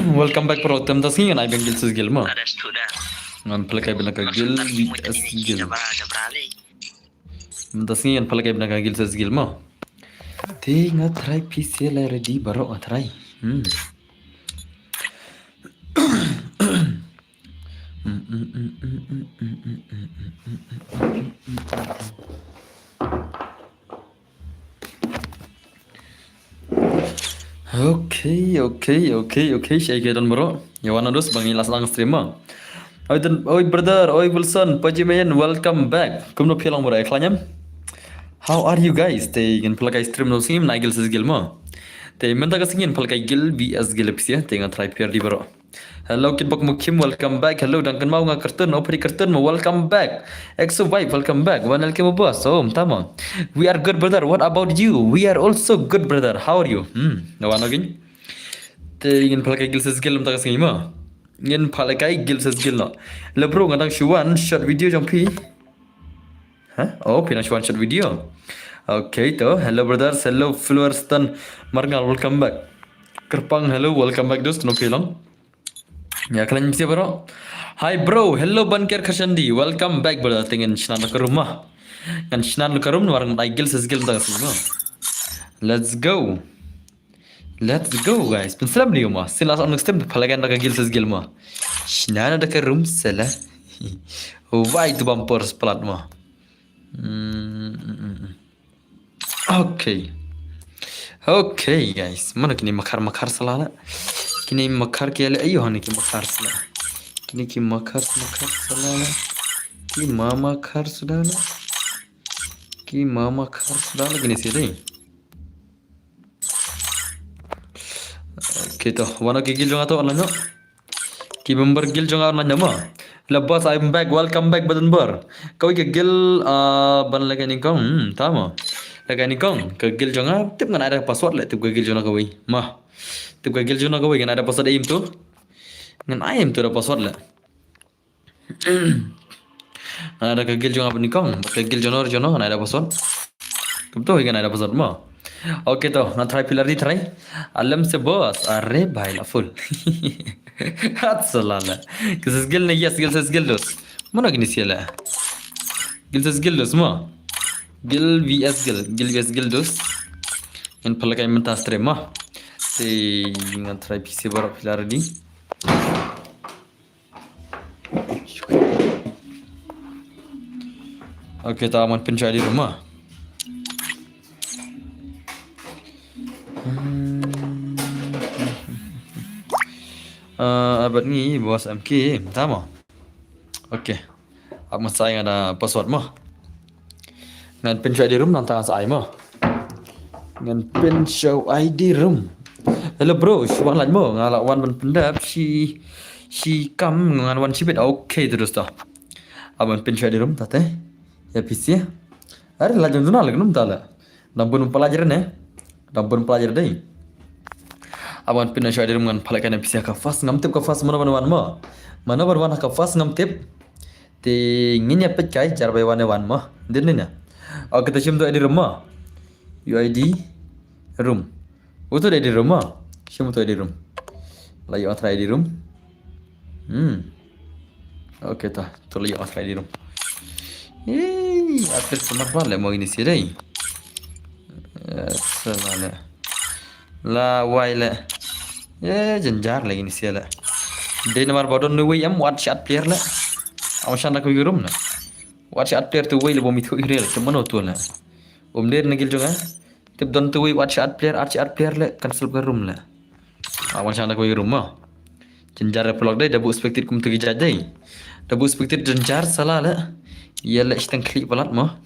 Welcome back pro tem tas ngan ai beng gil sis gil mo. Ada sudah. Ngan pelakai bela ka Maksud gil tak vi semua as ini gil. jabra ali. Tas ngan pelakai bela ka gil sis gil mo. Te nga try PC la ready baro try. Okay. Saya dan bro. Yawan terus bang ilas lang stream mo. Oi brother, oi Wilson, Pajimayan, welcome back. Kumno philang bro ekhlanyam. How are you guys? Te ingin pelakai stream no singim naigil sis gil mo. Te menta ka singin pelakai gil VS gil pisia te nga try PR di bro. Hello Kid Bok Mukim, welcome back. Hello Duncan Mau nga kartun, operi kartun mo, welcome back. Exo Vibe, welcome back. One LK mo boss. Oh, tama. We are good brother. What about you? We are also good brother. How are you? Nawan again. Te ingin pelakai gil sis gil menta ka singim mo. Ingin pelakai gil sis gil no. Le bro ngadang shuan short video jampi. Huh? Oh, pinang one shot video. Okay, to hello brothers, hello followers dan marngal welcome back. Kerpang hello welcome back dos no film. Ya kalian bisa bro. Hi bro, hello Banker Khashandi, welcome back brother. Tingin shnan ke rumah. Kan shnan ke rumah warang igil sesgil dah semua. Let's go. Let's go guys. Penselam ni rumah. Silas on next time palagan dah igil sesgil mah. Shnan ada ke room sela. Why tu bumper splat mah. Okay guys, mana kini makar selala. Kini makar kiale ayo hani ki makar selala. Kini ki makar selala. Ki mama kar sudahlah. Ki mama kar sudahlah gini sih deh. Okay toh, wana ki gil jonga toh alanya. Ki member gil jonga alanya mah. Lepas I'm back, welcome back badan ber. Kau ke gil ban lagi ni kau, tama. Lagi ni kau ke gil jonga, tip kan ada password lah, tip ke gil jonga kau mah. Tip ke gil jonga kau kan ada password aim tu. Ngan aim tu ada password lah. Ada ke gil jonga apa ni kau? Ke gil jonga kan ada password. Betul kan ada password mah. Okay toh, nak try pillar di try. Alam se bos, arre bhai la full. Hat salala. Kisah skill ni yes, skill dos. Mana gini siala? Skill dos mah. Skill vs skill dos. Yang pelakai mentas stream mah. Si ngan try PC baru pillar di. Okay, tahu aman pencari di rumah. Abad ni bos MK, tama. Okay. Apa saya ada password mah. Ngan pin show ID room nantang saya mah. Ngan pin show ID room. Hello bro, shuang lagi mo ngalak wan ban pendap si kam ngan wan sibet okay terus dah. Aban pin show ID room tate. Ya PC ya. Ada lagi tu nak lagi num tala. Nampun pelajaran eh. Nampun pelajaran deh. Aban pin show ID room ngan pelajaran PC ka fast ngamtip ka fast mana wan mah. Mana wan ka fast ngamtip. Te nginya pet kai jar bay wan mah. Din ni. Oke kita sim tu ID room mah. UID room. Itu ID room mah. Sim tu ID room. Layu atra ID room. Oke tah, tu layu atra ID room. Apa semar balik mau ini sih deh. Selala. La waile. Jenjar lagi ni sih lah. Dia nomor bodoh nuwi am WhatsApp player lah. Awasan nak pergi room lah. WhatsApp player tu waile bomi tu irel. Cuma tu lah. Dia nagil juga. Tip don tu WhatsApp player lah. Cancel ke room lah. Awasan nak pergi room mah. Jenjar pelak deh. Dabu expected kum tu gijajai. Dabu expected jenjar salah lah. Ya lah istang klik pelat mah.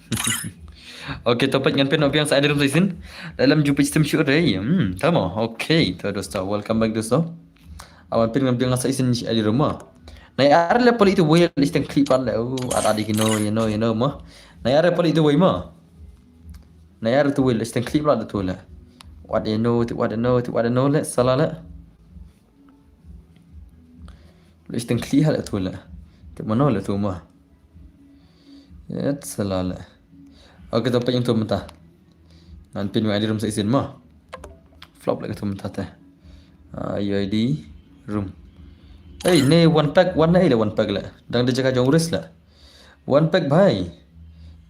Okay, topik dengan pen yang saya ada dalam sini. Dalam jumpa sistem syur deh. Tama. Okay, tu dosta. Welcome back dosta. Awan pen dengan saya sini ada rumah. Nah, ada level itu boleh istang klik pelat. Oh, ada di you know mah. Nah, ada level itu boleh mah. Nah, ada tu boleh istang klik pelat tu lah. What you know lah. Salah lah. Istang klik hal tu lah. Tu mana lah tu mah. Ya, salah lah. Okay, topik yang tu mentah. Nanti ni ada room saya isin mah. Flop lagi tu mentah teh. UID room. Hey, ne one pack one nahi le one pack le. Dang de jaga jong uris la. One pack bhai.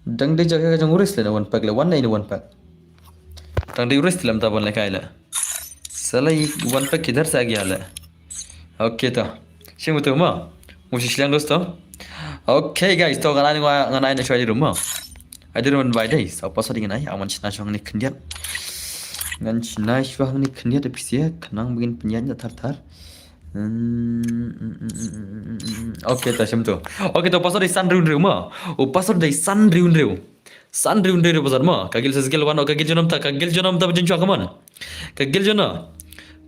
Dang de jaga jong uris le one pack le. One nahi le one pack. Dang de uris lam ta bon le kai la. Salah ये one pack किधर से आ गया ले? Okay तो. Sih betul mah. Mesti silang dosto. Okay guys, to nganai na shoy rumah. I didn't buy this. Apa sa dengan ai? Awan cina shoang ni kendiat. Ngan cina shoang ni kendiat tapi sih kenang begin penyanyi tar. Okay to sim tu. Okay to pasal di sun rumah. O pasal di sun riun. Sun riun pasal mah. Kagil sesgel wan kagil jonam ta bejin chua kaman. Kagil jona.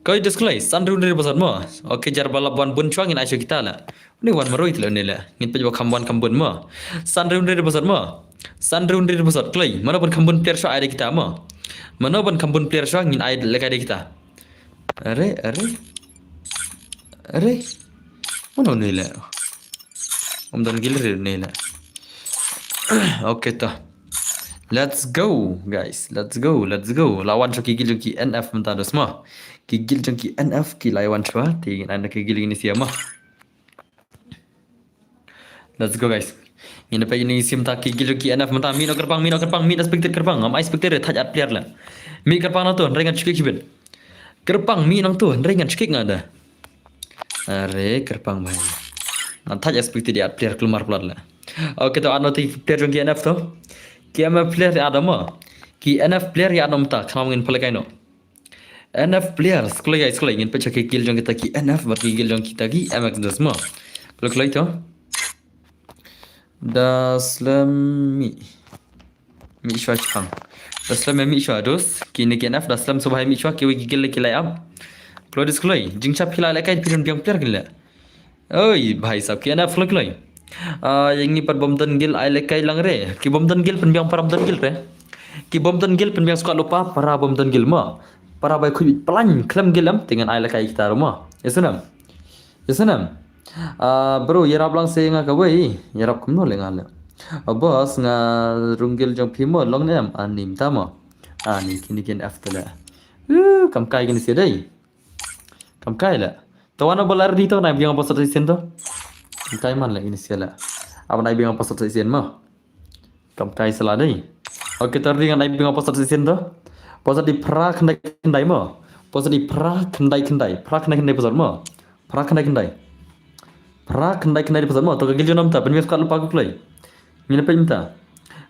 Kau display sun riun pasal mah. Okay jar balap wan bun chuang in aisyo kita la. Ni wan maroi tla ni la. Ngin pe kambun mah. Sun riun pasal mah. Sun riun pasal klay. Mana pun kambun player shua ada kita mah. Mana pun kambun player shua ngin ai lek ada kita. Are. Mana ni la. Dan gil ni la. Okay to. Let's go guys. Let's go. Lawan so kigil ki NF mentah dos mah. Kigil jong ki NF ki lawan chua ti anda kigil ini siapa mah. Let's go guys. Ini pa ini sim ta kigil jong ki NF mentah mino kerpang mi expected kerpang am expected touch at player la. Mi kerpang na tu ringan cikik kibin. Kerpang mi nang tu ringan cikik ngada. Are kerpang bhai. Touch expected at player keluar pelat la. Okay to ano ti player jong ki NF tu. Ki MF player ada mah. Ki NF player ya nom ta kena ngin pelai no. NF player sekolah ingin pecah kegil jong kita ki NF berkigil jong kita ki MX das mah. Kalau itu daslam mi shwa chang. Daslam mi shwa dos kini ki NF daslam subah mi shwa ki gigil ki lai am. Kalau di sekolah jingchap khilai lai kai pirin biang player gila. Oi bhai sab ki NF kalau yang ni par bom dan gil ai lai kai lang re. Ki bom dan gil pen biang param dan gil re. Ki bom dan gil pen biang squad lupa para bom dan gil mah. Para baik kuit pelan klaim gelam dengan ai lakai kita rumah. Yasanam. Bro yarab lang se nga kawai. Yarab kumno le ngala. Bos nga runggil jong pimo long nem anim tama. Ani kini aftala. Kam kai gini sedai. Kam kai la. Tawana bolar dito na biang pasat sen to. Kam kai man la ini sela. Apa na biang pasat sen mah. Kam kai seladai. Oke terdiri dengan biang pasat sen to. Pasal di pra kendai mah. Pasal di pra kendai. Pra kendai pasal mah. Pra kendai pasal mah. Toka giljo namta. Penmias kat lupa aku play. Mina pe minta.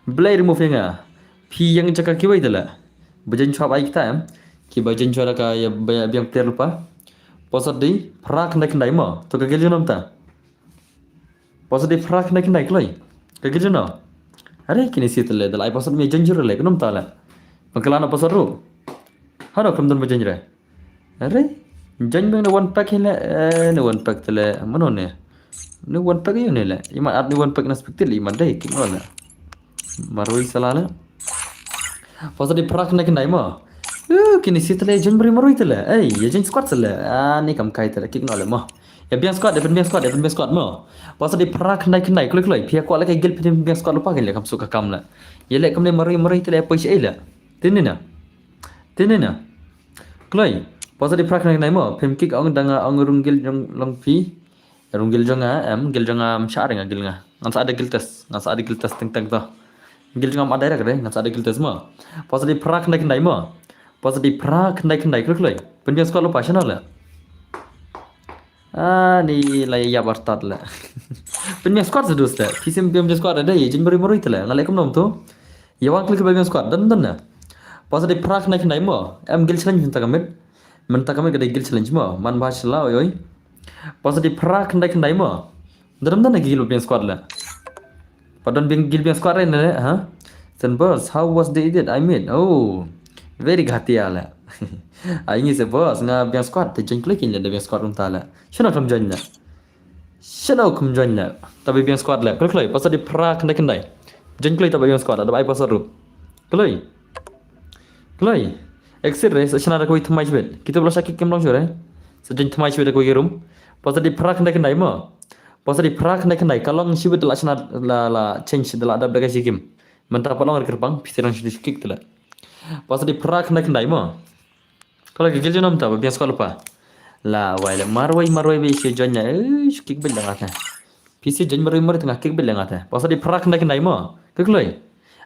Play remove yang pi yang cakap kiwai itulah. Bajan cuap ai kita ki bajan cuap ka ya biang player lupa. Pasal di pra kendai mah. Toka giljo namta. Pasal di pra kendai klay. Ka giljo na. Are kini situ le. Dalai pasal mi janjur le. Kunum ta la. Makalan apa seru? Haro kemudian berjanji. Are, janji bang one pack hele, one pack tele, mana ni? Ni one pack ni le. Iman ad ni one pack naspektil iman deh, kini lah. Marui salah la. Pasal di perak nak kendai mah. Kini si tele janji beri marui tele. Ya janji squad tele. Ni kam kai tele, kini lah mah. Ya biang squad mah. Pasal di perak kendai, kelai. Pihak kuat lagi gil biang squad lupa kini kam suka kam la. Ya lek kam ni marui tele apa sih la. Tini na. Klai. Pasal di prak nai mo. Pem kick ang danga ang runggil jong long pi. Runggil jong gil jong syar nga gil nga. Ngan sa ada gil tes teng to. Gil jong ada ra ngan sa ada gil tes mo. Pasal di prak nai mo. Pasal di prak nai klai. Pen biang skalo passion la. Ni lai ya bartat la. Pen biang squad sedus ta. Pisim biang squad ada ye jin beri tela. Ngalai kum nom tu. Yawang klik biang squad dan na. Pasal di prak naik mo, gil challenge minta kami gil challenge mo, man bahas lah oi. Pasal di prak naik mo, dalam mana gil biang squad lah. Padahal gil biang squad ni ha. Then boss, how was the edit I made? Oh, very ghatia lah. Ini se boss nga biang squad, terjun klik ini ada biang squad unta lah. Shana kum join lah. Tapi biang squad lah. Klik pasal di prak naik Jen klik tapi biang squad ada ai pasal ru. Klai, exit re, sesana ada koi thmai chbet. Kita belas sakit kem long sore. Sejin thmai chbet koi gerum. Pasal di perak kendai mo. Pasal di perak kendai kalong chbet la sena la change la ada berkai sikim. Mentah palong ar kerpang, pisirang chbet kick tela. Pasal di perak kendai mo. Kalau gigil jonam ta biang sekolah lupa. La wala marwai be se jonya kick bel ngata. PC jon marwai tengah kick bel ngata. Pasal di perak nak nai mo. Kekloi.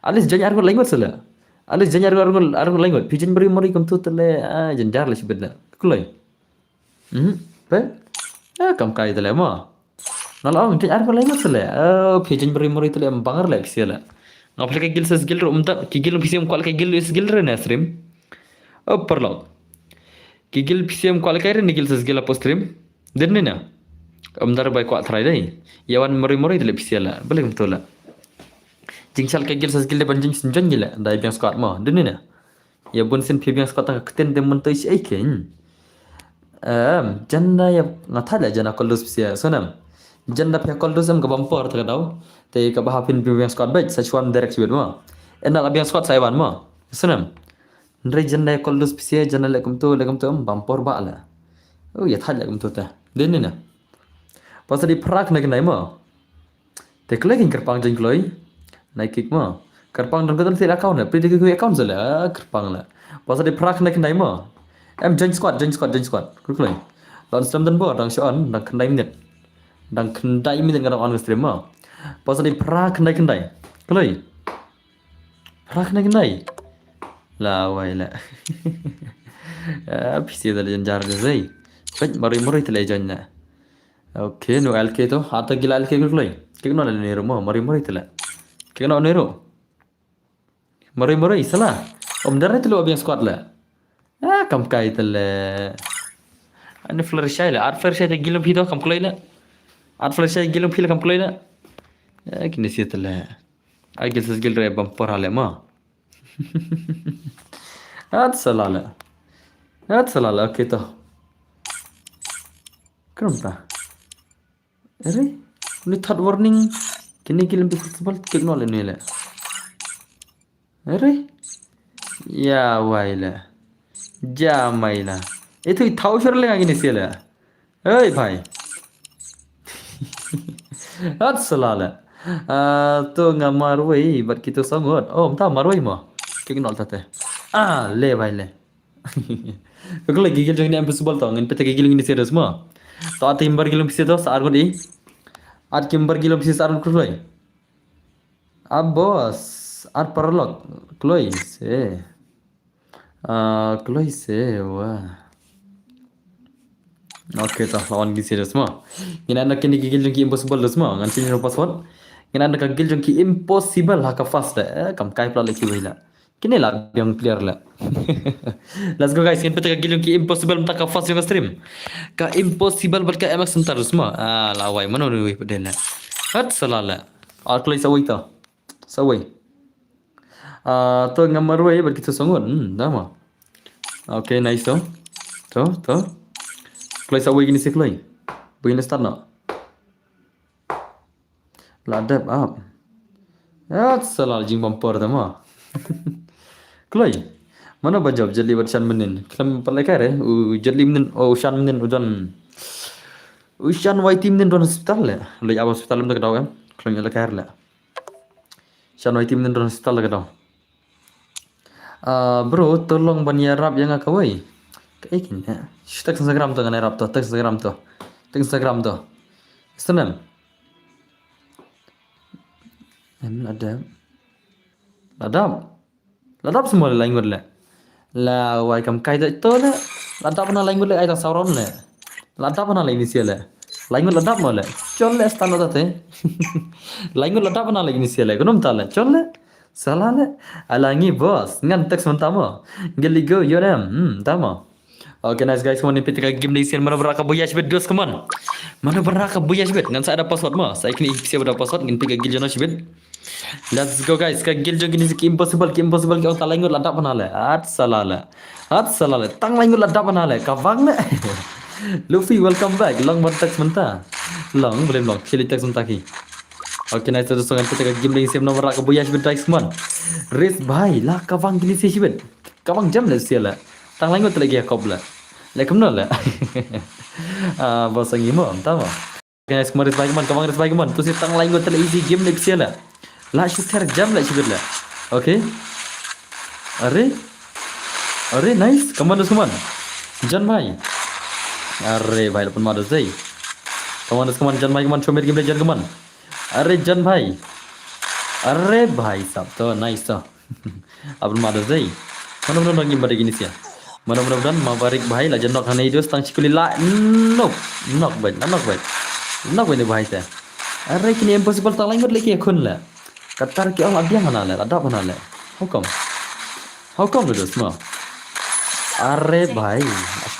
Alis jonya argo lengot sela. Alis jonya argo lengot. Pijen marwai kam tu tele jenjar le sibedla. Kekloi. Pe? Kam kai tele mo. Nalong jonya argo lengot sela. Pijen marwai tele bangar le sela. Ngapal ke gil ses gil ro umta ki gil PC kwal ke gil is gil re nasrim. Perlo. Gigil PCM kual kaire ni gil sesgila postrim denne na amdar bay kuat trai dai yawan mori dele PCL boleh betul la jingsal ke gil sesgila banjing sinjon gila dai biang squad mo denne na ya bun sin pi biang squad ta keten dem mun tois ai ken janda ya ngata la jana koldus PCL sonam janda pe koldus am gabam por ta daw te ka bahapin pi biang squad bay sachuan direct sibet mo enal biang squad saiwan mo sonam Ndre janda koldus pisia janda lekum tu bampor ba ala. Oh ya thal lekum tu ta. Denne na. Pasal di prak nak nai mo. Te kleking kerpang jeng kloi. Nai kik mo. Kerpang dong kadal til account na. Pri ku account zala kerpang la. Pasal di prak nak nai mo. Join squad. Ku kloi. Lawan stream dan bo dang shon dang kendai minit. Dang kendai minit ngadang on stream mo. Pasal di prak kendai. Kloi. Prak nai. La wala. PC dal janjar zai. Pej mari tele janna. Okay, no LK to hata gila LK kukloi. Kikno la nero mo mari tele. Kikno nero. Mari sala. Darne tele obiang squad la. Kam kai tele. Ane flare la. Art flare te gilum pito kam kloi la. Art flare gilum pil kam kloi la. Kini si tele. Ai gil ses gil re bumper hale mo. Salala. Okay to. Kenapa? Ini third warning. Kini kilim di football kikno le ni le. Ya waila. Jamaila. Itu thau shar le ngini sila. Bhai. Salala. To ngamarwai bat kita sangot. Oh, entah marwai mo. Kikno tate. Le bhai le. Kau lagi gigil jangan ambil subal tau, ngin pete gigil ngini serius mo. Tau ati imbar gilum pisi tau saar di. At kimbar gilum pisi saar kloi. Bos, at paralog kloi se. Kloi se wah. Okay tau lawan gini serius mo. Ngin anak kini gigil jengki impossible dos mo, ngan sini password. Ngin anak gigil jengki impossible haka fast kam kai pla leki wila. Kini lah yang clear lah. Let's go guys. Kita peta gilung ki impossible mta ka fast yung stream. Ka impossible bat ka MX entar semua. Lawai mana ni pedel lah. Salala. Kloi sawai ta. Sawai. To ngamar wai bat kita songon. Dah mah. Okay, nice to. Kloi sawai gini si kloi. Begini start no. Ladap up. Salala jing bumper dah mah. Kloi. Mana bajab jeli bershan menin. Kelam palai kare. Jeli menin ushan menin udan. Ushan waiti menin don hospital le. Lai ab hospital menda kedau em. Kelam jela kare le. Shan waiti menin don hospital kedau. Bro, tolong bania rap yang akawai. Kayak gini. Tak Instagram tu kan rap tu. Tak Instagram tu. Senang. Ladap semua lain gud le. La wai kam kai da to le. Ladap na lain gud le ai ta sauron le. Ladap na lain isi le. Lain gud ladap mo le. Chol le stand da te. Lain gud ladap na lain isi le. Gunum ta le. Chol le. Salah le. Alangi bos. Ngan teks mentamo. Geli go yoram. Tamo. Okay nice guys, mana petika game ni sian mana beraka boyas bet dos kaman. Mana beraka boyas bet ngan saya ada password mo. Saya kini siapa ada password ngin pika gil jono bet. Let's go guys. Ka gil jong kini ki impossible ki ta laingut ladap panale. Salala. Tang laingut ladap panale. Ka wang le. Luffy welcome back. Long bar text menta. Long boleh long. Chili text menta ki. Okay nice to songan petika game ni sian mana beraka boyas bet guys man. Race bhai lah ka wang kini si bet. Ka wang jam le siala. Tang laingut lagi akop la. Lekum no la. Bos angin mo, tama. Kaya kemarin sebagai man, tu si tang lain gue tele easy game le pisia la. La shooter jam la sibir la. Okay. Are nice. Kaman. Jan mai. अरे भाई अपन मारो सही कमान जन भाई कमान शो मेरे गेम जन कमान अरे जन भाई अरे भाई साहब तो नाइस तो अपन मारो सही mana mana lagi pada gini sih mana mudah-mudahan mabarik भाई lah jenok hana itu stang cikuli la nok baik ni भाई teh अरे kini impossible tak lain lagi akun lah katar ki Allah dia mana lah ada mana lah hukum itu semua अरे भाई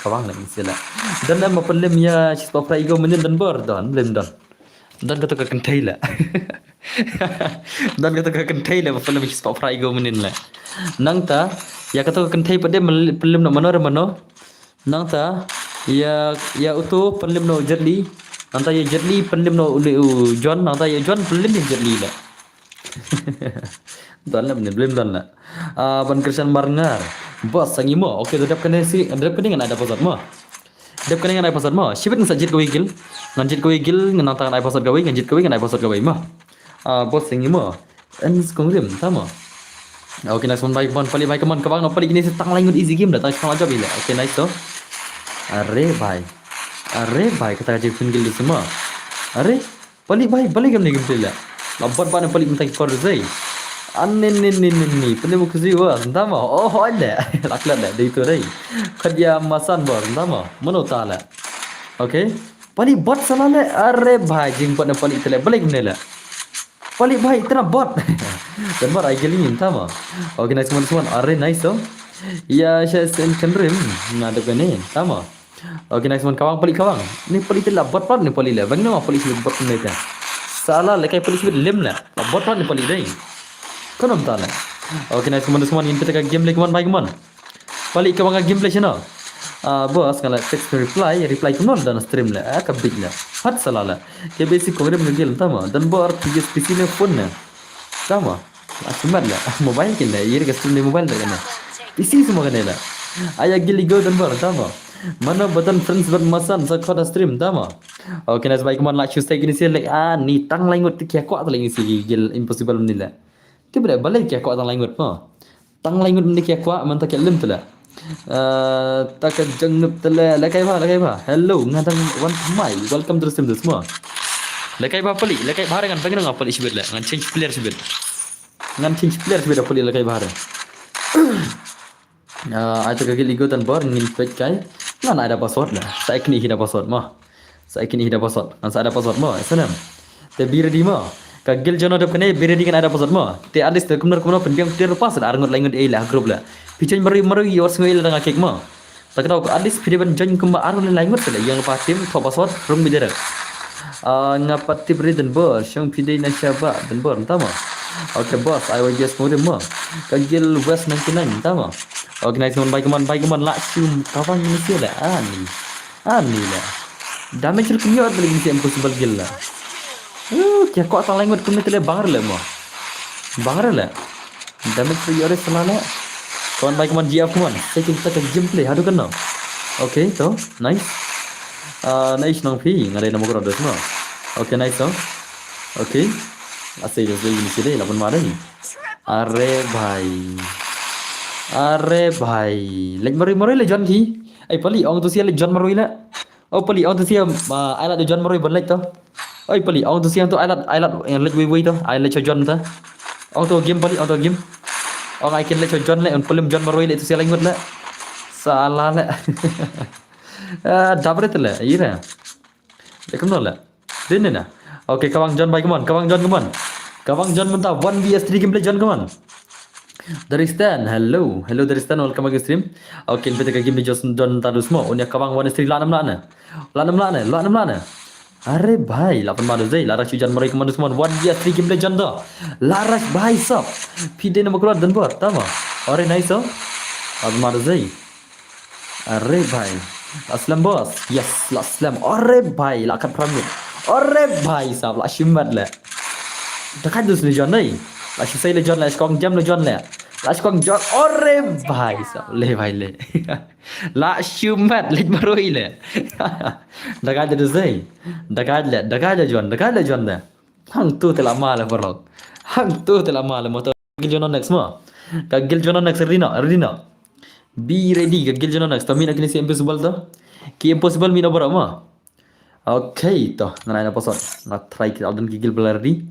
kawang lah istilah dan nama pelim ya siswa praigo menin dan berdon belum don dan kata kentai lah dan kata kentai lah pelim siswa praigo menin lah nang ta ya kata kentai pada pelim nak mano nang ta ya utu pelim no jerli nang ta ya jerli pelim no John nang ta ya John pelim ya jerli lah don lah belum don lah ban Christian Marngar bos sangi mo okey dap kena dengan ada pasat mo dap kena dengan ada pasat mo sibet ngajit ko igil ngan tangan ada pasat gawe ngajit ko ngan ada pasat gawe mo bos sangi mo en skongrim tama okey nice one baik bon pali baik kaman kawang pali gini setang lain easy game dah tak aja bila okey nice to अरे भाई kata aja pinggil di semua अरे pali भाई pali game ni game pila lambat pana pali minta kor zai Anni penuh kuzi wah entama oh ada laklat dah itu rai kerja masan bor entama mana tala okay pali bot salah le अरे भाई jingpot na pali tele balik menela pali भाई इतना bot dan bar ai geling entama okay nice one अरे nice oh ya saya sendiri nada kene entama okay nice one kawang ni pali tela bot ni pali le bang nama pali bot ni ta salah le kai pali lim la bot ni pali dai Konom tala. Okay, nice semua ini kita game lagi man baik man. Balik ke bangga game play channel. Bos kalau text reply kuno dan stream lah. Kabik lah. Hat salah lah. Ke basic program ngegil tama dan bor tiga PC ne phone ne. Tama. Asimat lah. Mobile kin lah. Ye ke stream mobile dah kana. PC semua kana lah. Ayah gili go dan bor tama. Mana badan friends bermasan sakot stream tama. Okay, nice baik man like show stay gini sih like ni tang langut kia kuat lagi sih gil impossible ni lah. Tiba balik kia kuat tang langut ma. Tang langut ni kia kuat man tak lim tu lah. Tak jengup tu lah. Lekai ba. Hello, ngadang one mai. Welcome to the stream semua. Lekai ba pali. Lekai bahar dengan pengen ngapal isibet lah. Ngan change player sibet. Pali lekai bahar. Ada kaki ligo tan bar ngin pet kai. Ngan ada password lah. Saya kini hida password ma. Ngan saya ada password ma. Senam. Te bir di ma. Kagil jono dap kene bere dengan ada pasat mo te alis te kumnar pendiam te rupas ada arngot laingot e lah grup lah pichen maru yor sngel dengan kek mo tak tahu alis pideban jon kumba arngot laingot sele yang patim to pasat rum bidera ngapat tip dan bos yang pide na syaba dan bor tama okay boss I will just mode mo kagil west 99 tama okay nice mon baik man la cium kawan ini sih lah ani lah damage kumyo lagi si impossible gil lah क्या कौन सा लैंग्वेज तुमने तेरे बाहर ले मो बाहर ले डैमेज फ्री और सलाले कौन बाइक मन जीएफ मन सेकिन तक गेम प्ले हादु करना ओके तो नाइस नंग फी ngare namo kro dos mo oke nice तो okay asai dos ini sih deh lapun mare ni अरे भाई lek mari le John ki ai pali ong tu sia le John marui la oh pali ong tu sia ai la John marui bon lek to oi pali ong tu siang tu ai lat yang lek wi tu ai le cho John ta ong tu game pali ong tu game ong ai ken le cho John le on pelim John maroi le tu sia langut le salah le dabre tu le ira le kem no le din na okay kawang John baik kawang John mentah 1vs3 gameplay John come on Daristan hello Daristan welcome ke stream okay kita ke game John tadus mo unya kawang 1vs3 la nam la अरे भाई लापन मारो जाई Lara chujan मरै commando semua 1vs3 gameplay John dah laras भाई सब pide nama keluar dan bor tama अरे nice oh लापन मारो जाई अरे भाई aslam bos yes aslam अरे भाई lakat pramit अरे भाई सब la shimat le dekat dus le John nei la sisai le John la skong jam le John le la skong John अरे भाई सब le भाई le la shimat le maroi le dekat dus zai dekat le John le hang tu telah mal berlok hang tu telah mal motor gil John next mo kagil John next Rina be ready kagil John next tapi nak kini si impossible tu Ki impossible mi nomor mo. Okay, toh nganai na pasal. Ngat try kita dan gigil belari.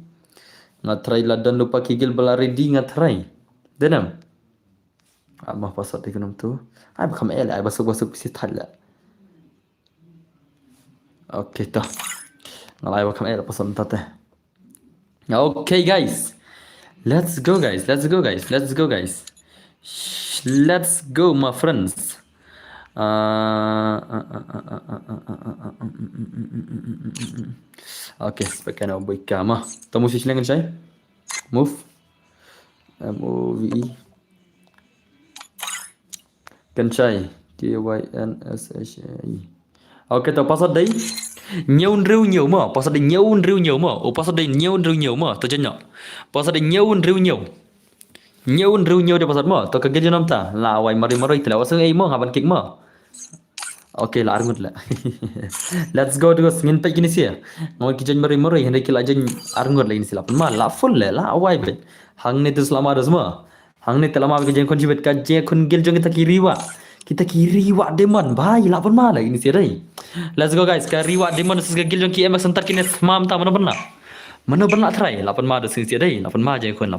Ngat try ladan lupa gigil belari di ngat try. Denam. Amah pasal di kunum tu. Ai bakam el ai basuk bisi thalla. Okay, toh. Ngalai bakam el pasal tate. Okay, guys. Let's go, guys. Let's go, guys. Let's go, guys. Let's go, my friends. Okay, sebagai nak buat kamah. Tamu sisi lain kan saya? Move. MOVE. Kan saya? KYNSHI. Okay, tao pasal đây nhiều rêu nhiều mà pasal đây nhiều rêu nhiều mà pasal đây nhiều rêu nhiều mà tao chân nhở pasal đây nhiều rêu nhiều dia pasal mà tao kaget je namta la wai mari tela wasang ai mà haban kik mà okay la arngut la let's go terus ngin pe gini sia ngoi kijan mari hendak kila jen arngut la ini sila pun la full la awai bet hang ne tu selama ada semua hang ne telama ke jen kon jibet ka je kon gil jong kita kiri wa demon bhai la pun mala ini sia dai let's go guys ka riwa demon sis gil jong ki emak sentar kini smam ta mana benar try la pun ma da sia dai la pun ma je kon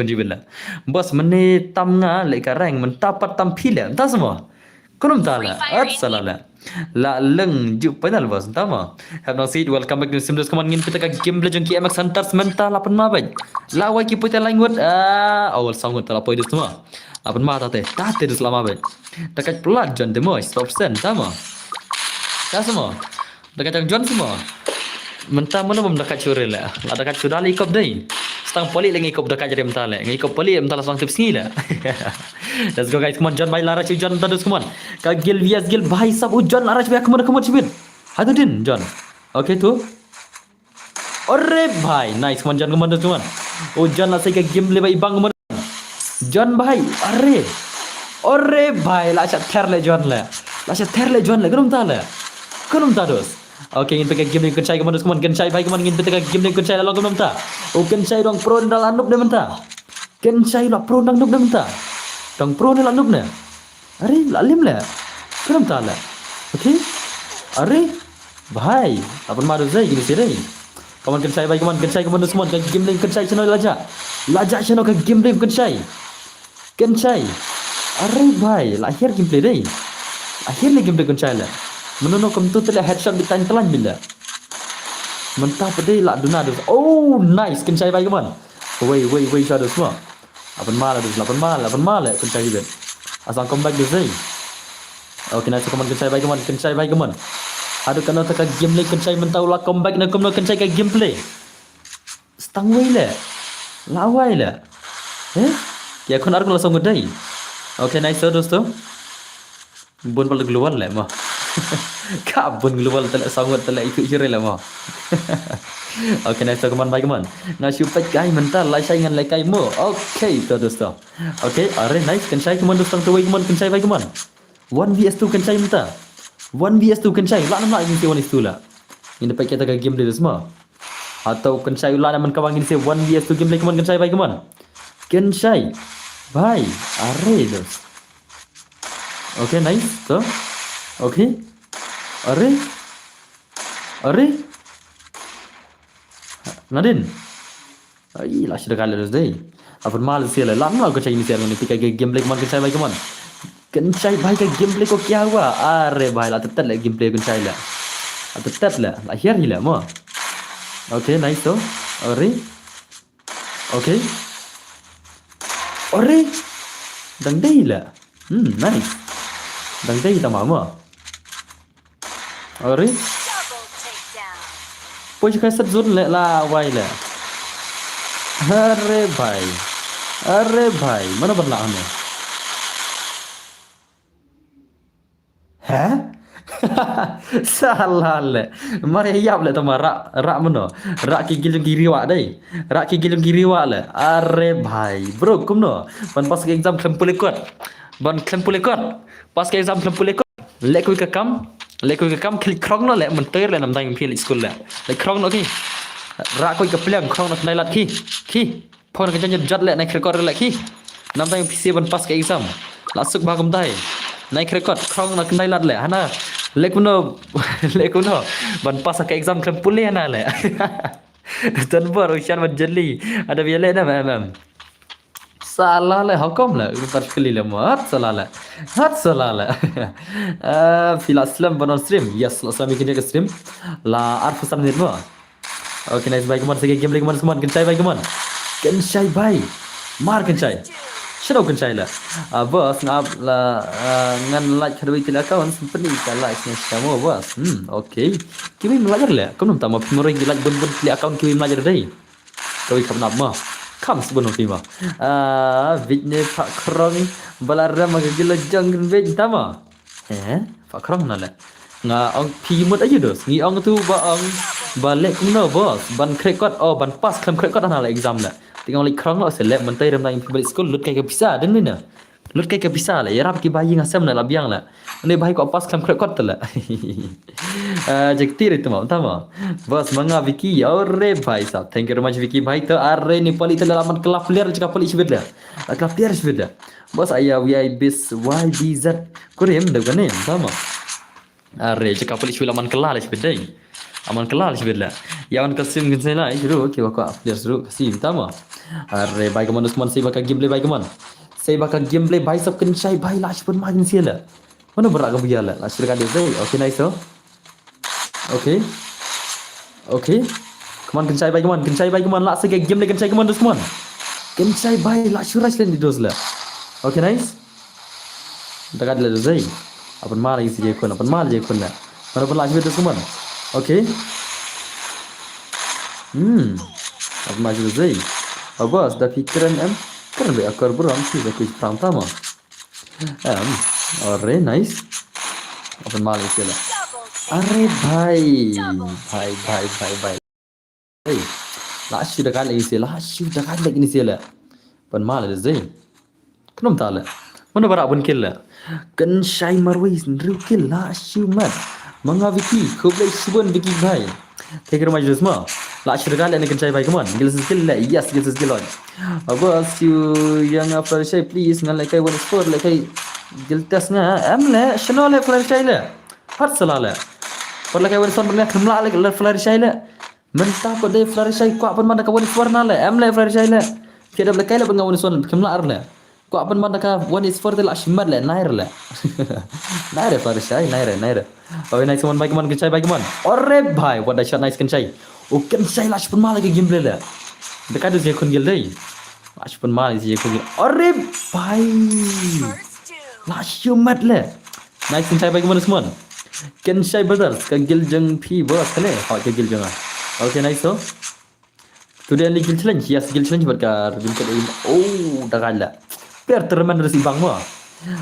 jibet la bos mene tam nga le ka rang men tapat tam phile ta semua kunum ta la salala la leng ju panal bos ta ma have now said welcome back to Simdos come on ngin pita ka game le jong ki emak sentar sementa la pun ma bai la wai ki pita langut awal song ta la poi dis semua apa mata teh tu selama bet dekat pelat John Demoy stop send sama dah semua dekat John semua mentah mana dekat curil lah dekat sudah ikop deh setang poli lagi ikop dekat jadi mentah lah ikop poli mentah langsung tips ni lah let's go guys come on John bhai lara John terus come on ka gil vias gil bhai sab John lara come on cibit hadu din John okay tu Ore bhai nice come on John come on John lah saya ka game le bhai bang John bhai अरे भाई लाचा थेरले John kenum ta dos okay ngin peke game kencai ke manus keman kencai bhai keman ngin peke game kencai la kenum ta o kencai dong pro dal anup de menta kencai la pro dang nup de menta dong pro ne la nup ne अरे la lim le kenum ta la okay अरे भाई अपन मारो zai gini sih dai keman kencai bhai keman kencai ke manus keman game kencai channel laja channel ke game kencai अरे भाई lahir gameplay deh akhirnya gameplay kencai lah menono kem tu telah headshot di tangan telan bila mentah pedih lah duna dus oh nice kencai bhai kaman wait shadow semua apan mal kencai juga asal comeback dus deh okay nice kencai bhai kaman aduh kena tak gameplay kencai mentau lah comeback nak kencai ke gameplay stang wei lah lawai lah ya kon arko langsung ngedai okay nice dosto bun pal global le ma ka bun global tele sangat tele ikut jere le ma okay nice kaman bhai kaman na super guy mental lai sai ngan lai kai mo okay to dosto okay are nice kencai kaman dosto tu wai kaman kencai bhai kaman 1vs2 kencai menta 1vs2 kencai la nama ini 1vs2 la ini pakai kita game dia semua atau kencai la nama kawang ini 1vs2 game kaman kencai bhai kaman kencai भाई अरे दोस्त okay nice तो ओके अरे Nadin ai lah sudah kali dos deh apa mal sih lah lama aku cakap ini sih ni pika gameplay kemana kencai bhai ka gameplay ko kya hua अरे भाई lah tetap lah gameplay kencai lah tetap lah lahir hilah mo okay nice to okay अरे dangdai lah nice dangdai ta mama अरे पोच का सब जोर ले ला वाई ले अरे भाई mana berlah hame हैं salah le mari yap le tama rak mano rak ki gilung kiri wa dai rak ki gilung kiri wa le are bhai bro kumno ban pas ke exam klempule kot ban klempule kot pas ke exam klempule kot le kui ka kam klik krong no le man ter le nam dang phil school le krong no ki rak kui ka pleng krong no nai lat ki phone ka jan jat le nai record le ki nam dang pc ban pas ke exam lasuk ba kum dai nai record krong no nai lat le hana Lekuno, lekuno. Ban pas ke exam kan pulih na le. Tanbar usian ban jeli. Ada biale na mam. Salah le hukum le. Par kali le mat salah le. Hat salah le. Fil aslam ban stream. Yes, aslam ikin ke stream. La arfu sam nirma. Okay, nice bye kaman sige game lagi kaman kaman kencai bye kaman. Kencai bye. Mar kencai. Shadow kencai lah. Bos ngap la ngan like hadwi til account seperti ka like ni kamu bos. Okay. Kimi belajar le. Kamu tak mau pimoro like bun til account kimi belajar dai. Kau ikam nak mah. Kam sebelum pima. Vidne pak krong balara magagila jang veg tama. Pak krong na le. Nga ang pimot aja dos. Ngi ang tu ba ang balik kuno bos. Ban krekot ban pas klem krekot ana la exam la. Tinggal like krong lo selek mentai dalam nang balik school lut kai ke bisa den ni na. Lut kai ke bisa la. Ya rap ki bayi ngasam na labiang la. Ni bayi ko pas klem krekot la. Jektir itu mau tama. Bos manga Vicky aure bhai sahab. Thank you very much Vicky bhai to arre ni pali to laman kelap player jika pali sibeda. Kelap player sibeda. Bos ayah VI bis YBZ kurem degan ni tama. Arre jika pali laman kelal sibeda. Aman kelal sibeda. Yawan kasim gin lah juru ki waka player juru kasim tama. Arre bhai kaman usman si baka gameplay bhai kaman. Saya bakal gameplay bhai sab kencai bhai lah pun makin siala. Mana berak ke biala lah sirkan dia. Okay nice oh. Okay. Okay. Come on, kencai bye, come on. Kencai bye, come on. Last game le kencai come on, come on. Kencai bye, last rush len di dos la. Okay, nice. Dekat le dos ai. Apan mal isi je kun, apan mal je kun la. Mana pun last dos come on. Okay. Apan mal je dos ai. Abas dah fikiran kan be akar beram sih aku pram tama. Alright, nice. Apan mal isi la. Arre bhai. Bhai. Hey, last sudah kan lagi ni sila. Pan mal ada zai. Kenapa tak le? Mana barak pun kill le. Kan Shai Marwis nru kill last mat. Manga Vicky, kublai subun Vicky bhai. Take rumah jus ma. Last sudah kan lagi kan Shai bhai come on. Skill le. Yes, skill on. Abas you yang apa Shai please ngan like one sport like gil test nga am le shano le Shai le. Hat salah le. Por la kawan son berniat kemla le Shai le. Mentah ko de Shai ko apan mana ka wani warna le am le Shai le. Kida le kai le bengawan son kemla ar le. Ko apan mana ka wani sport le ashmad le nair le. Nair Shai nair. Oh nice one bye man kencai bye man. Orre bhai what a shot nice kencai. O kencai lash pun mal ke gameplay le. Dekat je kun gil dei. Lash pun mal je kun gil. Orre bhai. Lash mat le. Nice kencai bye man semua. Kencai brothers ka gil jeng phi bos kale. Ha ke gil jeng. Okay nice so. Today only gil challenge. Yes gil challenge berkar. Oh dah kalah. Biar terman dari bang mo.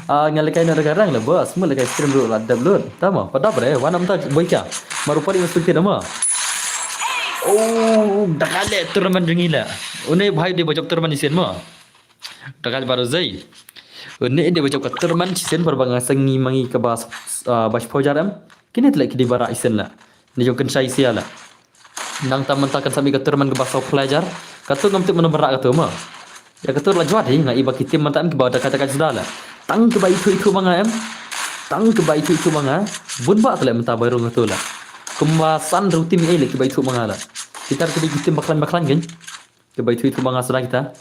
Ngalakai na sekarang lah bos. Semua lekai stream dulu lah download. Tama. Pada apa wana mta boika. Marupari mesti dah mo. Oh dah kalah terman jengila. Une bhai dia bocok terman isen mo. Dah kalah baru zai. Une dia bocok terman isen berbang sengi mangi ke bas pojaram. Kini telah kidi bara isen lah. Ni jom kensai sia lah. Nang taman takkan sampai ke terman ke bas pelajar. Katu ngam tu mana berak katu mo. Ya katu lah juat ngai iba kitim mantam ke bawah kata-kata sudah lah. Tang ke baik itu manga Tang ke baik itu manga. Bun ba telah mentah baru ngatu lah. Kemasan rutin ni ke baik itu manga lah. Kita ke kitim baklan kan. Ke baik itu manga sudah kita.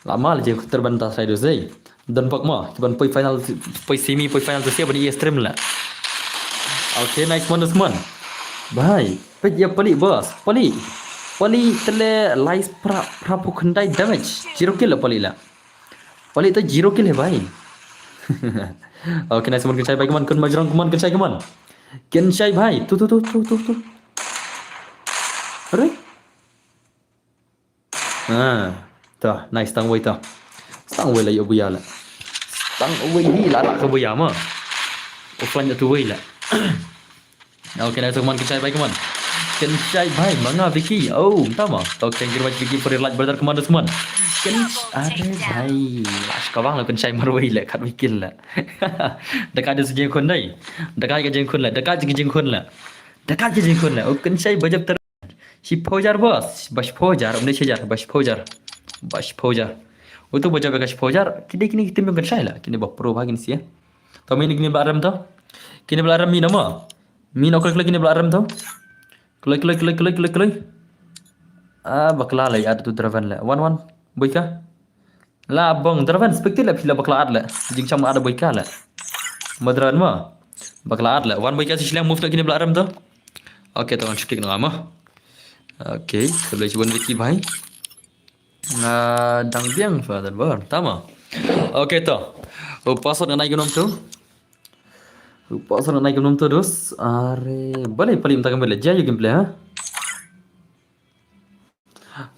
Lama je terbantah saya dosai. Dan pak mah kiban poi final poi semi poi final tu siapa di stream lah. Okay nice one semua. Bhai, ya pali bos. Pali tele lies prapu khandai damage. 0 kill pali lah. Pali tu 0 kill hai bhai. Okay nice one kencai bhai kaman kun majrang kaman kencai kaman. Kencai bhai. Tu. Aduh. Tu nice tang wei tu. Tang wei lah yo buya lah. Tang wei ni lah ke buya mah. Offline tu wei lah. Okay nice kaman kencai bhai kaman. Kencai bhai manga Vicky. Oh, tama. Okay, thank you very much Vicky for your like brother kaman semua. Kencai bhai. Lash kawang lah kencai marwai lah kat Vicky lah. Dekat ada sejeng kun dai. Dekat ke jeng kun lah. Dekat ke jeng kun lah. Oh, kencai bajab ter. Si pojar bos. Bash pojar. Umne sejar. Bash pojar. Untuk bajab bash pojar. Kini kita memang kencai lah. Kini bawa pro bagin sih ya. Tau main gini belaram tau? Kini belaram mi nama. Mi nak klik kini belaram tau? Klik. Bakla lah ada tu draven lah. One boy ka? La bong draven spektir lah pila bakla ad lah. Jing cam ada boy ka lah. Madran ma. Bakla ad lah. One boy ka si silang move nak kini belaram tau? Okay tau kan klik nama. Okay, boleh cuba Vicky bhai. Dang biang father bar, tama. Okay tau. Password naik gunung tu. Password naik gunung tu terus. Are, boleh paling tak boleh. Jaya gameplay ha.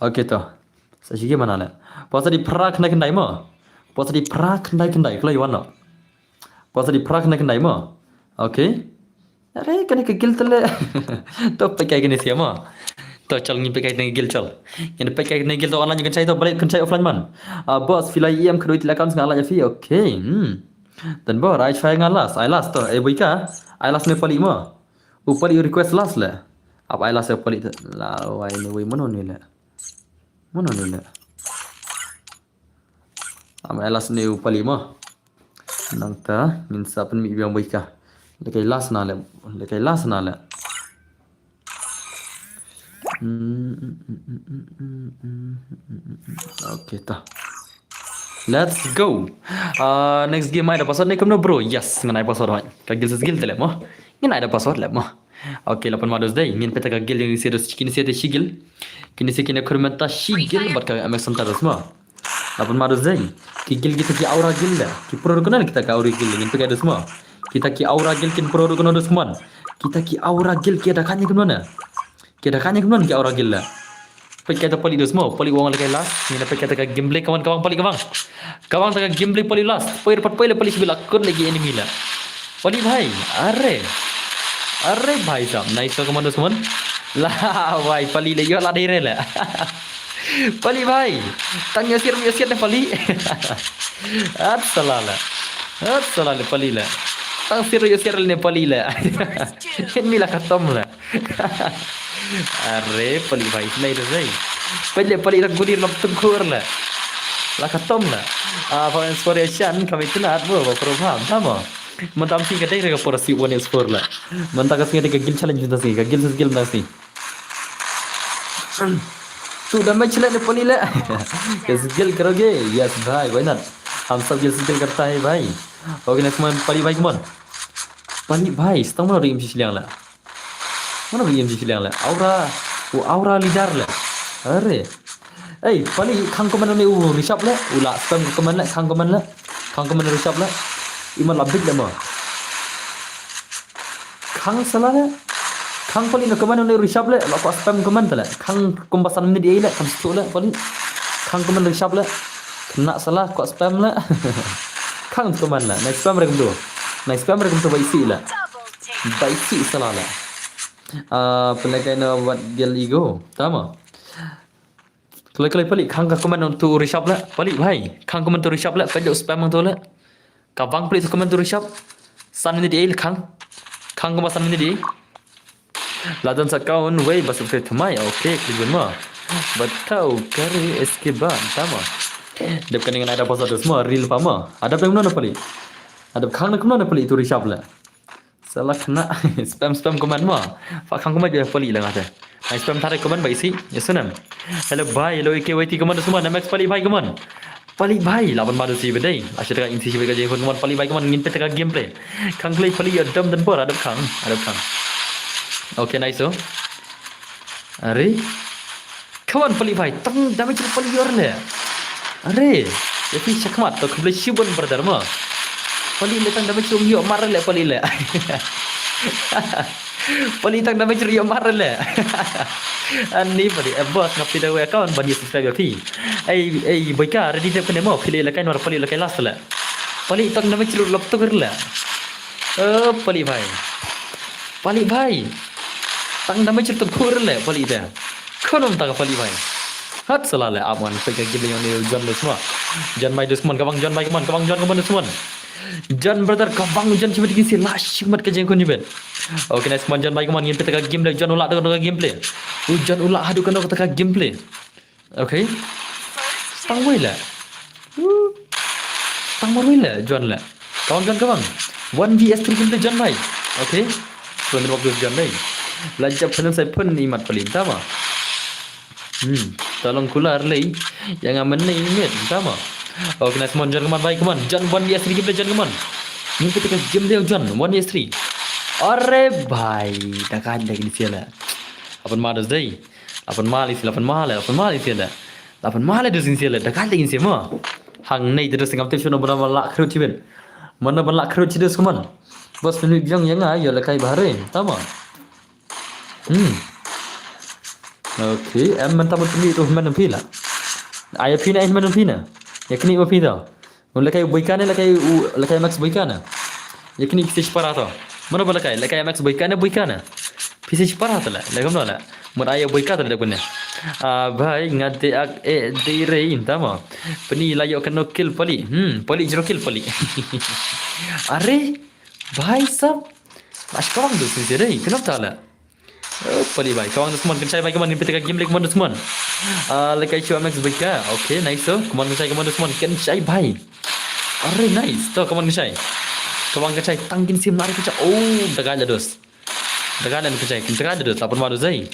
Okay tau. Saya gimana lah. Password di perak naik kendai ma. Password di perak naik kendai. Kalau you want. Password di perak naik kendai ma. Okay. Are, kan kegil tele. Top pakai gini siapa? To chal ngi pekai ngi gil chal ngi pekai ngi gil to online kan cai to balik kan cai offline man boss filai em kedoi til account ngala ya fi okay dan bo rai chai ngalas ai las to boika ai las ne pali ma upari request las la ab ai las e pali la wai ne wai mono ni la am ai las ne upali ma nang ta min sa pen mi biang boika lekai las na la Okay ta. Let's go. Next game ada password ni kamu bro. Yes, ngan ada password hoi. Kagil skill tele mo. Ngan ada password le mo. Okay, lapan madus dai. Ngan peta kagil yang serius kini siete shigil. Kini si kini kurmenta shigil bat ka amazon terus mo. Lapan madus dai. Kigil kita ki aura gil la. Ki pro konan kita ka aura gil ngan peka dus mo. Kita ki aura gil kin pro konan dus mon. Kita ki aura gil ki ada kanya konan. Kita kanya kemudian kita orang gila. Pakai tu poli tu semua, poli uang lagi last. Ni pakai tu gameplay kawan poli kawan. Kawan tu gameplay poli last. Poli sebelah kun lagi enemy lah. Poli bhai, are bhai sam. Nice tu kawan tu semua. Lah, bhai poli lagi lah diri lah. Poli bhai, tanya siapa ni poli. Salah poli lah. Tang siapa ni poli lah. Ini lah katom lah. Are pali bhai nahi to sai pali rak guri lap tum khur la katom la for inspiration kami tunat bo program tama mantam si kadai rega por si one score la manta ka singa gil challenge ta si gil skill na si tu damage ले पली ले skill करोगे yes भाई why not हम सब ये skill करता है भाई ओके नेक्स्ट वन पली भाई कम पली भाई setengah rim si silang la mana beli MG silang lah aura lidar lah are pali khang komen ni risap lah ula spam komen lah khang komen risap lah iman labik lah mah khang salah lah khang pali nak komen ni risap lah lapa spam komen tu lah khang kumbasan ni dia lah khang situ lah pali khang komen risap lah kena salah kau spam lah khang komen lah next spam rekom tu baik si salah lah pelakon buat gel ego tama kalau pali khang ka komen tu risap la pali bhai khang komen tu risap la kajo spam tu la ka bang pali komen tu risap san ni dia khang ko san ni dia ladan sa kaun way bas ke thamai okay klik ma batau kare eske ban tama depan dengan ada pasal semua real pama ada pemna na pali ada khang na komen na pali tu risap la salah kena spam komen mah pak khang komen je pali lah ngata spam tarik komen baik si ya sunam hello bye hello ikwt komen semua nama pali bhai komen pali bhai lawan madu si bedai asyik dekat insi sebagai je komen pali bhai komen ngin peta gameplay khang play pali ya dam dan por ada khang okay nice oh are kawan pali bhai tang damage pali yor le are ya fi chakmat to kble shibon brother mah pali letang damage rum yo mar le pali le pali tang damage rum yo mar le ani pali boss ngapi dah account bani subscribe fi boika ready tep kene mo pili le kain war pali le kai last le pali tang damage rum lap to kar le pali bhai tang damage rum khur le pali da khonom ta pali bhai hat salah le aman pegang gile yang ni jan le semua jan mai dus mon kabang jan mai kabang jan kabang dus mon Jan brother kabang jan cuma dikisi lash mat ke jengkon jibet. Okay nice man jan baik man ngin peta gameplay jan ulak dengan gameplay. Jan ulak hadu kan kata gameplay. Okay. Tang wei la. Tang mar wei la jan la. Kabang 1 vs 3 gameplay John bhai. Okay. Tuan waktu John bhai. Lajap film saya pun imat paling tama. Tolong keluar lagi. Jangan menit, tama. Okay, nice mon John, come on bhai, come on. John 1 vs 3 gameplay John, come on. Ni kita ke game dia John 1 vs 3. Arre bhai, dah ada gini siala. Apan madas dai. Apan mali siala. Apan mali dah sini siala. Dah ada gini siapa? Hang nei terus ngam tip shono bana lak khru chiben. Mana ban lak khru chides kuman. Bos menu yang ya la kai Bahrain, tama. Okay, em mentah berpilih tu mana pila. Ayah pina mana pina. Ya kini apa pina? Mula kai boykana la kai max boykana. Ya kini kisi parata. Mana bala kai la kai max boykana. Kisi parata la kam la. Mun ayah boykata la punya. Bhai ngade ak de rein tama. Pani layo kano kill pali. Pali jero kill pali. Are bhai sab. Mas korang tu sini rei. Kenapa tak la? Pali bhai. Kawan semua kencai bhai kawan kita game lagi kawan semua. Lekai cuba max boyka. Okay, nice so. Kawan kawan semua kencai bhai. Are nice. Tu kawan kencai. Kawan kencai tangkin sim lari kencai. Oh, dah ada dos. Dah ada kencai. Dah ada dos. Apa malu zai?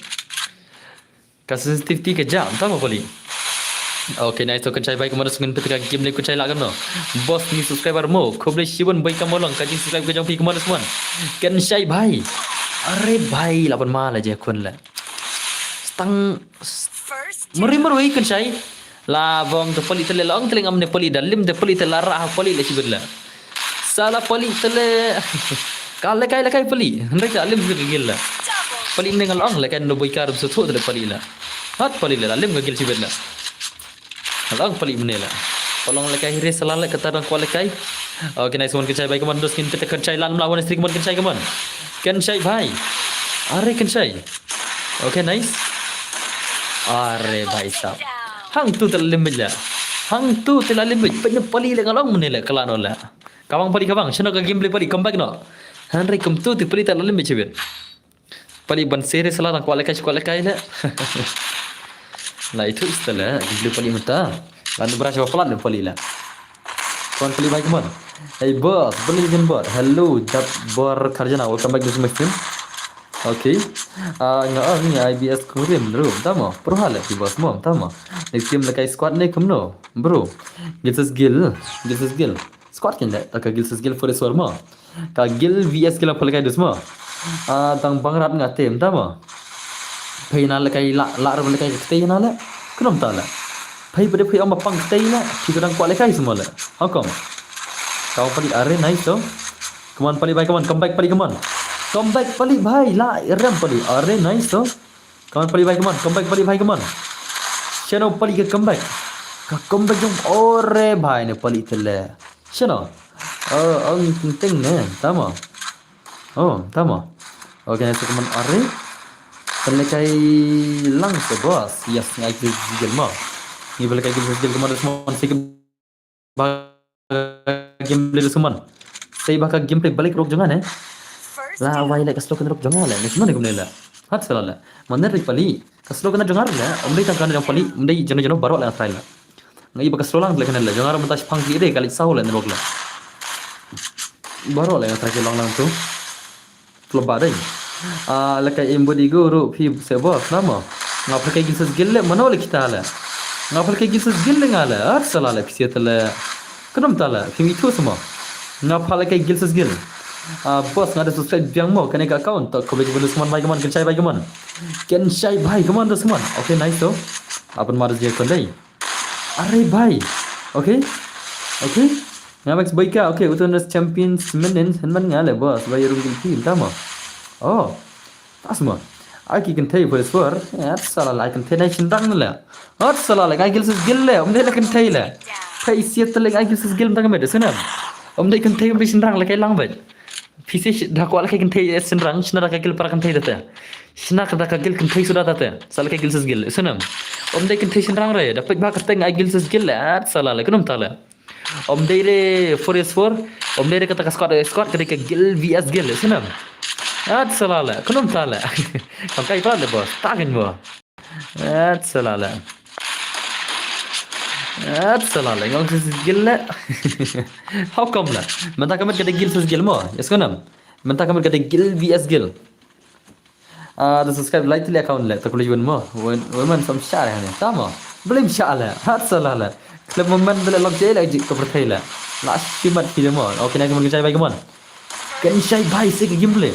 Kasus sensitivity ke jam tahu poli. Okay, nice to kencai baik kemana sungai ketika game ni kencai lah kan no. Bos ni subscriber mo, kau boleh siapa baik kamu long, kaji subscribe ke jam pi kemana semua. Kencai bhai. Are bhai, lapan mal aja kun lah. Stang meri kencai. Labong tu poli tele long tele ngam ne poli dalim te poli tele rah poli le sibirla. Salah poli tele. Kalau lekai poli, hendak dalim gigil lah. Pali ini ngal ang lekan no boykar besutu tele pali la. Hat pali la lim gagil sibet la. Alang pali menela. Tolong lekai hire salala kata orang kuat lekai. Okay, nice one kencai baik kaman dos kita kencai lan melawan istri kaman kencai kaman. Kencai bhai. Are kencai. Okay, nice. Are bhai sab. Hang tu terlim bela. Hang tu terlim bela. Pen pali le ngalong menela kelan ola. Kawang pali kawang, sino ka game play pali come back no. Henry kum tu pali terlim bela. Pali ban sere salah nak kuat lekai lah. Lah itu istilah gila pali mata. Lalu berasa pelan dan pali lah. Kawan pali baik man. Hey boss, beli jen bot. Hello, Jabbar Karjana. Welcome back to my stream. Okay. Ni IBS kurim bro. Tama. Perhala di bos mom. Tama. Next game lekai squad ni kumno. Bro. Gilses Gil. Squad kan tak? Tak Gilses Gil for the ma. Ka Gil VS Gil apa lekai dus ma. Tang bangrat ngatem tama. Phai na lekai la ram lekai kete na la. Kenam ta la. Phai pada phai amma pang kete la. Ki kadang kuat lekai semua la. Hakam. Kau pali are nice to. Come on pali bhai, come on, come back pali, come on. Come back pali bhai, la ram pali. Are nice to. Come on pali bhai, come on, come back pali bhai, come on. Channel pali ke come back. Ka come back jom ore bhai ne pali tele. Channel. Ang penting ne, tama. Oh, tama. Okay, nice to come on are. Pelekai lang se boss. Yes, ngai gigil mo. Ni pelekai gigil kemana semua sikit gameplay semua. Saya bakal gameplay balik rok jangan lah wai like slow kan rok jangan lah. Ni semua ni kumlela. Hat salah. Mana rik pali. Kaslo kan jangan lah. Umdai tangkan yang pali. Umdai jano baru lah try lah. Ngai bakal slow lang lekan lah. Jangan mentas pang kiri kali sahul lah rok lah. Baru lah try lang tu. Floba dai. Lekai embody guru pi sebab nama. Ngapa kai gilses gille mana oleh kita lah. Ngapa kai gilses gille ngala. Hat salah lah kisiat lah. Kenapa tak lah? Film itu semua. Ngapa kai gilses gil. Bos ngada subscribe biang mo kena ke account tak kau baju semua baik kaman kencai baik kaman. Kencai baik kaman tu semua. Okay, nice tu. Apa marah dia kondai. Are baik. Okay. Ngapa baik ka? Okay, utun champions menen henman ngala bos bayar rugi film tama. Oh. Tak semua. Aki kan tay for swar. Salah lah kan tay nation dang lah. Salah lah gil sus gil lah. Umdai lah kan tay lah. Kai siat lah gil sus gil dang med sunam. Umdai kan tay bisin dang lah kai lang bed. Pisi dah kuat lah kai kan tay senrang. Shna dah gil para kan tay data. Shna dah gil kan tay sudah data. Salah kai gil sus gil sunam. Umdai kan tay senrang raya. Dapat bah kateng gil sus gil lah. Salah lah kunum tala. Umdai le 4s4. Umdai le kata squad ketika gil vs gil sunam. Salah lah. Kunum tala. Pakai pala bos. Takin mo. Salah lah. salah lah, ngong skill lah. How come lah? Mentah kamu kata skill skill mo, yes kan? Mentah kamu kata skill vs skill. The subscribe like the account lah, tak boleh jual mo. Women from syar ni, tama? Belum syar lah, salah lah. Klub moment bila log jaya lagi kau percaya lah. Last shimat film mo. Okay, nak kemana baik kemana? Kan syai baik sih ke gameplay.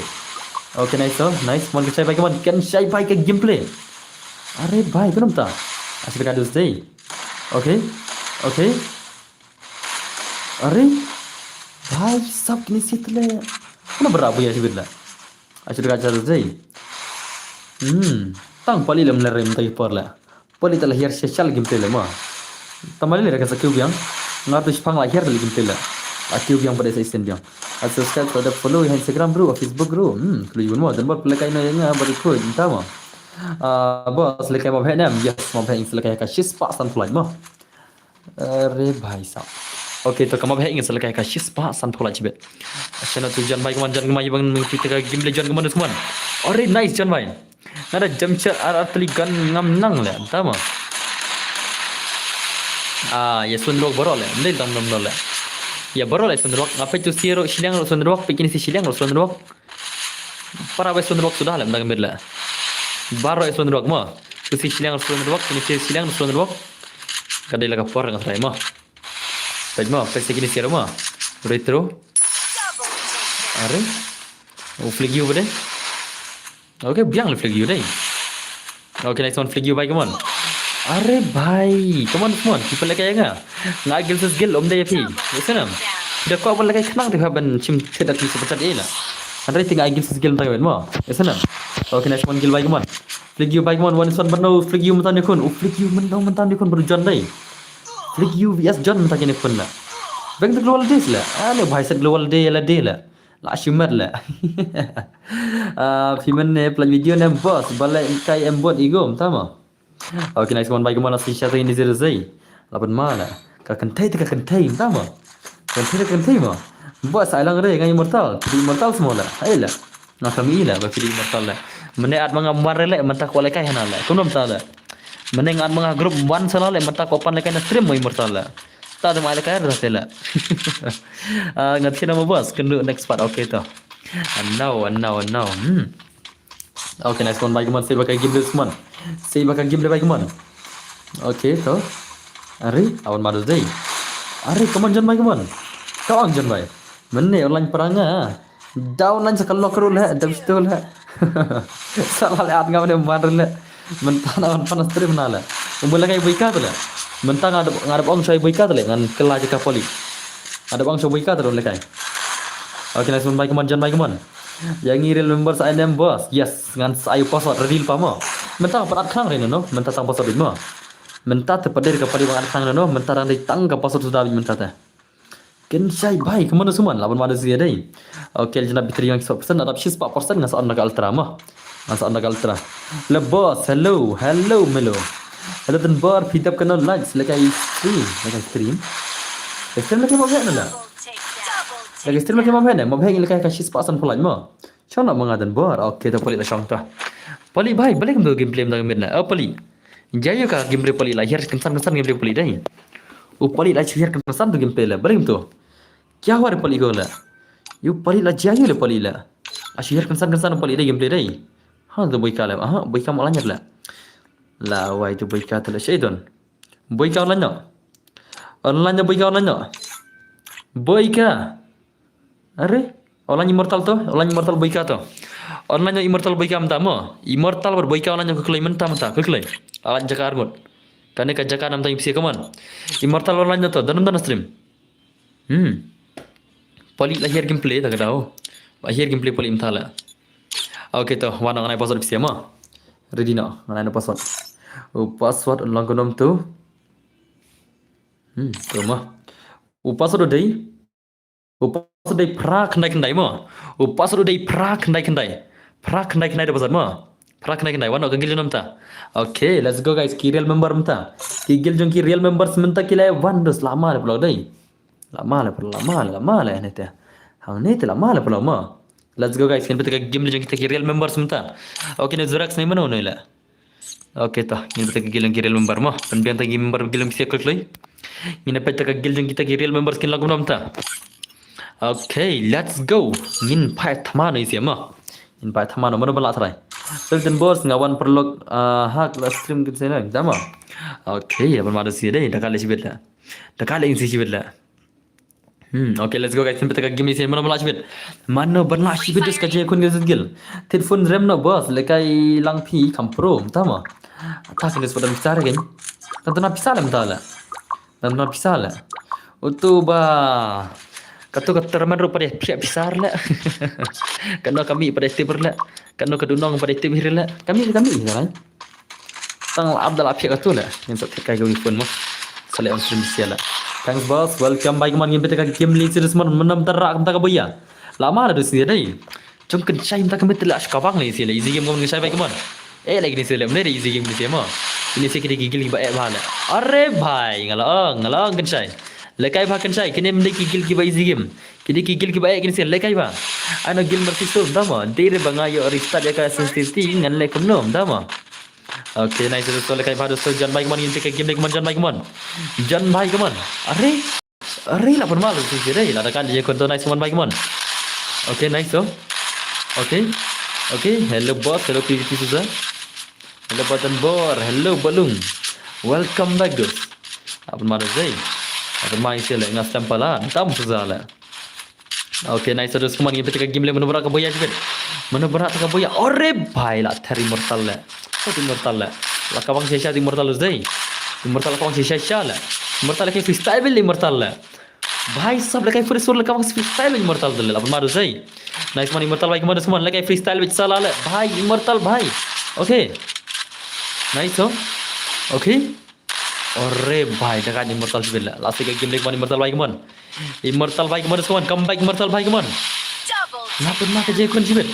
Okay, nice so, nice. Mau kecai baik kemana? Kan syai baik ke gameplay. Are baik kenapa tak? Asyik kado stay. Okay, okay. Are baik sab kini situ le. Kenapa berabu ya sibuk lah? Asyik kado stay. Tang pali lem lerai mentai por lah. Pali telah hiar social gameplay lah mah. Tamali le rasa kiu biang. Ngat tu pang lah hiar dalam gameplay lah. Kiu biang pada saya sendiri. Subscribe pada follow Instagram bro, Facebook bro. Kalau you mau dan buat pelakai nanya berikut, entah mah. Bos lekai mau henam, yes mau henam selekai kasis pak san fulai mah. Re bhai sab. Okay, to kamu henam selekai kasis pak san fulai cibet. Channel tu John Bhai keman John kemai bang mengikuti gameplay John keman semua. Ore nice John Bhai. Nada jamchat artli gan ngam nang le, entah mah. Yes sunrok borol le, ndai tam nom le. Ya borol le sunrok, ngapai tu siro silang sunrok, bikin si silang sunrok. Para wes sunrok sudah le, ndang mirla. Baro sunrok mah, tu si silang sunrok, ini si silang sunrok. Kadai laga por ngas rai mah. Taj mah, pesi kini siro mah. Retro. Are, flag you bade. Okay, biang le flag you deh. Okay, next one flag you bye come on. Are bhai, come on, people lekai enggak? Nggak gil skill om deh pi, yes nam. Dah kau apa lekai kenang tu haban cim cedak tu seperti ini lah. Andre tinggal gil skill tak kan mo, yes nam. Okay, next one gil bye come on. Flag you bye come on, one son berno flag you mentan dekun, flag you mentan dekun baru John deh. Flag you yes John mentan ni pun lah. Bang tu global days lah, bhai set global day lah day lah. Lah shumer lah. Fimen ne plan video ne bos, balai kai embot igom, tama. Okay, nice one. Bye, kemana sih siapa ini zai? Lapan mana? Kakentai, tama. Kentai mah. Buat saya lang re, ngai immortal. Jadi immortal semua lah. Ayolah. Nak kami lah, bagi immortal lah. Meneat mengambar le, mentak kualai kai hana lah. Kau tahu lah. Menengat menga grup one sana le, mentak kopan le kai na stream mo immortal lah. Tak ada malai kai rasa lah. Ngat nama bos. Kendu next part. Okay tu. Now. Okay, nice one. Bye, kemana? Saya bakal game this one. Saya bakal game baik kemana? Okay, tu. Are, awan madu day. Are, kemana John Bhai kemana? Kau ang John Bhai. Mana online perangah? Down online sekali kerul lah, dah betul lah. Salah lihat ngam dia marah lah. Mentah awan panas terus mana lah. Umur lagi boyka tu lah. Mentah ngadap orang saya boyka tu lah. Ngan kelah jika poli. Ada orang saya boyka tu lah kai. Okay, nice one. Bye, kemana John Bhai kemana? Yang real member saya name bos. Yes, ngan saya password real pa mo. Mentah perat khang reno no, mentah tang password mo. Mentah terpader ke padi bangan khang reno, mentah rang dai tang ke password sudah mentah ta. Ken syai bai kemana semua lawan mana dia dai. Okay, jana bitri yang 100% ada 4% ngas anda ke ultra mo. Ngas anda ke ultra. Le bos, hello melo. Hello dan bar pitap kena like lekai stream. Stream lagi mau buat lah. Lagi stream lagi mau hang lekai kasih sepasan pula mo. Cang nak mengadan bar. Okay, tu poli lah cang tu. Poli bhai, balik ke gameplay menang mirna. Poli. Jaya ka gameplay poli lah. Hier kensan gameplay poli dah. Poli lah hier kensan tu gameplay lah. Balik tu. Kya huwa poli ko lah? Poli lah jaya le poli lah. Hier kensan poli dah gameplay dah. Tu boyka lah. Boyka malah nyat lah. Lah wai tu boyka tu lah syaitan. Boyka online. Online boyka online. Boyka. Are? Online immortal tu? Online immortal boyka tu? Online immortal boyka amta mo? Immortal berboyka online ke klaim mentah ke klaim? Alat jakar mod. Kane ka jakar amta impsi kaman. Immortal online tu dalam stream. Poli lahir gameplay tak tahu. Lahir gameplay poli imtala. Okay tu, wana ngai password impsi mo. Ready no? Ngai password. Password ulang konom tu. Tu mah. Password dei. Password dei pra kendai mo. Password dei pra kendai. Pra kendai dah pasal mo. Pra kendai wana kagil nom ta. Okay, let's go guys. Ki real member mta. Kigil jong ki real members mta kilai wandos lama le pulau dei. Lama le ni teh. Hang ni teh lama le pulau mo. Let's go guys. Kan betul game jong kita ki real members mta. Okay, ni Zorax ni mana lah. Okey toh, ngin beta ke gilang kiril member mah. Penbiang tagi member gilang sia klik loi. Ngin apa ta ke gilang kita kiril member skin lagu nom ta. Okay, let's go. Ngin pai thamano isia mah. Ngin pai thamano mana bala trai. Sultan bos ngawan perlu hak la stream ke sana. Dama. Okay, apa mana sia deh, dah kali sibet lah. Dah kali isi sibet lah. Okay, let's go guys. Sampai tengah game ni saya mana belas bit. Mana belas bit dia sekali aku ni segil. Telefon rem na bos lekai lang pi kampro, tama. Tak kena sepeda besar kan. Tentu nak pisah lah mentala. Tentu nak pisah lah. Utu ba. Katu terman ru pada pihak pisar lah. Kena kami pada tiber lah. Kena kedunong pada tiber lah. Kami kan. Tang Abdul Afiq katu lah. Yang tak terkai kau phone mo. Saleh on stream siala. Thanks boss, welcome baik man ngin beta ka game li series man menam tarak mta ka boya. Lama ada sini dai. Jom kan cai mta ka metel ash kabang ni sila easy game kan cai baik man. Lagi ni sila mene easy game ni sema. Ini sih kini gigil ba bhala. Are bhai ngalang kan cai. Lekai ba kan cai kini mene gigil ki ba easy game. Kini gigil ki ba kini sila lekai ba. Ano gil mersi so dama. Dire bangayo restart ya ka sensitivity ngan lekum nom dama. Okay, nice. So lekai ba dosto jan baik man ngin ke game lekum jan baik man. Jan baik man. Are lah bermalu sih deh. Lah kan dia konto nice man baik man. Okay, nice so. Okay. Hello boss, hello PVP Suza. Hello button bor, hello balung. Welcome back guys. Apa mana sih? Apa main sih le ngas tempalan. Tam Suza lah. Okay, nice. Terus kemana kita ke game le mana berak boya juga. Mana berak ke boya. Ore bhai lah thari mortal lah. Kau immortal lah. Lah kawang sia immortal deh. Immortal kawang sia lah. Immortal ke freestyle bel immortal lah. Bhai sab lekai free sur lekawang freestyle immortal deh. Apa maru sih? Nice man immortal baik mana semua lekai freestyle bel salah lah. Bhai immortal bhai. Okay. Nice oh. Okay. Ore bhai dekat immortal sebelah. Last ke game lek man immortal baik man. Immortal baik mana semua comeback immortal baik man. Napa nak je kon sibet.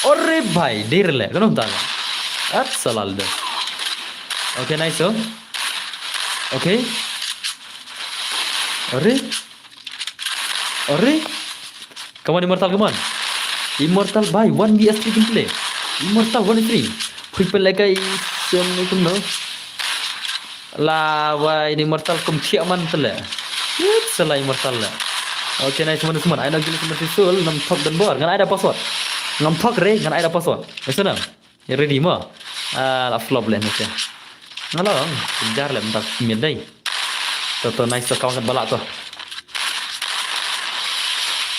Ore bhai dir le kono tala. At salal dah. Okay, nice oh. Okay. Are. Kawan immortal kawan. Immortal by 1vs3 gameplay. Immortal 1v3. People like I itu no. Lah wah ini immortal kum tiap man tela. Salah immortal lah. Okay, nice teman-teman. Aina gila seperti sul nam talk dan bor. Ngan ada password. Nam talk re ngan ada password. Macam mana? Ready mo? La flop lah macam. Ngalong, kejar lah bentar midday. Toto nice to kawan balak tu.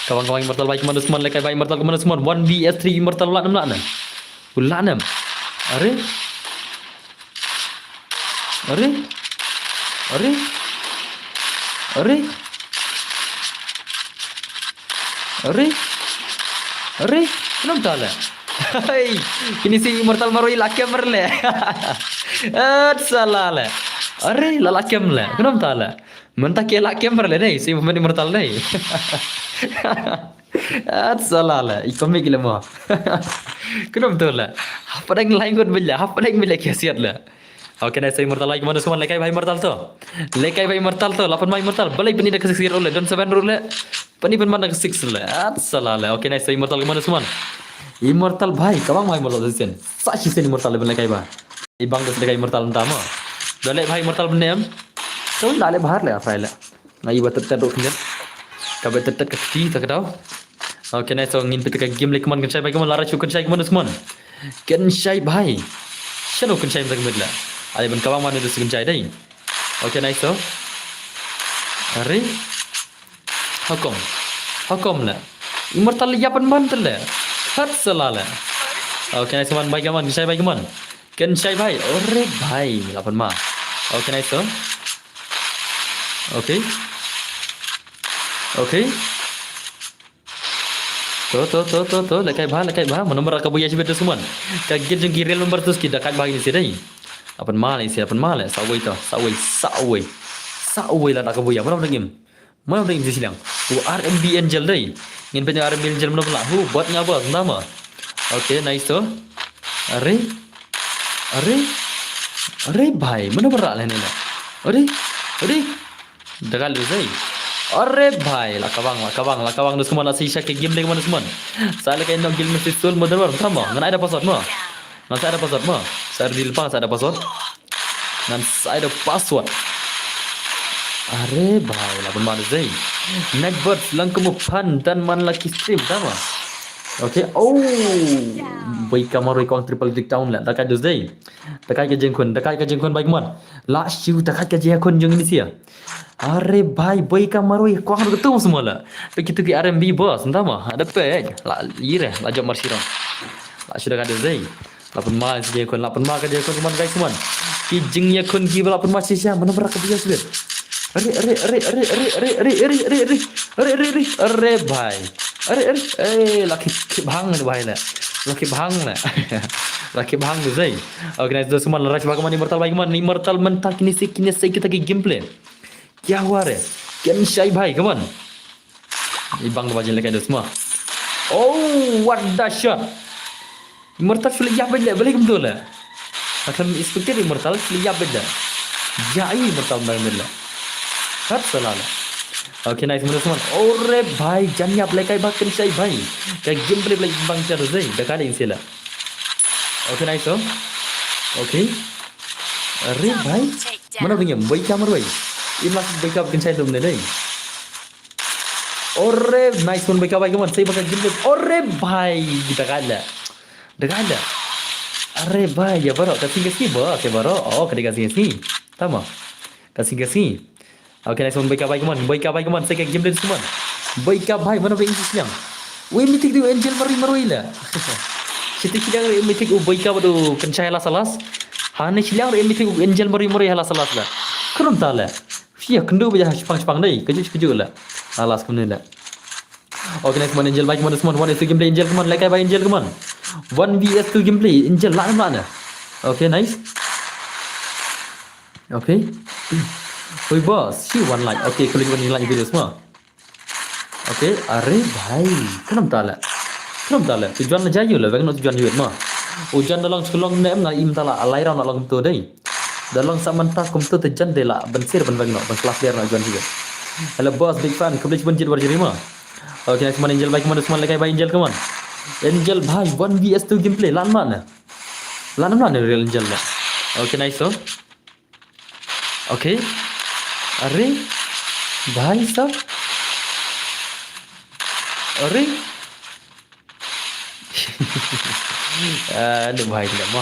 Kawan-kawan immortal baik mana semua lekai baik immortal mana semua 1vs3 immortal ulat 6 lah. Ulat 6. Are. Kenapa tak lah? Hai, kini si immortal maroi lakem merle. Salah lah. Are lalakem lah. Kenapa tak lah? Mentah ke lakem merle deh. Si pemain immortal deh. Salah lah. Ikomik le mo. Kenapa tak lah? Apa yang lain kot bela? Apa yang bela kiasiat lah? Okay, nice immortal lagi mana semua lekai bahai immortal tu. Lekai bahai immortal tu. Lapan bahai immortal. Balai penida ke 6 rule. Don 7 rule. Pani pen mana ke 6 rule. Salah lah. Okay, nice immortal mana semua. Immortal bhai, kawang mai immortal sen. Sachi sen immortal ben lekai ba. Ibang dos lekai immortal entama. Dale bhai immortal benem. So dale bahar le afai le. Na iba tet tet roknya. Ka bet tet ke ti tak tahu. Okay, nice so ngin pit ke game le keman kan sai bai keman lara chukun sai keman semua. Ken sai bhai. Shano kun sai tak medla. Ai ben kawang mana dos kun sai dai. Okay, nice so. Are. Hakom la. Immortal yapan man tele. Hat salah. Okay, nice man baik man, saya baik man. Ken saya baik. Ore baik, lapan mah. Okay, nice so. Okay. To, lekai bah. Menomor akabuya sibet semua. Kaget jeng kiril nomor tu kita kat bagi ni sedai. Lapan mah ni, lapan mah le. Sawai lah akabuya. Mana game? Di silang. RMB Angel dai. Ngin punya RMB Angel mana pula? Buat ngapa? Nama. Okay, nice tu. Are bhai, mana berak lah ni lah. Are. Dekat lu say. Are bhai, lah kawang tu semua lah sisa ke game lagi mana semua. Saya lagi nak game mesti sul modern. Sama. Ngan ada password mo. Saya di depan saya ada password. Dan saya ada password. Are bhai, lapan mana zai. Netbird lang kemupan dan man laki stream tama. Okay. Oh, baik kamar ikon triple click down lah. Dekat tu zai. Dekat ke jengkun baik man. Last you dekat ke jengkun jeng ini sia. Are bhai, baik kamar ikon aku ketemu semua lah. Begitu ke RMB bos, tama. Ada pe. La ire, la jom marsira. La sudah dekat tu zai. Lapan mana jengkun, lapan mana ke jengkun teman guys teman. Ki jeng yakun ki lapan mana sia mana berak ke dia sudah. Are bhai. Laki bhang na bhai na. Laki bhang na. Laki bhang tu zai. Okay, nice दोस्तों मन लड़ाई भाग मन इमर्टल भाई मन इमर्टल मन था किन्हीं से kita की गेम प्ले. क्या हुआ रे? Kensai भाई come on. Ibang tu bajen lekai semua. Oh, what the shot. Immortal sulit ya benda, boleh betul lah. Akan expected immortal sulit ya benda. Ya immortal benda. Hat salah. Okay, nice teman-teman. Ore bhai, jangan lekai bahkan saya bhai. Kayak game play bang cara zai, dah kali insela. Okay, nice oh. Okay. Are bhai, mana punya? Baik kamar bhai. Ini masih baik up kan saya tu benda ni. Ore nice pun baik bhai kawan. Saya pakai game play. Ore bhai, kita kala. Dah kala. Are bhai, ya baru kasih bah, ke baru. Oh, kena kasih. Tama. Kasih. Okay, nice one. Baik bhai kawan. Saya kayak game play semua. Baik bhai, mana boleh insist yang. Weh, mitik tu angel mari lah. Kita kira mitik baik tu kencai lah salas. Hanya silang mitik angel mari lah salas lah. Kerum tak lah. Siapa kendu baca sepang ni. Kejut lah. Alas kemudian lah. Okay, nice one. Angel baik mana semua. One is game play angel kawan. Like bhai angel kawan. 1vs2 game play angel lah mana. Okay, nice. Okay. Oi bos, si one like. Okay, klik like video semua. Okay, are bhai, kenapa tak lah? Tujuan lah jaya lah, bagaimana tujuan hidup mah? Ujian dalam sekolah ni em im tak lah, alai ram nak langsung tu deh. Dalam zaman tak kum tu tujuan deh lah, bensir ben bagaimana, ben kelas dia nak tujuan hidup. Hello bos, big fan, kebeli benjit berjadi mah. Okay, next one angel baik mana semua lagi baik angel kawan. Angel bhai, 1vs2 gameplay, lan mana real angel lah. Okay, nice oh. Okay. अरे भाई साहब अरे aduh भाई tidak mau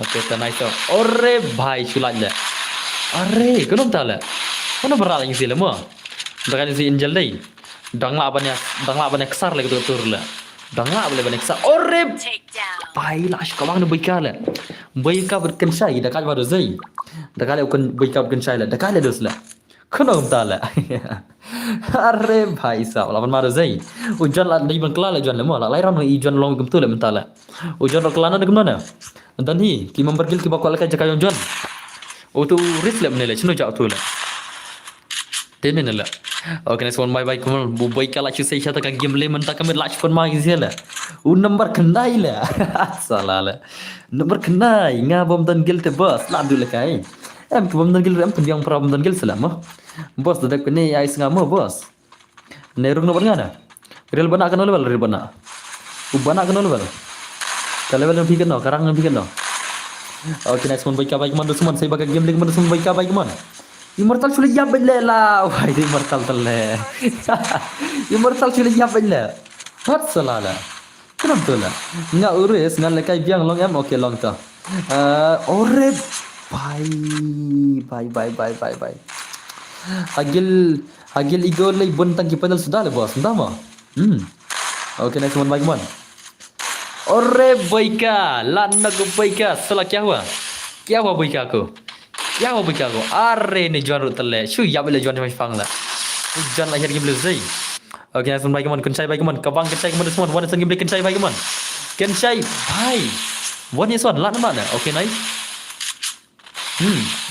oke tenang itu अरे भाई sulat dah अरे kenapa tak lah mana berat lagi sih lah mau dengan si angel day dangla banyak kesar lagi tur lah dangla boleh banyak kesar अरे भाई lah asyik kau baikah lah baikah berkensai dah kali baru zai dah kali akan baikah berkensai lah dah kali dos lah kenapa tak lah अरे भाई साहब lapan maru zai ujian lah di bangkala lah ujian lah mau lah lairan ujian long betul lah mental lah ujian rokelana nak mana dan hi ki mempergil ki bakal ka jaka ujian tu risk lah menilai cino jauh tu lah temen lah okay next one bye kamu bubai kala cu saya kata game play mentah kami lach pun magi lah number kenai lah salah lah number kenai ngabom dan gil te bos lah dulu kai em bom dan gil em tu yang problem dan gil selama bos dadak ni ai ngamo bos nerung no bangana real bana kan level real bana ubana kan level kalau level bikin no karang bikin no okay next one baik man semua saya bakal game lagi man semua baik man immortal sulit ya belela wah itu immortal tele immortal sulit ya belela hat salala kenapa tu lah nggak urus nggak lekai biang long em okay long ta ore bye agil igol lay buntang kipadal sudah le bos entah mah okay next one baik man ore baika lana ko baika salah क्या हुआ baika ko are ni juan rut tele shu ya bela juan mai fang la juan lahir game zai okay next one baik man kensai baik man kabang kensai man semua one sang game kensai baik man kensai bhai one is one lana mana okay nice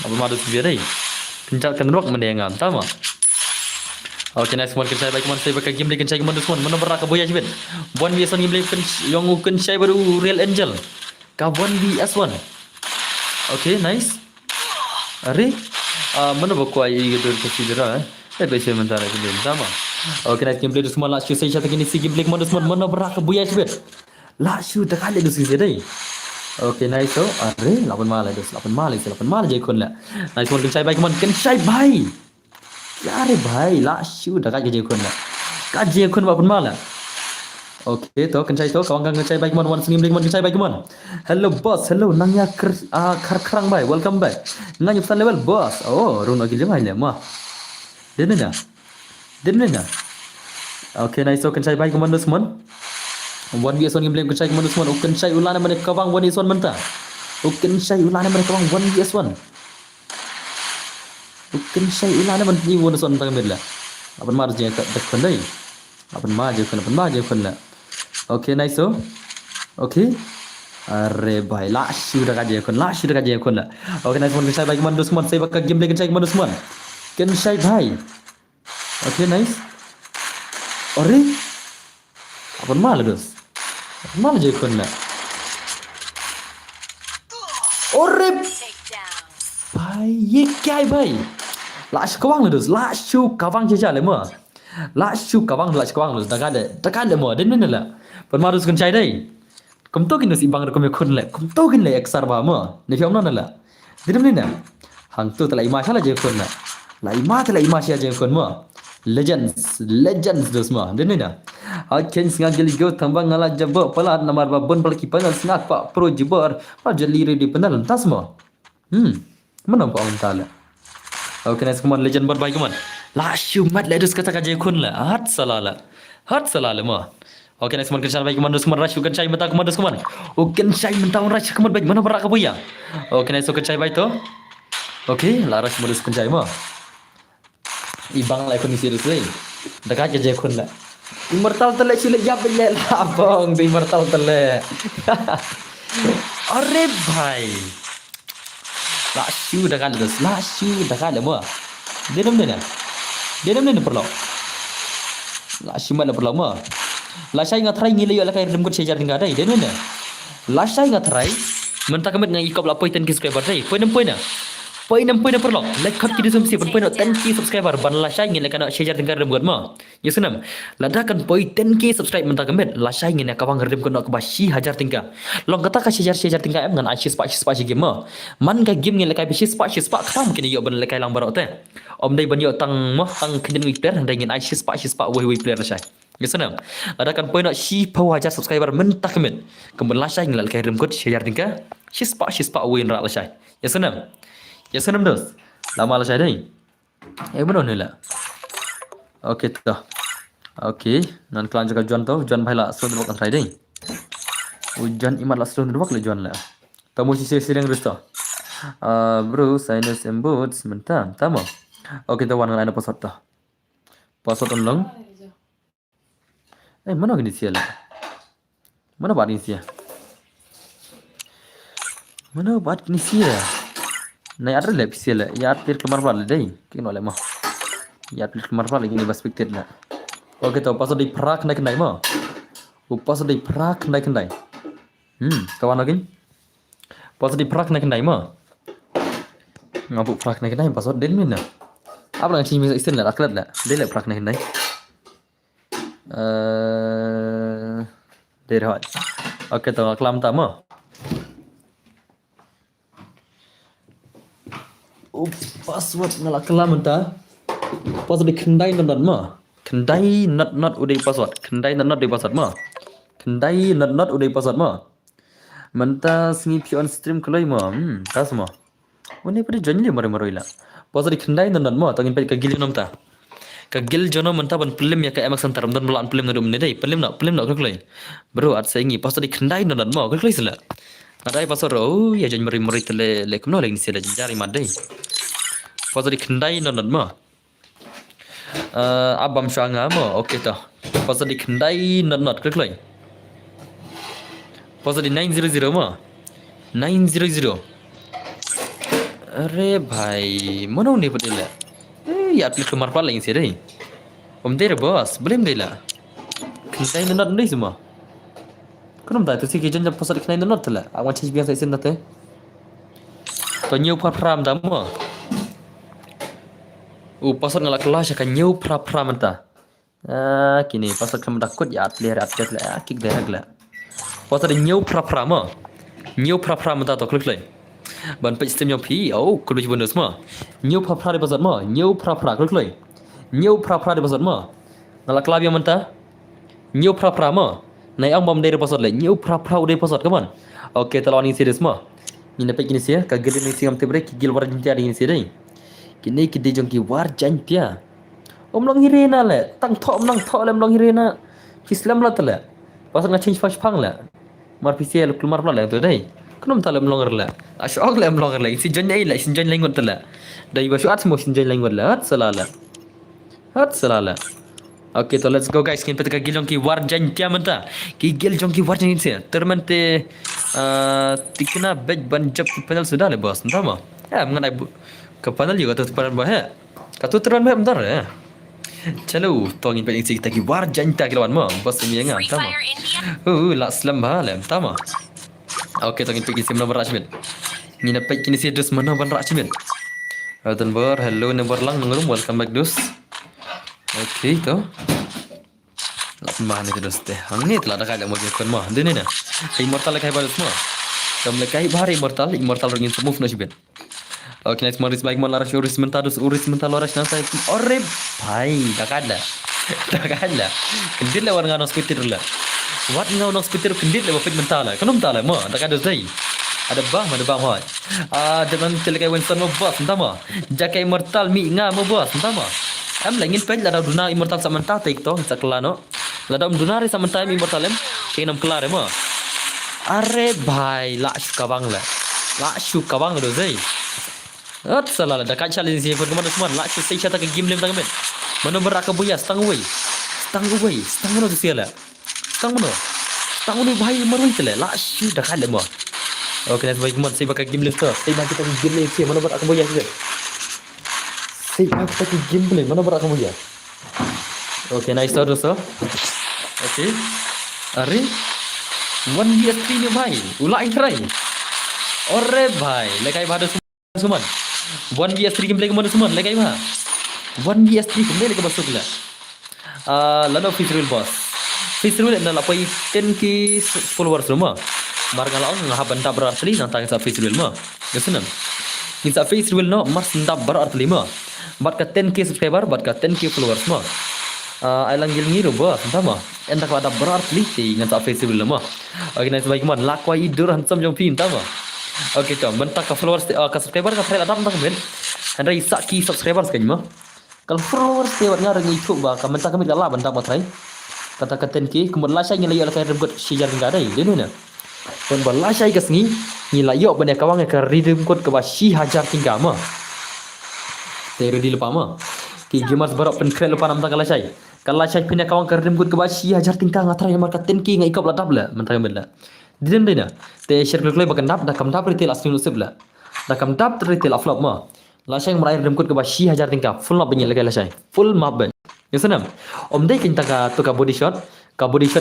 apa mahu tu biar deh kencang kenrok mendengar tahu mah okay nice one kensai baik man saya pakai game kensai man semua mana berak boya sibet one vs one game yang kensai baru real angel ka 1vs1 okay nice अरे mana bakuai gitu consider biasa mentara gitu sama okay nice game play tu semua lah shoot saya kata gini si game play mana semua mana berak boya sibet lah shoot dah kali tu sih deh Okay, nice so. अरे लापन माल है दोस्त, लापन माल जे खुन ला. Nice one kencai bai come on, kencai bai. क्या रे भाई, last shoot dah je kun La. Ka je kun lapan mal la. Okay, to kencai to kawan kan kencai bai come on, one singim bai come on, kencai bai come on. Hello boss, hello nangya krang bai, welcome back. Nganya pesan level boss. Oh, run lagi je bai le mah. Dia na. Okay, nice so kencai bai come on semua. One vs one gameplay kencai come on semua. Kencai ulan mana kawang one vs one mentah. Kencai ulan mana kawang one vs one. Kencai ulan mana ni one vs one mentah gambar lah. Apan mar je tak kondai. Apan mar je kon lah. Okay, nice so. Okay. अरे भाई last shoot dah je kon lah. Okay, nice one kencai bai come on semua. Saya bakal gameplay kencai come on semua. Kencai bai. Okay, nice. अरे अपन माल दोस्त अपन माल je kon lah. अरे भाई ये क्या है भाई last kawang lah dost last shoot kawang je le mo last shoot kawang dost dak ada mo den men lah pan marus kencai dai kum to kin si bang rekom kon le kum to kin le eksar ba mo ne fiam na la den men na hang tu tala ima sala je kon la ima sia je kon mo legends dos mo den men na Akin singa jeli go tambang ngala jabo pelat namar babon pelaki pangal singak pak pro jebor pa jeli ready penal tas mo mana pa on tala okay nice come on legend bot bye come on last shoot mat ledus kata ka je kun la hat salala mo okay nice come on kencai bye come on dos come on rush kencai mata come on dos come on kencai mata on rush come on bye mana berak ka puya okay nice so kencai bye to okay la rush modus kencai mo ibang la kon serius le dekat je kun la Immortal tele sila ya bele labong di immortal tele. अरे भाई last shoot dah kan mo. Denam ni perlu. Last shoot mana perlu mo. Last saya ngatrai ngile yo la kai rem ko sejar tinggal dai denam ni. Last saya ngatrai mentak kemet ngai ikop la poi 10k subscriber dai. Poin perlu. Like kat kiri sumsi poin 10k subscriber ban la saya ngile kana sejar tinggal rem buat mo. Ya senam. Ladakan poin 10k subscribe mentak kemet la saya ngile kawang rem ko nak bashi hajar tinggal. Long kata ka sejar tinggal em ngan asis pak game mo. Man ka game ngile kai bishi pak kata mungkin yo ban le kai lang barot te. Om dai ban yo tang kenjen week player dai ngin asis pak we player la saya. Ya senam. Ladakan poin nak si pau hajar subscriber mentak kemet. Kemudian la saya ngile kai rem ko sejar tinggal. Sis pak we ra la saya. Ya senam dos. Lama la saya dai. Benar ni lah. Okay tu. Okay, nan klan jaga Juan bhai la sun wak trai dei. Ujan imat la sun wak le Juan la. Tamu si sireng resto. Bro, sinus and boots mentam, tamu. Okay, tu wan lain password tu. Password ulang. Mana gini sia la? Mana bat ni sia? Nai ada le sia la. Ya tir kemar bal dei. Kin oleh mah. Ya tir kemar bal ini bas pikir na. Okay, tu pasal di perak naik kendai mah. Pasal di perak naik kendai. Kawan lagi? Pasal di perak naik kendai mah. Ngapu perak naik kendai pasal den mana? Apa yang sini istilah lah, aklat lah. Dia le perak naik kendai. Dia hot. Okay, tu kelam tak mah. Password ngalak kelam entah. Pasal di kendai dan mah. Kendai not udah password. Kendai not di password mah. Kendai not udah password mah. Menta singi pion stream kelai mah. Tas mah. Ini pada janji mare ila. Password di kendai not mah. Tangin pada kagil nom ta. Kagil jono menta ban film ya ka emak santaram dan melan film nadum nedai. Film nak kelai. Bro at saya ingi password di kendai not mah. Kelai sila. Ada password ya janji mari tele kumno lagi sila jari madai. Password di kendai not mah. Abam syanga mo okay to pasal di kendai not klik lagi pasal di 900 mo 900 अरे भाई mana ni padilla ya klik kemar pala lagi sih deh deh bos belum deh lah kendai not ni semua kenapa tak tu sih kijan jam pasal di kendai not lah awak cakap biasa isin nate to new pram dah mo pasal ngalak kelas akan new pra mentah. Kini pasal kamu takut ya atlet lah, kick dah agak. Pasal new pra mo. nhiều pra mà ta to click lại bạn phải stream nhau phí cứ đối với mà nhiều pra đi bao giờ mà nhiều pra click lại nhiều pra đi bao giờ mà nala club yang mentah nhiều pra mà này ông bom dari pasal lại nhiều pra dari pasal kaman oke talawan ini serius mà ini dapat kini sih kagak ini sih amte break gil war jintia ini sih deh kini kita jong ki war jintia long hirena le tang tho le long hirena Islam la tala pasal ngachin phang le mar pisiel keluar pula le tu deh kenapa tak long le asyok le long le si jonnya le si jonnya lengot tala dai basu at mo si jonnya lengot le hat salala oke so let's go guys kin petka gilong ki war jantia menta ki gil jong ki war jantia termente tikna bej ban jab panel sudah le bos entah mah ya mengenai ke panel juga tu panel bah ya katu teran bah bentar ya chalo tongin pe kita ki war jantia kilawan mah bos ini yang entah mah la slam bah le entah mah oke tongin pe kisim nomor rashmin ni na pe kini si dus mana ban rashmin dan ber hello number lang nunggu welcome back dus oke itu mana itu doste ini telah ada kali mau jadi mah ini na immortal kai baru semua kamu kai bahari immortal ringin semua finish ben oke nice maris baik malah uris mental laras nanti ore bhai dah ada kendil lewat ngano spitir lah wat ngano spitir kendil lewat fit mental lah kenapa mental lah mah dah ada dai ada bang hoy dengan telekai Winston mau bos entah mah jakai immortal mi nga mau bos entah mah em lại nghiên page là đầu duna immortal samanta take to sa klano là đầu duna re samanta immortal em ke nam klar em are bhai la shu kawang do zai at salala da kacha le si for kemana la shu sai chata ke game lem tangamen mano beraka buya stang way stang no siala stang no bhai marwai tele la shu da kale mo oke nas baik mon sai baka game lem to sai baka kita game lem si mano beraka buya sih kita gameplay mana berat kamu ya? Oke, nice to so. Oke. Are 1vs3 nya bhai. Ulai try. Ore bhai, lekai bhai suman. 1vs3 gameplay kemana suman lekai bhai. 1vs3 gameplay lekai masuk lah. Lano feature boss. Feature adalah apa 10k followers rumah. Marga laong ngahaban tak berarti nantang sa feature mah. Gesenam. Insa feature no mas ndap berarti mah. Bat ka 10k subscriber, bat ka 10k followers mah. Ai langgil ngiru bah, entah mah. Endak ada berat liti ngan tak Facebook mah. Oke, nice baik man. Lakwa idur handsome jong pin, entah mah. Oke, cam bentak ka followers ka subscriber ka file adam tak ben. Andai saki subscribers kan mah. Kalau followers te warnya orang YouTube bah, ka bentak kami kalah bentak mah trai. Kata ka 10k, kemudian lah saya ngilai ala rembut share enggak ada, dia mana. Pun bala saya ke sini, ngilai yo banyak kawang ka redeem code ke bashi hajar tinggal mah. Ready lupa mah ki gamers barok pen kre lupa nam takala sai kala sai pindah kawang kerdem kut ke bashi hajar tingkang ngatra yang marka 10k ngai ikap ladap la mentang bela didem dina te share klek bakan dap da kam dap retail asli nusib la da kam dap retail aflop mah la sai merai dem kut ke bashi hajar tingkang full map benyel la sai full map ben yasanam om dei kin taka to ka body shot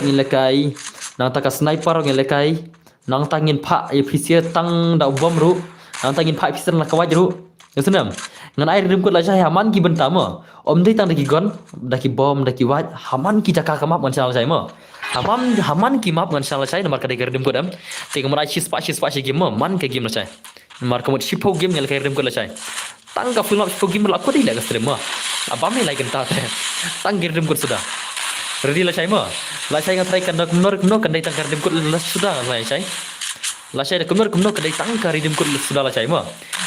ni lekai nang taka sniper ngi lekai nang tangin pha efisien tang da bom ru nang tangin pha efisien la kawaj ru yasanam ngan air rim kut la saya haman ki benta ma om dei tang daki gon daki bom daki waj haman ki jaka kamap ngan sala saya ma haman ki map ngan sala saya nomor kadai rim kut am te kamera shispa game ma man ke game la saya nomor kamut shipo game ngel kai rim kut la saya tang ka full map shipo game la ko dei la ka stream ma abam ni lai genta te tang rim kut sudah ready la saya ma la saya ngatrai kan dak no kan dai tang rim kut la sudah la saya la saya dak no kan dai tang ka rim kut sudah la saya ma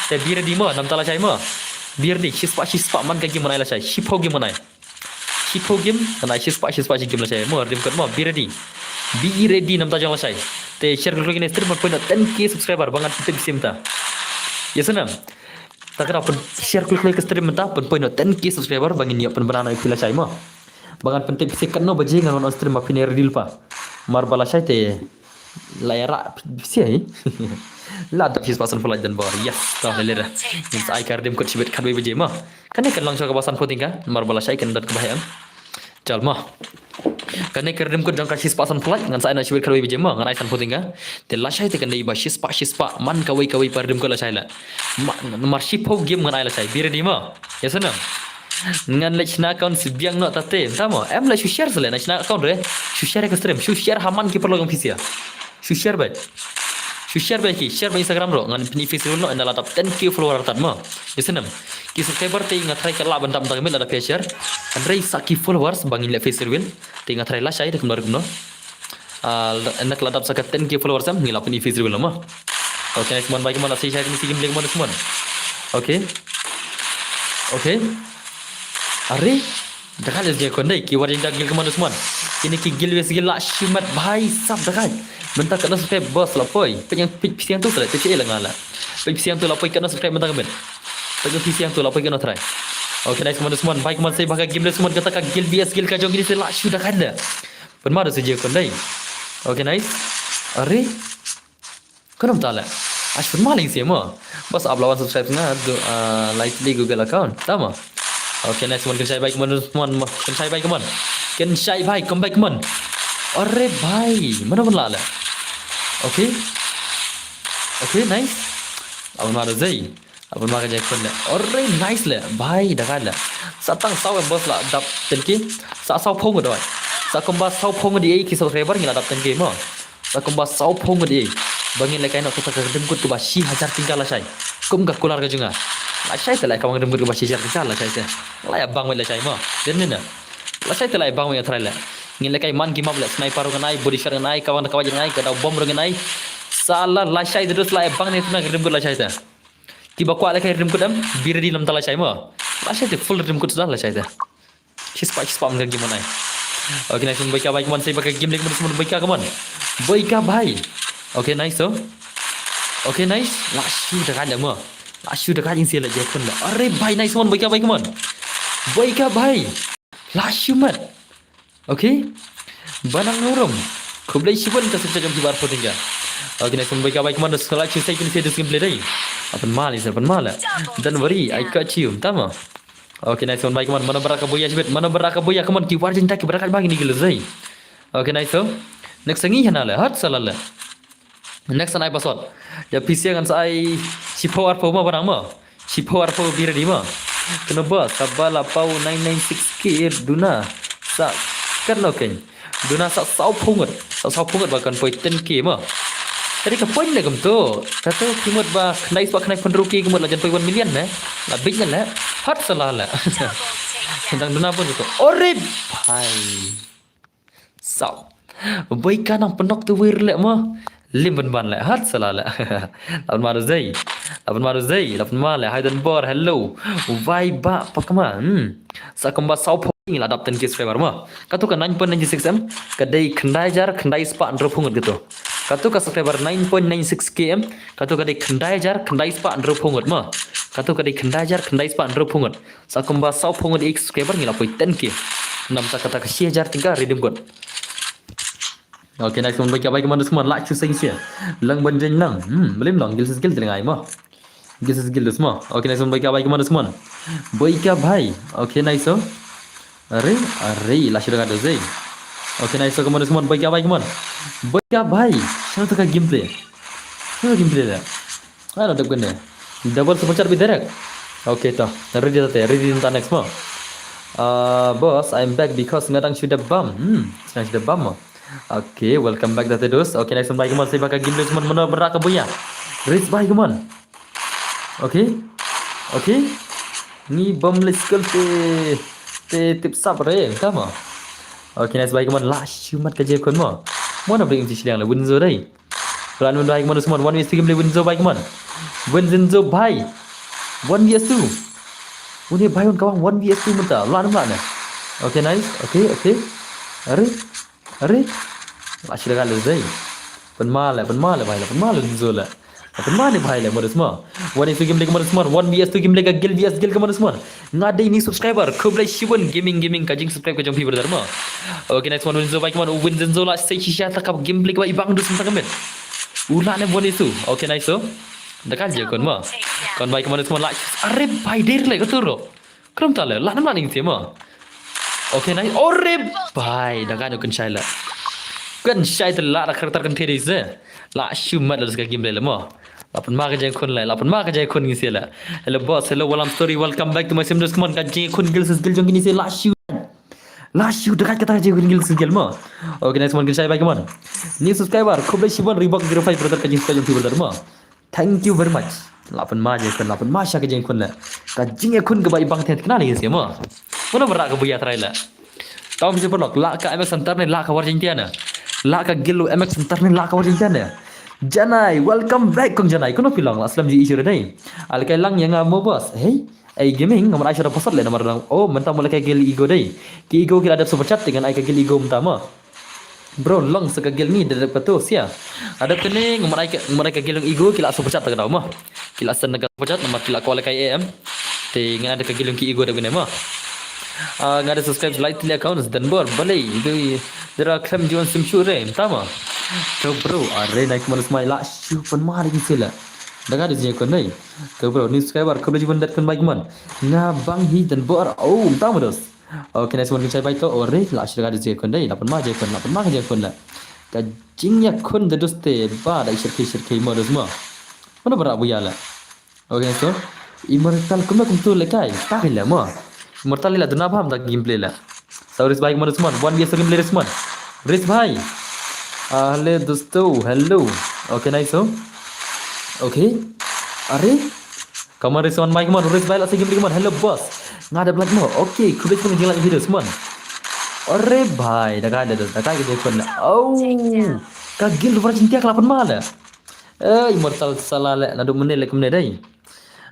te bir di ma nam ta la saya ma biar di shispa man kaki manai lah saya shipo game kana shispa game lah saya mau rim kat mau be ready nam tajang lah saya te share kalau ini stream point 10k subscriber bangat kita bisa minta ya senam tak kira pun share kalau ke stream minta point 10k subscriber bangin ni pun banana ikhlas saya mau bangat penting bisa kan no baje ngan on stream apa ni ready lupa mar bala saya te layara bisa la da fis pasan fulaj dan bor yes ta lera in sai kar dem ko chibet kadwe beje ma kan kan langsung ke basan poting ka mar bala sai kan dat ke bahayam chal ma kan kar dem ko jang ka fis pasan fulaj ngan sai na chibet kadwe beje ma ngan ai san poting ka te la sai te kan dei ba shispa man kawai par dem ko la sai la mar shipo game ngan ai la sai bir di ma ya sana ngan lech na account sibiang no tate tamo em la share sele na account re share ke stream share haman ki perlo fisia share bet share by Instagram ro ngan pini Facebook no anda latap 10k follower tan mo bisenam ki subscriber te ingat try kala bantam tang mel ada share andre saki followers bangin le Facebook te ingat try la shai de kumar kumno anda latap sakat 10k followers am ngila pini Facebook mo okay next one bagi mana share ni sigim le mo semua okay अरे देखा ले को नहीं कि वारिंदा गिल के मानुस मन ini ki gil wes gil la shimat bhai sab dekat bentar kena subscribe bos la poi penyang siang tu sala tu cik ngala siang tu la poi kena subscribe bentar ben penyang siang tu la poi kena try okay nice manus mon bhai keman saya bagai gil semua kata ka gil bias gil ka jong gil la shu dekat dah pen mar saja ko नहीं okay nice अरे kenapa tak lah pen maling sih mo bos up lawan subscribe ngah like di Google account tama okay nice one kensyai baik man kensyai baik man kensyai baik come back man अरे भाई mana man la okay nice abang mar zai abang mar jai kon le अरे nice le भाई dah kan le satang saw bos la dap tenki sa saw phong rồi sa komba saw phong di ki subscriber ngila dap tenki mo sa komba saw phong di bangin le kain aku tak kedem kut ba 1000 tinggal la sai kum ka kular ka junga la sai te la ka kedem kut ba 1000 tinggal la sai te la ya bang le sai mo den ne la sai te la bang ya trai le ngin le kai man ki mab le sniper ngai body shot ngai kawan kawan ngai ka dau bom ngai sala la sai terus la bang ne tuna kedem kut la sai te ki ba kwa le kai kedem kut am bir di lam ta la sai mo la sai te full kedem kut la sai te chispa ngai gimana okay nice baik baik man sai pakai game lagi semua baik ka man baik bhai okay nice so okay nice la shu dekat le mo la shu dekat jing sia la je kon la अरे भाई nice one baik man baik bhai la shu mat okay banang nurum kublai shiban ta sabta jam kibar potinga okay nice one baik man sekala chu sai kin sia dis gameplay dai apan mal dan worry I catch you tama okay nice one baik man mana baraka boya sibet mana baraka boya kaman ki warjin tak barakat bagi ni gila zai okay nice so next ngi hana la hat salala next an episode ya PC kan sai sipo arpo ma barang ma sipo arpo bir di ma kena ba sabala pau 996k duna sa kan okay duna sa sau phungat ba kan poi 10k ma tadi ka poin le kam tu kata kimot ba knai pun ruki kimot la jan poi 1 million na la big na la hat salala tentang duna pun tu ore bhai sau bai kanang penok tu wir le ma limban ban le hat salala lapan maru zai lapan male haidan bor hello vai ba pakama sa kamba sau phing la dap 10k subscriber ma katu ka 9.96 m kadai khandai spa andro phungat gitu katu ka subscriber 9.96 km katu ka dai khandai spa andro phungat ma katu ka dai khandai spa andro phungat sa kamba sau phungat ek subscriber ngila poi 10k nam sa kata ka 1000 tinggal redeem god okay next one baik baik mana semua like susah sia lang banjeng lang belum lang gil telingai mah gil semua okay next one baik mana semua baik bhai okay nice so अरे la sudah ada zai okay nice so kemana semua baik bhai sana tu ka gameplay dah ada tak kena double super bi direct okay toh ready untuk next mah boss I'm back because ngadang sudah bam sudah bam mah okay welcome back Data Dos okay next one baik man saya bakal game semua mana berak buya rich baik man okay ni bom leskal te tip sabre tama okay next baik man la shumat ka je kon mo mana bring si siang la winzo dai plan man baik man semua one vs game le winzo baik man winzo bhai 1vs2 uni bhai on kawang 1vs2 menta lan mana okay nice okay अरे asyik kalau zai penmal bhai la penmal zola penmal bhai la modus ma one game lagi modus ma 1vs2 game lagi gil vs gil ke modus ma ngade ini subscriber kublai shiwan gaming kajing subscribe ke jompi brother ma okay next one winzo baik man winzo la sai shisha takap game lagi ibang dus mentang men ulah ne one itu okay nice so dekat je kon ma kon baik modus ma la अरे भाई देर le keturo kram tale la nam ning tema okay nice ore bhai dekat kan shaila kan syai telah dah kereta kan tiri se la shumat la ska game le mo lapan ma ka jai kun ngisi la hello boss hello walam story welcome back to my sim come on ka jai kun gil jong gini se la shu Last you dekat kata je gil skill mo. Okay, next one saya bagi mon. New subscriber Kublai Shivan Reebok 05 brother ka jing subscribe brother mo. Thank you very much. Lapan ma je kan lapan ma sya ka jing kun la. Ka jing kun ke bai bang tet kenal ni sih mo. Mana berak ke buya try la. Tahu mesti pernah la ka MX Center ni la ka war jing tiana. La ka gilu MX Center ni la ka war jing tiana. Janai, welcome back kong Janai. Kono pilang la aslam ji isu dai. Al kai lang yang mo bos. Hey, ai gaming nomor Aisyah pasal le nomor orang. Oh, mentang mulai kai gil ego dai. Ki ego kila ada super chat dengan ai kai gil ego mentama. Bro, long sekagil ni dah dapat tu sia. Ada kene nomor ai kai gil ego kila super chat tak tahu mah. Kila sen negara super chat nomor kila call kai AM. Dengan ada kai gil ki ego dah guna mah. Nggak ada subscribe like tili account dan bor boleh itu dera klem juan sim shure tama to bro are naik manus mai la shu pun mari sila daga di kon nai to bro new subscriber ko jiban dat kon baik man na bang hi dan bor oh tama dos okay next one saya baik to ore la shu daga di kon nai lapan ma je kon la ka jingnya kon de doste ba da shirki modus ma mana berak buya la okay so immortal kuma kum tu lekai pakila ma Mortal ला दुना भाम तक game play ला सौरिस भाई मरस मन one game game play रिस मन रिस भाई हेलो दोस्तों हेलो ओके नाइस हो ओके अरे कमर रिस वन भाई मन रिस भाई ला से गेम प्ले मन hello boss nggak ada plat mo oke kudu pun jelas video semua अरे भाई dah gitu kon oh kagil luar cinta kelapan mala immortal salah le nadu menel le kemne dai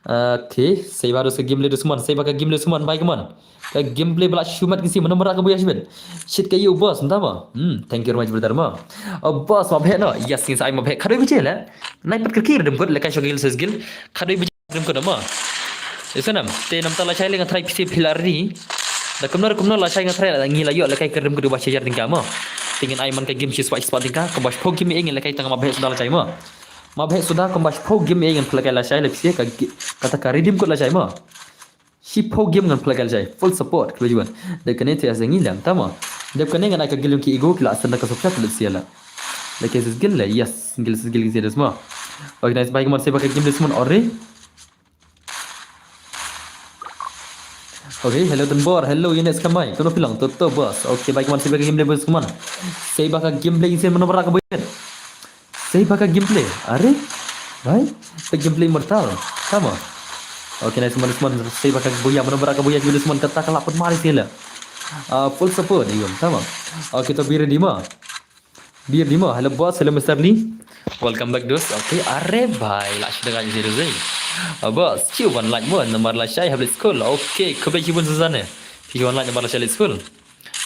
Okay, saya baru se game play Usman. Saya pakai game play Usman baik man. Ka game play belak shumat kisi mana merak kebuya shibet. Shit kayu boss entah ma. Thank you very much brother ma. Boss ma bhe no. Yes, since I ma bhe. Khadoi biche la. Nai pat kir dem kod lekai shogil ses gil. Khadoi biche dem kod ma. Isanam te nam tala chai lenga thrai pisi philari. Da kumnar la chai nga thrai la ngila yo lekai kir dem kod ba chajar tingka ma. Tingin ai man ka game siswa ispat tingka ka bas phog game engin lekai tanga ma bhe sudala chai ma. Ma bhe sudah kembas phog game engin pelakai la chai lepsi ka kata ka redeem kod la chai ma. Si phog game ngan pelakai la chai full support kebajuan. De kene te as ngilam tama. De kene ngan ka gilum ki ego kila asanda ka sopchat lepsi la. Lekai ses gil la yes gil ses gil gil semua. Okay nice baik man saya pakai game semua ore. Okay, hello Tenbor, hello Ines Kamai. Kono bilang toto bos. Okay, baik man saya pakai game semua. Saya pakai game play isi mana berak kebajuan. Saya pakai gameplay. Are? Baik. Pakai gameplay mortal. Sama. Okay, nice teman-teman. Saya pakai buaya. Mana-mana buaya juga teman kata kalau pun mari sila. Full support juga. Sama. Okay, to bir lima. Hello boss. Hello Mr. Lee. Welcome back dos. Okay, are bhai. Last dengan zero zai. Boss, ciuman like mo. Nomor la saya habis school. Okay, kau ciuman susahnya. Ciuman like nomor la saya school.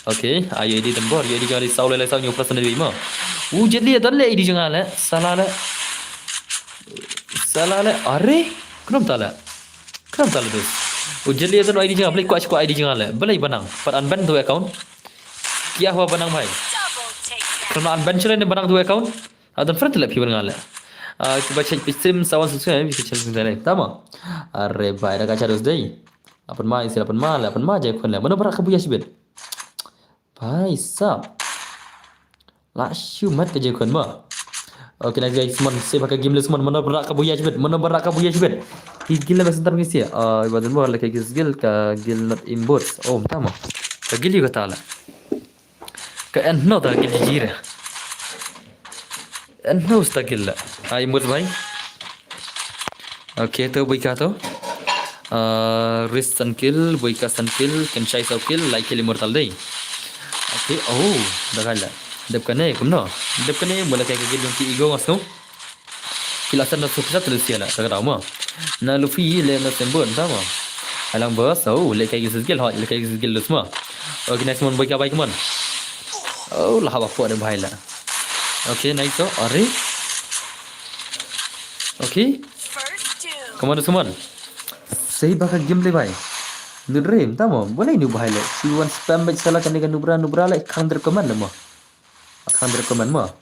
Okay, ayo di tembor, ayo di kali saulai lai sau new person dari lima. Jadi ada le di jangan le, salah le, are, kenapa tak le tu? Jadi ada ID jangan, beli kuat ID jangan le, beli banang, per unban tu account, kia huwa banang bhai. Kalau unban cile ni banang tu account, ada friend le pihak jangan le. Kita baca stream sawan sesuai, bisa cakap sendiri, tama. Are bhai, dah kacau dos day. Lapan ma je kon le, mana berak kebuya sibet. Bhai sab. Lasyu mat kerja kon ma. Okay next guys, semua saya pakai game semua mana berak kebuya sibet. Gila bahasa entar ngisi ya. Ibadan mo lagi gil ka gil not imports. Oh, tama. Ka gil juga tala. Ka enno ta gil jira. Enno sta gil. Imports bhai. Okay, to boy ka to. Risk and kill, boy ka and kill, can chase out kill, like kill immortal day. Okay, oh, dah kalah. Dep kene kumno. Dep kene boleh kayak gini ki ego masuk. Kilasan na susah terus dia lah. Tak tahu mah. Na Luffy le na sembun sama. Alang bos, oh, le kayak gitu skill hot, le kayak gitu skill semua. Okay, nice one baik man. Oh, lah apa ada bahaya lah. Okay, nice so. Are. Okay. Kemana semua? Saya bakal game le bhai. Nudrim, tamo, boleh ni bahaya. Siluan spam baik salah kan dengan nubra le khang rekomen le mah. Khang rekomen mah.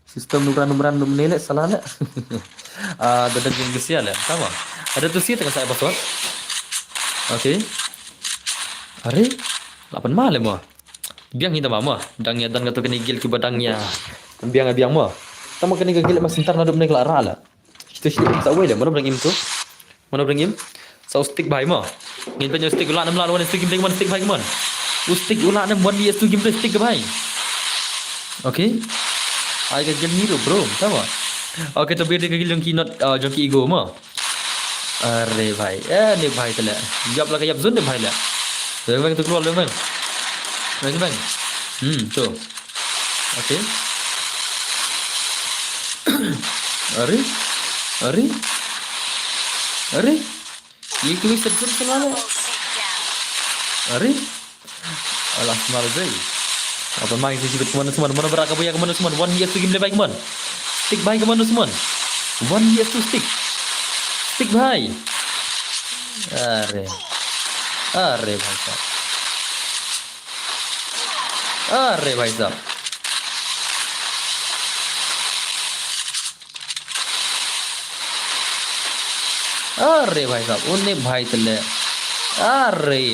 Sistem nubra nele salah le. Ada game gesia le, tamo. Ada tu sih tengah saya password. Okay. Are, 8 mah le mah. Biang kita mah. Dangnya dan kata kena gil ke badangnya. Biang mah. Tamo kena gil mas entar naduk nek lara la. Itu sih tak boleh le, mana berangim tu? Mana berangim? Sau stick bhai mah. Ngin penyo stick ulat 6 lawan stick game man stick bhai man. stick ulah nem 1vs2 gameplay stick ke भाई okay I का game hero bro tahu okay तो बेटे का गेम की नॉट जो की ईगो मा अरे भाई nih भाई telah jap lah kayak zone भाई lah bang tu keluar bang bang tu oke अरे अरे अरे ये क्यों सज्जन selalu अरे alah smart zai apa main sih kemana semua mana beraka boya kemana semua 1vs2 game baik man stick baik kemana semua 1vs2 stick भाई अरे अरे भाई साहब अरे भाई साहब अरे भाई साहब उन्हें भाई तले अरे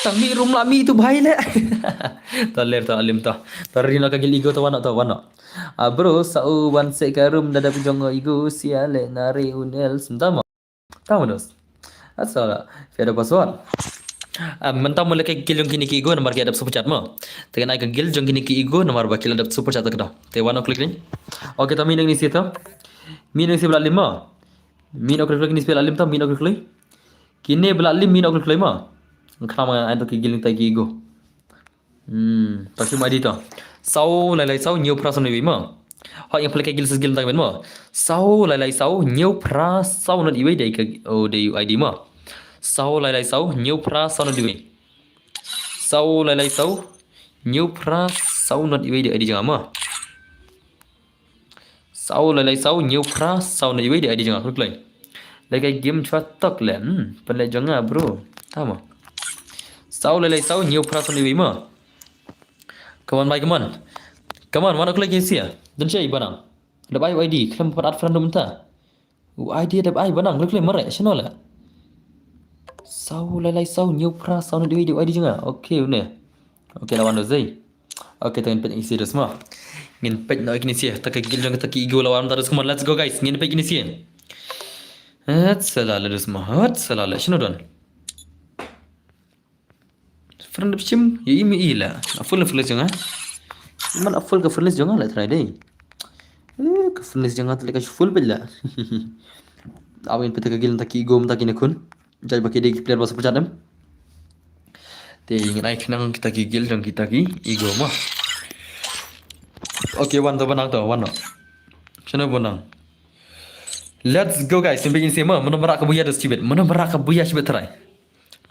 tami rum lami tu भाई le taler ta alim ta tarina ka giligo to wana bro sau wan se karum dada pujongo igo siale nare unel sentama tahu dos asala fera password mentang mulai ke gil jong kini ki igo nomor ki adap super chat mo tekan ai ke gil jong kini ki igo nomor bakil adap super chat kada te wana klik ni oke tami nang ni sieta minang si belah 5 min klik ni spell alim ta min klik kini belah 5 min klik ma kenapa ada ke giling tagi ego tapi madi tu sau lai sau nhiều pra sau này mà họ yang play ke gil skill tagi mà sau lai sau nhiều pra sau nó đi đây ke để id mà sau lai sau nhiều pra sau nó đi sau lai sau nhiều pra sau nó đi để id jangan mà sau lai sau nhiều pra sau nó đi để id jangan klik lai cái game chua tak len pen jangan bro tahu mà sau lai sau nhiều perasaan ibu mah kawan baik kawan mana klik isi ya dan saya banang ada ai ID kelam pada random ta ID ada ai banang klik merek channel lah sau lai sau nhiều perasaan di ID jangan okey une okey lawan dozai okey tangan pet isi dah semua ngin pet nak ini sih tak gil jangan tak ego lawan terus come on let's go guys ngin pet ini sih salah dah semua salah shino don friend bicim ya imi ila full jangan man full ke full jangan lah try deh ke full jangan terlekas full bela awin peta ke gilan taki gom taki nekun jadi bagi dia player bahasa percadam te ingin naik nang kita gigil dan kita ki ego mah okay one to banang to one chana banang let's go guys sampai ini sih mana merak ke buya das cibet mana merak ke buya cibet try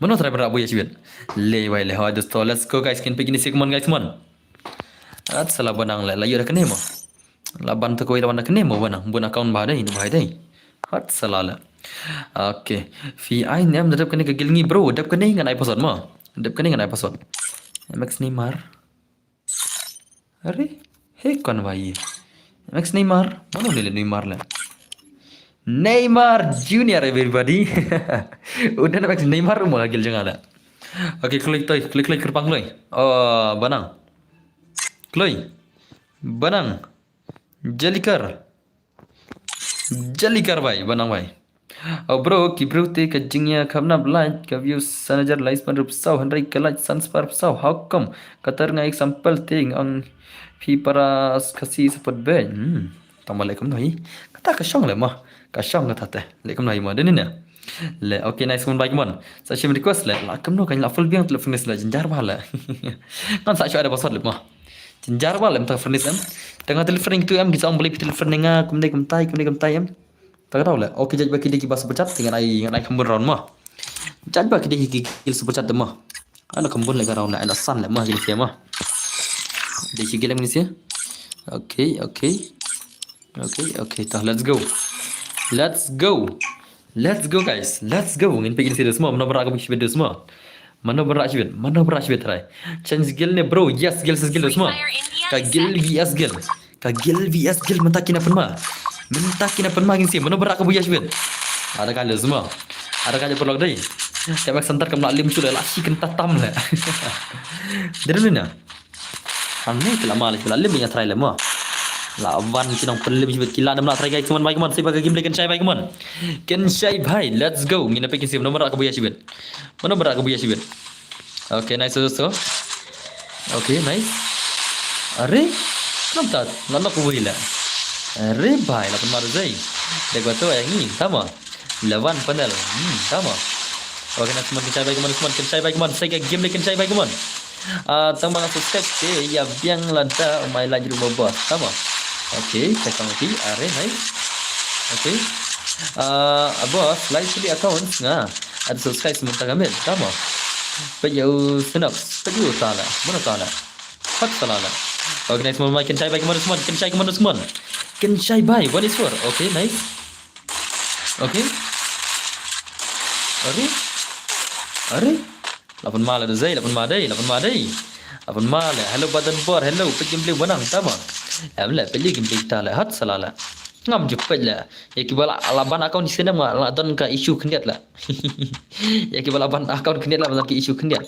mana try berak buya cibet le wai le hawa dosto let's go guys kin pegini sih guys mon at salah banang le layu dah kene mo laban tu koi lawan dah kene mo banang bun account bah dai bahai dai hat salah la okay fi ai nem dap kene ke gilngi bro dap kene ngan ai password mo dap kene ngan ai password Max Neymar अरे हे कौन भाई ये Max Neymar mana ले Neymar lah Neymar Junior everybody udah Max Neymar mau lagi jangan ada oke klik kerpang loy oh banang kloy banang jalikar भाई banang भाई oh bro ki bro te kajingnya kamna like ka views sanajar likes pan rup sau handrai ka like sans par sau how come katar nga example ting ang pi para kasi support ben tambah like kamna hi kata ka shong le ma ka shong ka tate le kamna hi ma den ne le okay nice one like man sa shim request le la kamno kan la full biang telefon le jenjar bala kan sa ada password le ma jenjar bala em ta furnace em tengah telefon itu em bisa beli telefon nga kumdai kumtai em tak tahu lah okay jadi bagi dia bahasa bercat dengan ai kembun round mah jadi bagi dia gil bercat mah ana kembun le round ana san le mah gil sia mah dia gil ni sia okay tah let's go guys let's go ngin pegin sia semua mana berak ke video semua mana berak sibet try chance gil ne bro yes gil semua ka gil vs gil mentakin apa mah minta penmagin sih mana berak ke buya sibet ada kali semua ada kali perlu dai tebak santar kam lim sudah lasi kenta tam lah dari mana aneh kala malik kala lim ya try lama lawan kinang pelim sibet kila nam nak try guys teman baik man saya bagi game kan baik man kan bhai let's go ngina pekin sih mana berak ke buya sibet okay nice दोस्तों okay nice अरे namtat lalo ko wila अरे भाई lapan maru zai dek batu yang ini sama lawan panel sama oke nak semua kencai baik kemana semua kencai baik kemana saya game lagi kencai baik kemana tang mga subscribe ya biang lanta mai lagi rumah bos sama oke saya kamu ti are nice oke bos like di account nga ada subscribe sementara kami sama Pajau senap, pajau salah, mana salah, pat salah. Okay, nice semua. Kencai baik kemana semua, kencai kemana semua, kencai baik. 1-4. Okay, nice. Okay. Are, 8 mal ada Zai, 8 mal dai, 8 mal dai. 8 mal. Hello badan bor, hello. Pergi beli benang, tamam. Amla, pergi beli tala, hat salah. Ngam jepet lah. Ya kibala alaban account di sana mah don ka isu kendiat lah. Ya kibala alaban account kendiat lah don ka isu kendiat.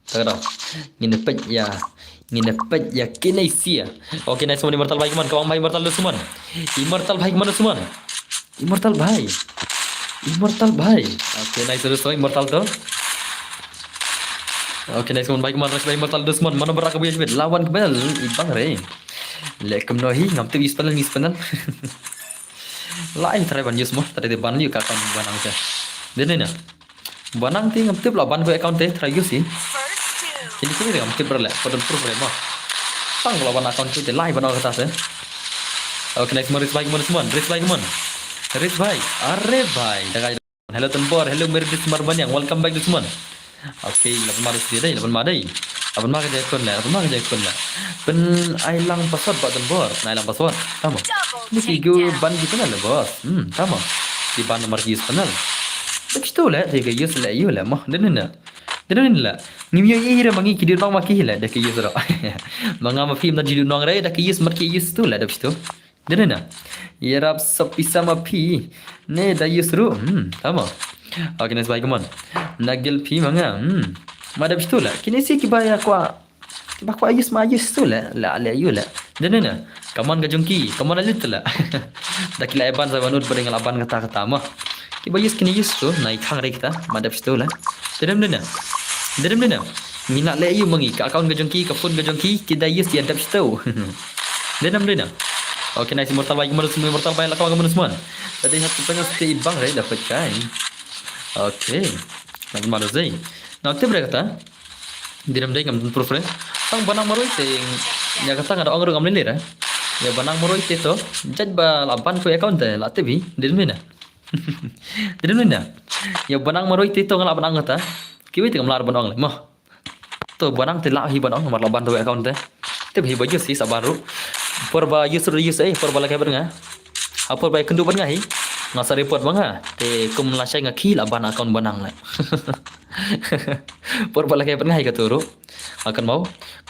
Tak tahu. Nginepet ya kena isi ya. Oke, nice semua immortal baik man, kawang baik immortal lu semua. Immortal baik mana semua? Immortal baik. Oke, nice terus semua immortal tu. Oke, nice semua baik man, baik immortal tu semua. Mana berak kebiasa lawan kebal ibang re. Lekem nohi ngam tu ispanal. Lain try ban semua tadi ban you account banang je dene na banang ting ngam tip la ban ko account te try use ini kini ngam tip berle pada proof re ma tang la ban account te live ban kata se oke next more baik semua risk baik are baik dagai hello tempor hello merit marban yang welcome back to semua oke lapan maris dia dai lapan madai lapan ma ke kon la pen ailang password pak tempor ailang password tama ni kigo ban gitu lah bos tama di ban nomor jis panel tak itu lah dia ke use lah you lah mah denena lah ngimyo ira mangi kidir bang maki lah dah ke use ro manga ma film na jidu nong rai dah ke use marki use tu lah dah itu denena ira sapisa ma pi ne dah use ro tama oke nice baik man nagel pi manga madam itu lah kini si kibaya kwa ayus tu lah you lah denena kaman gajungki kaman alit lah dakila eban sa banut bering laban kata mah kiba yus kini yus tu naik khang rek ta madap stu lah dedem dena mina le you mangi ka account gajungki ka phone gajungki kida yus ya dap stu dedem dena oke nice immortal baik la kawan kamu semua tadi hati pengen stay bang re dapat kain oke nak malu zai nak te berkata dedem dai kam proof re tang banang maroi ting ya kata ada orang ngam lir ya banang maroi te to jad ba laban ko account te la tv dedem dena ya banang maroi te to ngala banang kata kiwi te ngam lar banang le mah to banang te la hi banang mar laban to account te hi baju si sabaru porba user porba la kabar nga apa ba kendu ban nga hi ngasa report banga te kum la sai nga khi laban account banang le porba la kabar nga hi katuru akan mau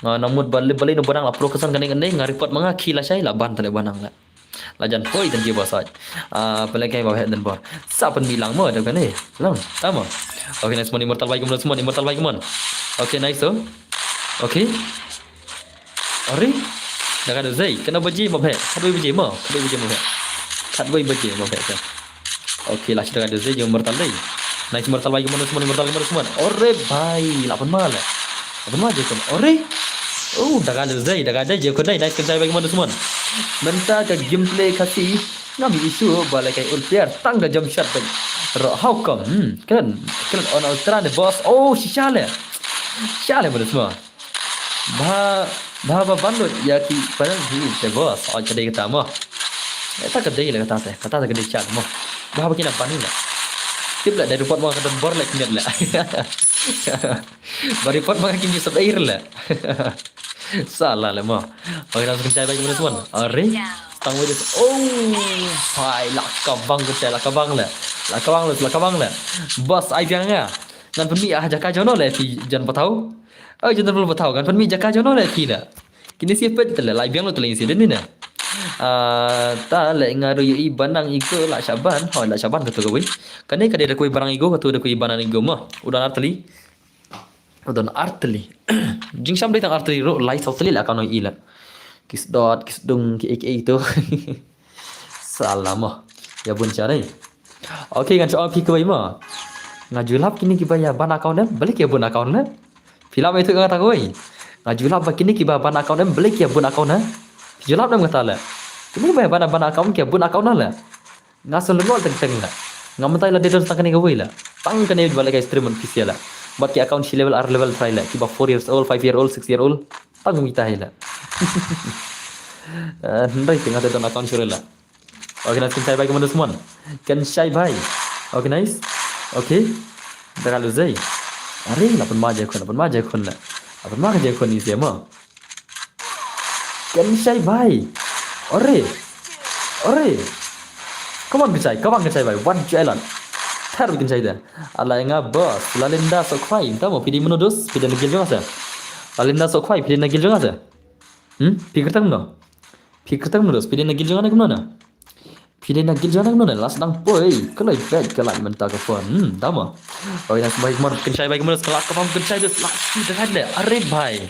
namud balik no banang la pro kesan kaning nga report manga khi la sai laban tale banang la lajan poi dan dia basaj pelai bawa dan bor sa pen bilang mo ada kan lang tama oke nice money immortal baik mon oke nice so oke are dah ada zai kena baji mo phe kadoi baji mo phe oke lah sudah ada zai immortal dai nice immortal baik mon ore bhai 8 mal je kan ore dah ada je ko dai nice kan baik mon semua Menta ke gameplay kasi nami isu balai kai ulpiar tangga jam shot ben. How come? Kan on ultra the boss. Oh, shale boleh semua. Ba bandut ya ki padang hi the boss. Oh, jadi kata mo. Tak kedai lah kata kedai chat mo. Ba kina panin lah. Tip lah dari report mo kata bor lah kinat lah. Ba report mo kini sab air lah. Salah lah mah. Oke langsung cari bagi mana semua. Are tang wajah. Oh, hai lakabang ke cai lakabang lah. Bos ai biang ya. Ngan penmi jaka jono lah fi jan patau. Jan belum patau kan penmi jaka jono lah fi dah. Kini siapa telah lai biang lo telah insiden ni na. Ta la ngaru yu banang iko la Syaban. La Syaban kata kowe. Kane kade ada kowe barang iko kata ada kowe banang iko mah. Udah artli jing sam tang artli ro light artli la kano ila kis dung ki ek itu salam ya bun cari oke kan soal pi ko ma ngajulap kini ki baya ban account balik ya bun account Film itu kata koi. Ngajulap bakini ki ban account em beli kia bun account ha. Julap nam kata la. Kini ban account kia bun account la. Ngasul ngol teng la. Ngamantai la details takani kawai la. Tang kani balik guys stream official la. Buat ki account si level R level try la. Ki ba 4 years old, 5 year old, 6 year old. Tang kita la. Hendai tengah teton account sure la. Okay, nice kan saya bagi mana semua. Kan saya bhai. Okay, nice. Okay. Dah kalau zai. Are, lapan maja kon la. Lapan maja kon ni siapa? Kan saya bhai. Ore. Come on kecai bhai. One jalan. Thar bikin saya dah. Ala yang bos. Lalinda sokhai. Tahu pilih menudus. Pilih negil juga sah. Lalinda sokhai. Pilih negil juga sah. Pikir tak mana? Pilih negil juga nak mana? Pilih nak gil jangan nuna last nang boy kalau bad kalau mentah ke phone tahu mah oh yang baik mar kencai baik mana sekolah ke phone kencai tu last dah ada are bhai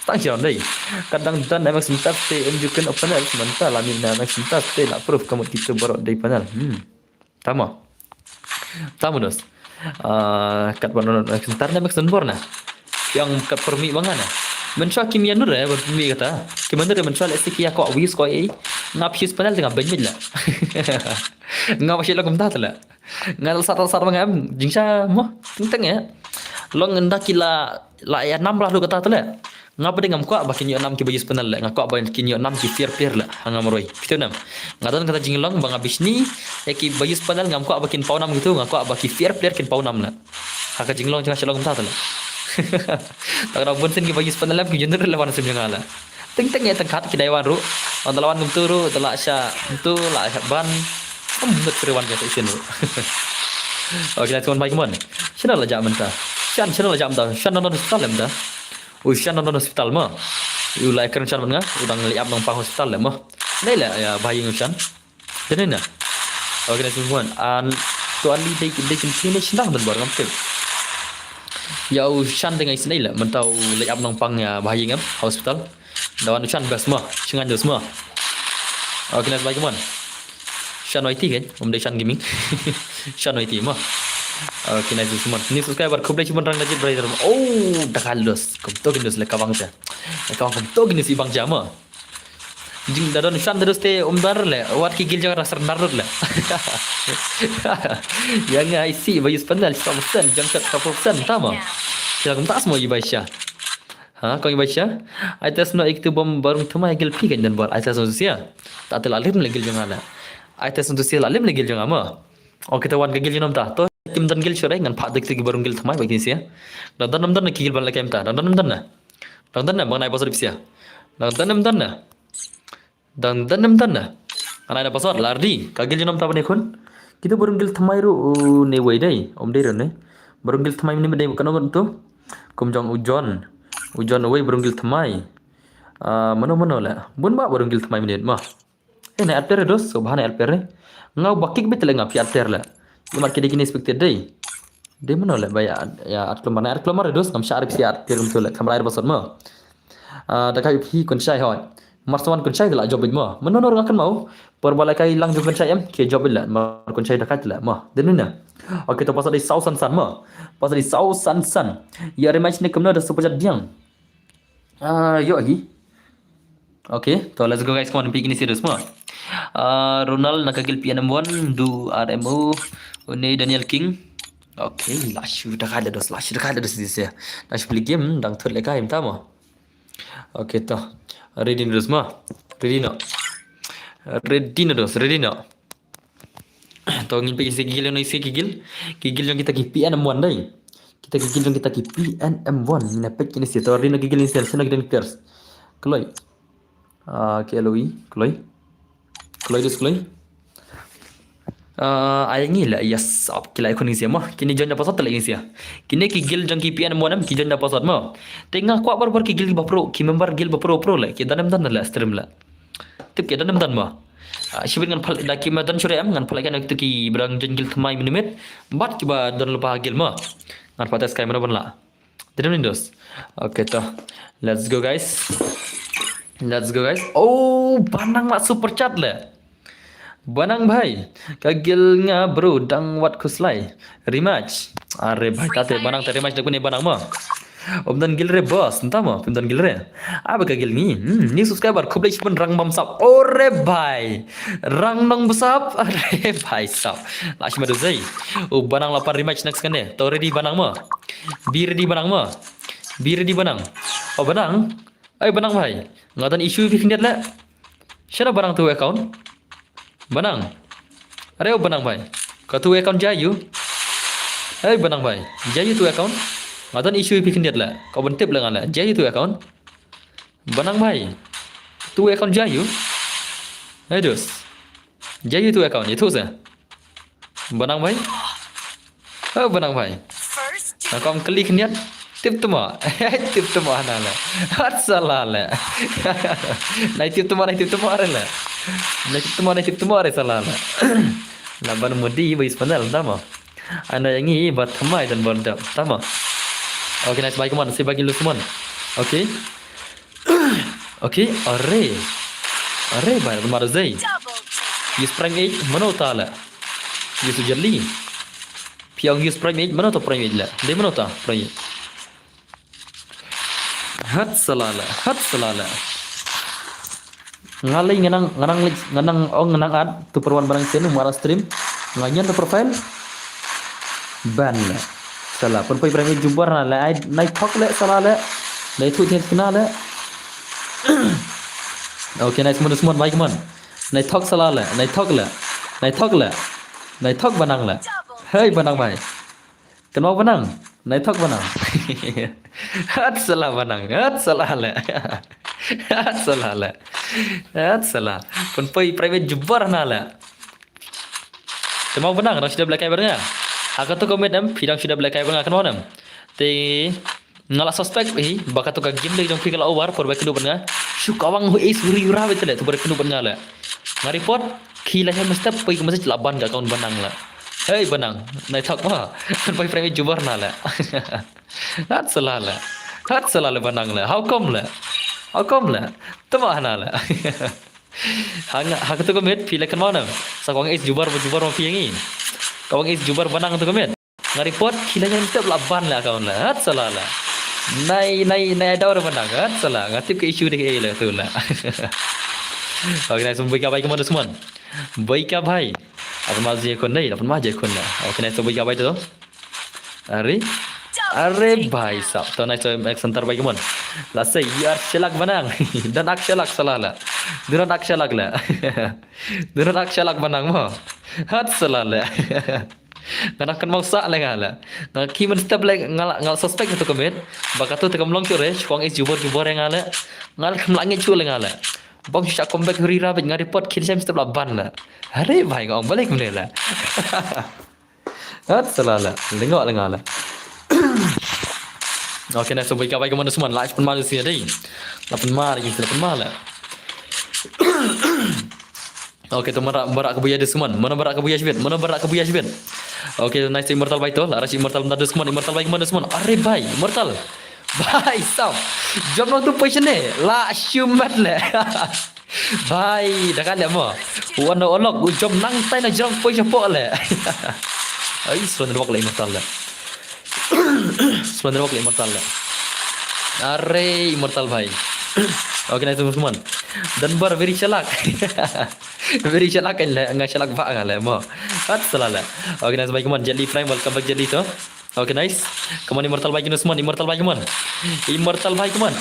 tang siapa deh kadang dan memang sebentar stay unjukkan opener sebentar lah ni memang sebentar stay nak proof kamu kita baru dari panel tahu dos kat mana sebentar memang senbor nah yang kat permi bangan nah mencuak kimia nur ya permi kata gimana dia mencuak lesi kia kau wis kau ngap his panel tengah banyak lah ngap sih lo kumta lah ngal sar mengam jingsa mo tentang ya lo ngenda kila la ya 6 lah lo kata tu lah ngap dia ngam kau bakin yo 6 ki bagi panel lah ngap kau bakin yo 6 ki fair lah ngam roi itu nam ngadan kata jinglong bang abis ni ya ki bagi panel ngam kau bakin pau 6 gitu ngap kau bagi fair kin pau 6 lah haka jinglong jangan shalom kumta tu lah tak ada pun sen ki bagi panel lah ki jener lawan sem jangala teng ya tengkat ki daiwan ru on lawan ngum turu telak sya tu la ban mut perwan ka session ru oke tuan baik mon sina la jam ta shan non hospital lem ta shan non hospital ma u la keren shan nga udang liap nang pang hospital lem ma nei la ya bayi ngum shan denena oke tuan an tuan li dei kin sindang ben bar ngam tep yau shan dengan isnai la mentau liap nang pang ya bayi ngam hospital dawan Shan bas mah, cengan dos mah. Oke, nas baik mon. Shan YT kan, dari Shan Gaming. Shan YT mah. Oke, nas semua. Ni subscriber kublai cuma orang najib berada. Oh, dah kalos. Kumto gindos le kawang sa. Kawang kumto gindos ibang jama. Jing dadan Shan terus te dar le. Wat ki gil jangan rasa darut le. Yang IC bagi spandal 100%, jangkat 100% tama. Kita kumta semua ibaisha. Kau yang baca, aitas no iktu bom baru thumai gel pi kan dan bar aitas no sia. Tak terlalim lagi jangan lah. Aitas no sia lalim lagi jangan mah. Kita wan gel jangan ta. To kim dan gel sore ngan pha dik segi baru gel thumai bagi sia. Dan nam gel ban la kem ta. Dan na bang nai pasal sia. Dan na. Ana ada pasal lardi. Kagel jangan ta bane kun. Kita baru gel thumai ru ne wei dai. Om dai ne. Baru gel thumai ni dai kan tu. Kumjong ujon away berunggil temai mana lah bun ba berunggil temai menit mah na alper dos so bahana alper ngau bakik betul ngap alper la cuma kini expected day de mana lah baya ya atklomar dos ngam syarif si alper betul kamera air basot mah dakai hi kun syai hon marsawan kun syai la job mah mana ngakan mau perbalai kai lang kun syai em ke job la mar kun syai dakat la mah denuna oke to pasal di sau san mah pasal di sau san ya rematch ni kemna dah sepajat diang yuk lagi. Okay, so let's go guys. Come on, pick ini serius semua. Ronald nakagil PNM1 du RMO ini Daniel King. Okay, lash dah kada dos dia. Lash beli game dang thot leka im tama. Okay to. Ready dos semua. Ready no. To ngin pick gigil yang kita ki PNM1 dai. Kita ki PNM1 ni pek ini sih to rin gigil ni sel sana gidan kers kloi kloi ayang ni lah yes up kila ikon ni sih mah kini jon dapat satu lagi sih kini gigil jang ki PNM1 ki jon dapat satu mah tengah kuat bar ki gil bapro ki member gil bapro la ki danam dan la stream la tip ki danam dan mah Sibir ngan pal daki madan sure am ngan palakan waktu ki berang jengil thmai minimit bat ki ba dan lupa gil mah ngan patas kai mana pun lah. Tidak Windows. Okay toh. Let's go guys. Oh, banang mak super chat lah. Banang bhai. Kagil nga bro dang wat kuslai. Rematch. Are bhai tate banang te rematch dak ni banang mah. Omdan gilre boss, entah mau, omdan gilre. Apa ke gil ni? Ni subscriber खूब लेकिन रंग बम साहब. ओरे भाई, रंग नंग besap. अरे भाई साहब. Lash madu zai. Oh banang lapar rematch next kan deh. Tau ready banang mo? Bi ready banang mo? Bi ready banang. Oh banang. Banang भाई. Ngadan issue भी खिंडियत ले. Siapa banang tu account? Banang. अरे ओ banang भाई. Kau tu account jayu? Banang भाई. Jayu tu account? Ngadan issue भी खिंडियत ले. Kau bentip le ngala. Jayu tu account? Banang भाई. Tu account jayu? Dus. Jayu tu account itu sah. Banang भाई. Banang भाई. Kau klik niat tip tu mah. Tip tu mah nala. Hat salah le. Nai tip tu mah are le. Nai tip tu mah are salah le. Laban mudi bais panel tama. Anda yang ini buat thamai dan berdap tama. Oke, nice bagi man, saya bagi lu semua. Oke. Oke, are भाई तुम्हारा zai. Use prime age mana uta la. Use jelly. Piang use prime age mana uta prime age la. Dia mana uta prime age. Hat salala. Ngalai nganang ad tu perwan barang sini muara stream. Nganyan tu profile. Ban la. Salah pun prime age jumbar na la. Naik thok le salah le. Naik tu tiap kena le. Oke, nice semua baik man. Naik thok salah le. Naik thok banang le. Hei banang baik. Kenapa banang? Naik thok banang. Hat salah banang. Hat salah le. Hat salah. Pun private jumbar na le. Kenapa banang? Orang sudah belakang bernya. Aku tu komen pidang sudah belakang bernya kan mana? Te ngala suspek baka tu ka game lagi jong pikal over por back bernya. Syukawang hu is wuri ura betul tu berkenu bernya le. Ngaripot khila hai mesti pai ke mesti laban ka kaun banang la. Hei banang, naik thok mah. Pai private jumbar na le. Hat salah le banang le. How come le? Tama na le. Hang tu komet pila kan mana? Sakawang is jubar ma piangi. Kawang is jubar banang tu komet. Ngaripot khila hai mesti laban la kaun la. Hat salah le. Nai ada orang banang. Hat salah. Ngatip ke issue dek le tu la. Oke, nice baik baik kemana semua? Baik भाई. Apa mazje kon नहीं? Apa mazje kon lah. Oke, nice baik baik tu. अरे भाई साहब तो nice एक संतर baik kemana? Lase यार celak banang. Dan ak celak salah lah. Duran ak celak lah. Duran ak celak banang mah. Hat salah lah. Karena kan mau sak lah. Nah, kiman step like ngal suspek itu komen. Baka tu tekam long cure, kuang is jubor yang ngala. Ngal kam langit cule ngala. Bang syak comeback rira bet ngari pot kiri saya mesti ban lah. Hari baik ngong balik mana lah. Hat salah lah. Lengok lah. Oke, nah so baik mana semua live pun malu sini deh. Lapan mal lah. Oke, tu merak kebuya de semua. Mana merak kebuya sibet. Oke, nice immortal baik tu. Laras immortal menda semua. Immortal baik mana semua. Are baik, immortal. Bhai sab jom tu passion ne la shumat le bhai dah kan le mo wana olok jom nang tai na jom poi chapo le ai suan wak le immortal le are immortal bhai. Oke, nice semua dan bar very celak kan le enggak celak pak le mo hat salah le. Oke, nice baik man jelly prime welcome back jelly tu. Oke, nice. Kemana immortal baik ini semua? Immortal baik kemana?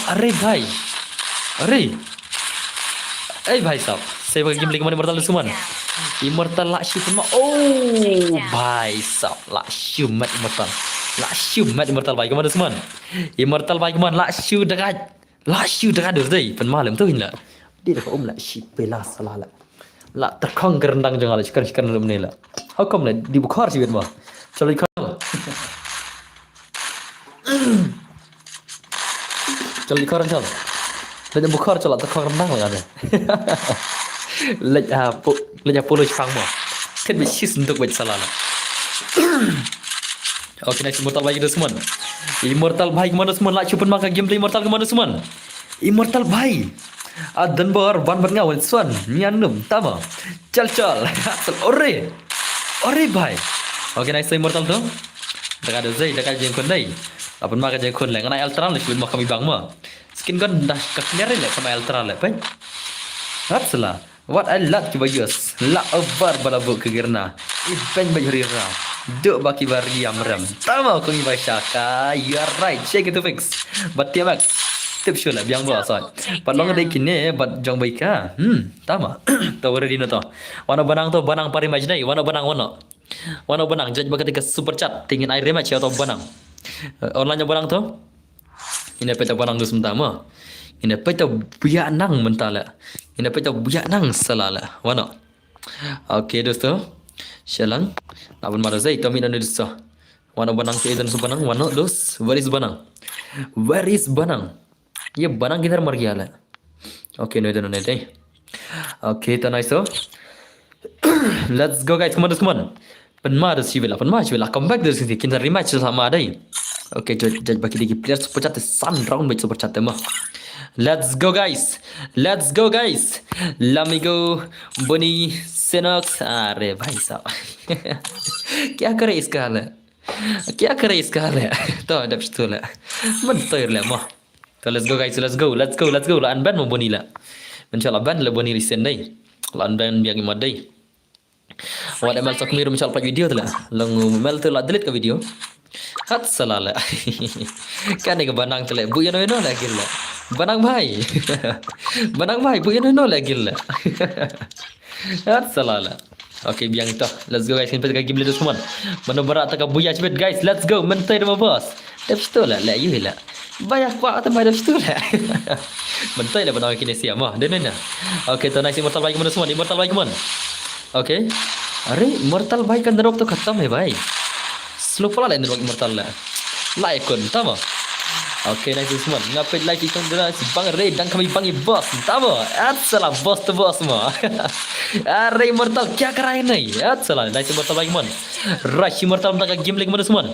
Are bhai. Bhai sab. Saya bagi game kemana immortal semua? Immortal lak shoot semua. Oh, bhai sab. Lak shoot mat immortal baik kemana semua? Immortal baik kemana? Lak shoot dekat deh. Pen malam tu hinla. Dia dekat lak shoot bela salah la. Lak terkong gerendang jangan la. Cikar dalam ni la. How come la? Di bukhar sih mah. Calo ikut. Chal koran chal. Lej bukhar chal tak renang lah ada. Lej puluh fang mo. Kan besis untuk baca salah lah. Oke, nice immortal baik itu semua. Immortal baik mana semua lah cuman maka gameplay immortal kemana semua. Immortal baik. Dan bar ban ngawan suan mianum tama. Chal. Ore baik. Oke, nice immortal tu. Dekat ada Zai, dekat game kondai. lapan ma ka je khun le ngana ultra le shibin ma kami bang ma skin kan dah ka clear le kama ultra le pai hatsala what I like to use la over bala bu kegirna iben bajurira do baki bari amram tama ko ni shaka you are right check it to fix but dia max tip shula biang bo asal palong dei kine bat jong baika tama to ready na to wana banang pari majnai wana banang judge ketika super chat tingin air rematch atau banang online banang to ini peta banang tu sementara ini peta buyak nang mentala ini peta buyak nang salala wana okay dosto shalang lawan mara zai to minan dosto wana banang tu idan banang wana dos where is banang ये बना किधर मर गया है okay no idan no dai okay to nice so let's go guys come on penma da civil come back dari sini kita rematch sama dai okay judge baki digi player super chat sun round match super chat ma let's go guys lamigo boni senox अरे भाई साहब क्या करे इसका हाल है तो ada betul lah mentoir lah mah तो let's go la ban mo boni la inshallah ban la boni recent dai la ban biang imad dai wa da mal sok miru inshallah pa video tu la lang mel tu la delete ka video hat salala kan ke banang tu la bu yo no la gil la banang bhai bu yo no la gil la hat salala okay biang itu let's go guys kita pergi game leader semua mana berat tak buya cepet guys let's go mentai nama bos tapi tu la you la banyak kuat atau banyak tu lah mentai lah benang kini siap mah dan mana okay तो nice immortal भाई के semua immortal भाई के okay अरे immortal भाई का drop तो खत्म है भाई slow pula lah drop immortal lah like kon tama okay nice semua ngapain like ikon dera si bang re dan kami bangi boss tama assalam boss tu boss mah अरे immortal क्या कर रहा है नहीं assalam nice immortal भाई के rush immortal tak game lagi mana semua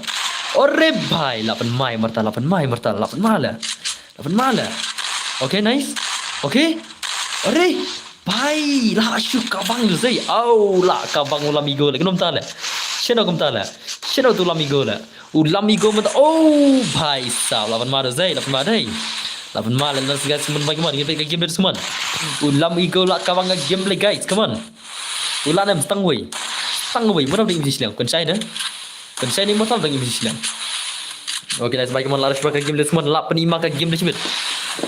अरे भाई 8 mai immortal 8 malah okay nice okay अरे भाई lah syuk kabang tu zai au la kabang ulamigo la kenom tala sheno tu ulamigo la ulamigo mata oh भाई साहब 8 malah zai 8 malah let's guys semua bagaimana kita game dia semua ulamigo la kabang game play guys come on ulanam stang wei mana di Islam kan saya ni motor dengan Islam okay nice baik mana laras pakai game dia semua lap penima ke game dia cemit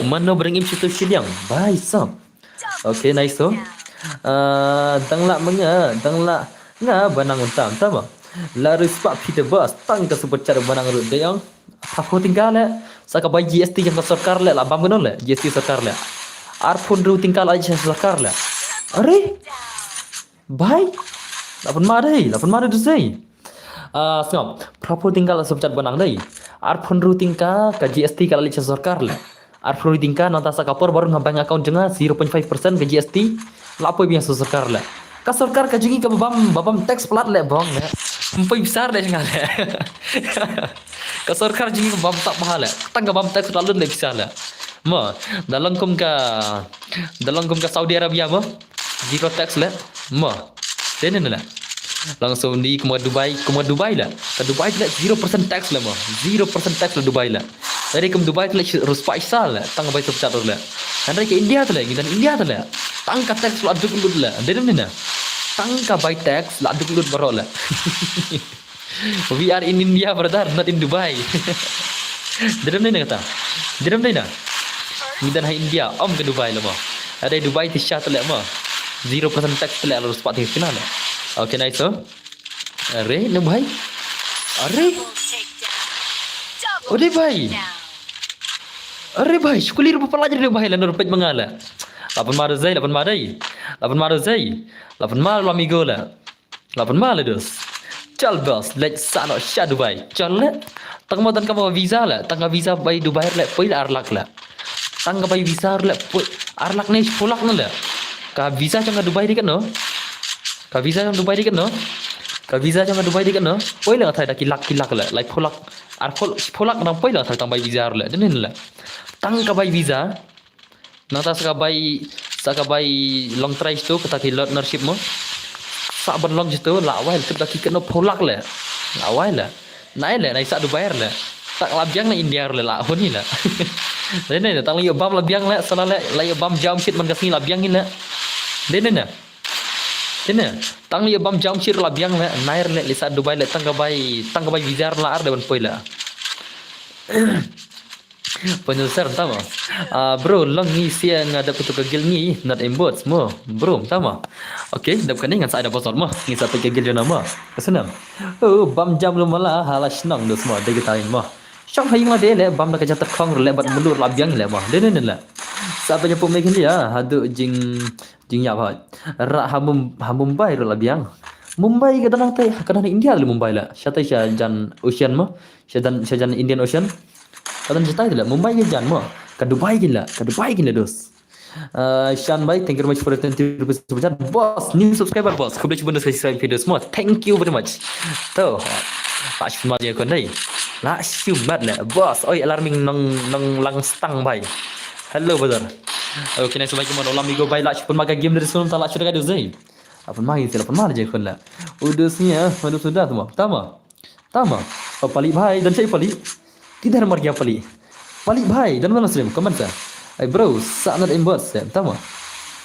mana berengim situ siang bye sam okay nice so dang la nga banang untam tama la respect Peter Bus tang ke super cara banang ru deyang apa tinggal le saka bai GST yang sarkar le la bam le GST sarkar le arpun ru tinggal aja sarkar le अरे भाई 8 मारे tu sei Sengap, prapo tinggal subcat banang dai. Arpun ru tingka ka GST kala licha sarkar la. Arpun ru tingka nanta sa kapor baru ngabang account jenga 0.5% ke GST lapo biang sarkar la. Ka sarkar ka jingi ka babam tax plat le bong le. Empai besar le jenga le. Ka sarkar jingi ka babam tak mahal le. Tang ka babam tax lalu le besar le. Ma dalam kum ka Saudi Arabia ma zero tax le. Ma denen le. Langsung di ke Dubai lah. Ke Dubai lah 0% tax lah mah. 0% tax lah Dubai lah. Dari ke Dubai tu lah harus paisa lah. Tang bai subcat lah. Dari ke India tu lah, kita India tu lah. Tang ka tax lah aduk lut lah. Dari mana? Tang ka bai tax lah aduk lut baru lah. We are in India brother, not in Dubai. Dari mana kata? Dari mana? Kita hai India, om ke Dubai lah mah. Ada Dubai tisha tu lah mah. 0% tax tu lah harus pakai final lah. Okay nice so अरे न भाई अरे भाई sekali rupa pelajar dia bahaya lan rupet mangala 8 maru amigo la 8 maru dos chal bos let's sano sha Dubai chal le tang modan ka visa la tang visa bai Dubai le poi arlak la tang bai visa le poi arlak ne polak na la ka visa chang Dubai di kan no ka visa chang Dubai di kan no poi la thai da kilak la like polak ar polak nang poi la thai tang bai visa la den la tang ka bai visa nata saka bai long tries tu kata ki partnership mo sa ban long jitu la awal tu da ki kan polak la awal la nai sa Dubai la tak labiang na India le la honi la dene ne tang li bam labiang la sala la bam jam shit man kasni labiang in la dene ne dene tang li bam jam shit labiang la nair le lisa Dubai le tang ka bai visa la ar de ban poi la penyelesaian tama bro lang ni sia ngada putu kegil ni not embot semua bro tama okey dap kan dengan saya ada pasal mah ni satu kegil jona mah kesenam oh bam jam lu malah halas nang do semua de kita mah syang hayung la de le bam la ka jata khong le bat mulur la biang le mah de ne la sa pa nyapu me dia hadu jing ya ba ra hamum bai la biang Mumbai kadang India le Mumbai la syata jan ocean mah syajan Indian Ocean kadang cerita itu lah Mumbai ke jan mah ke Dubai gila dos Shan bhai thank you very much for the 20 rupees super chat boss new subscriber boss खूब अच्छी bonus subscribe video semua thank you very much to pak cuma dia kon dai la syumat lah boss oi alarming nang lang stang bhai hello brother okay nice bhai kemana ulam migo bhai la pun maga game dari sebelum tak la sudah gaduh zai apa magi sila pun mana je kon la udusnya sudah tama pali bhai dan saya pali किधर मर गया पली भाई dan mana stream comment sa ay bro sangat embot sa tama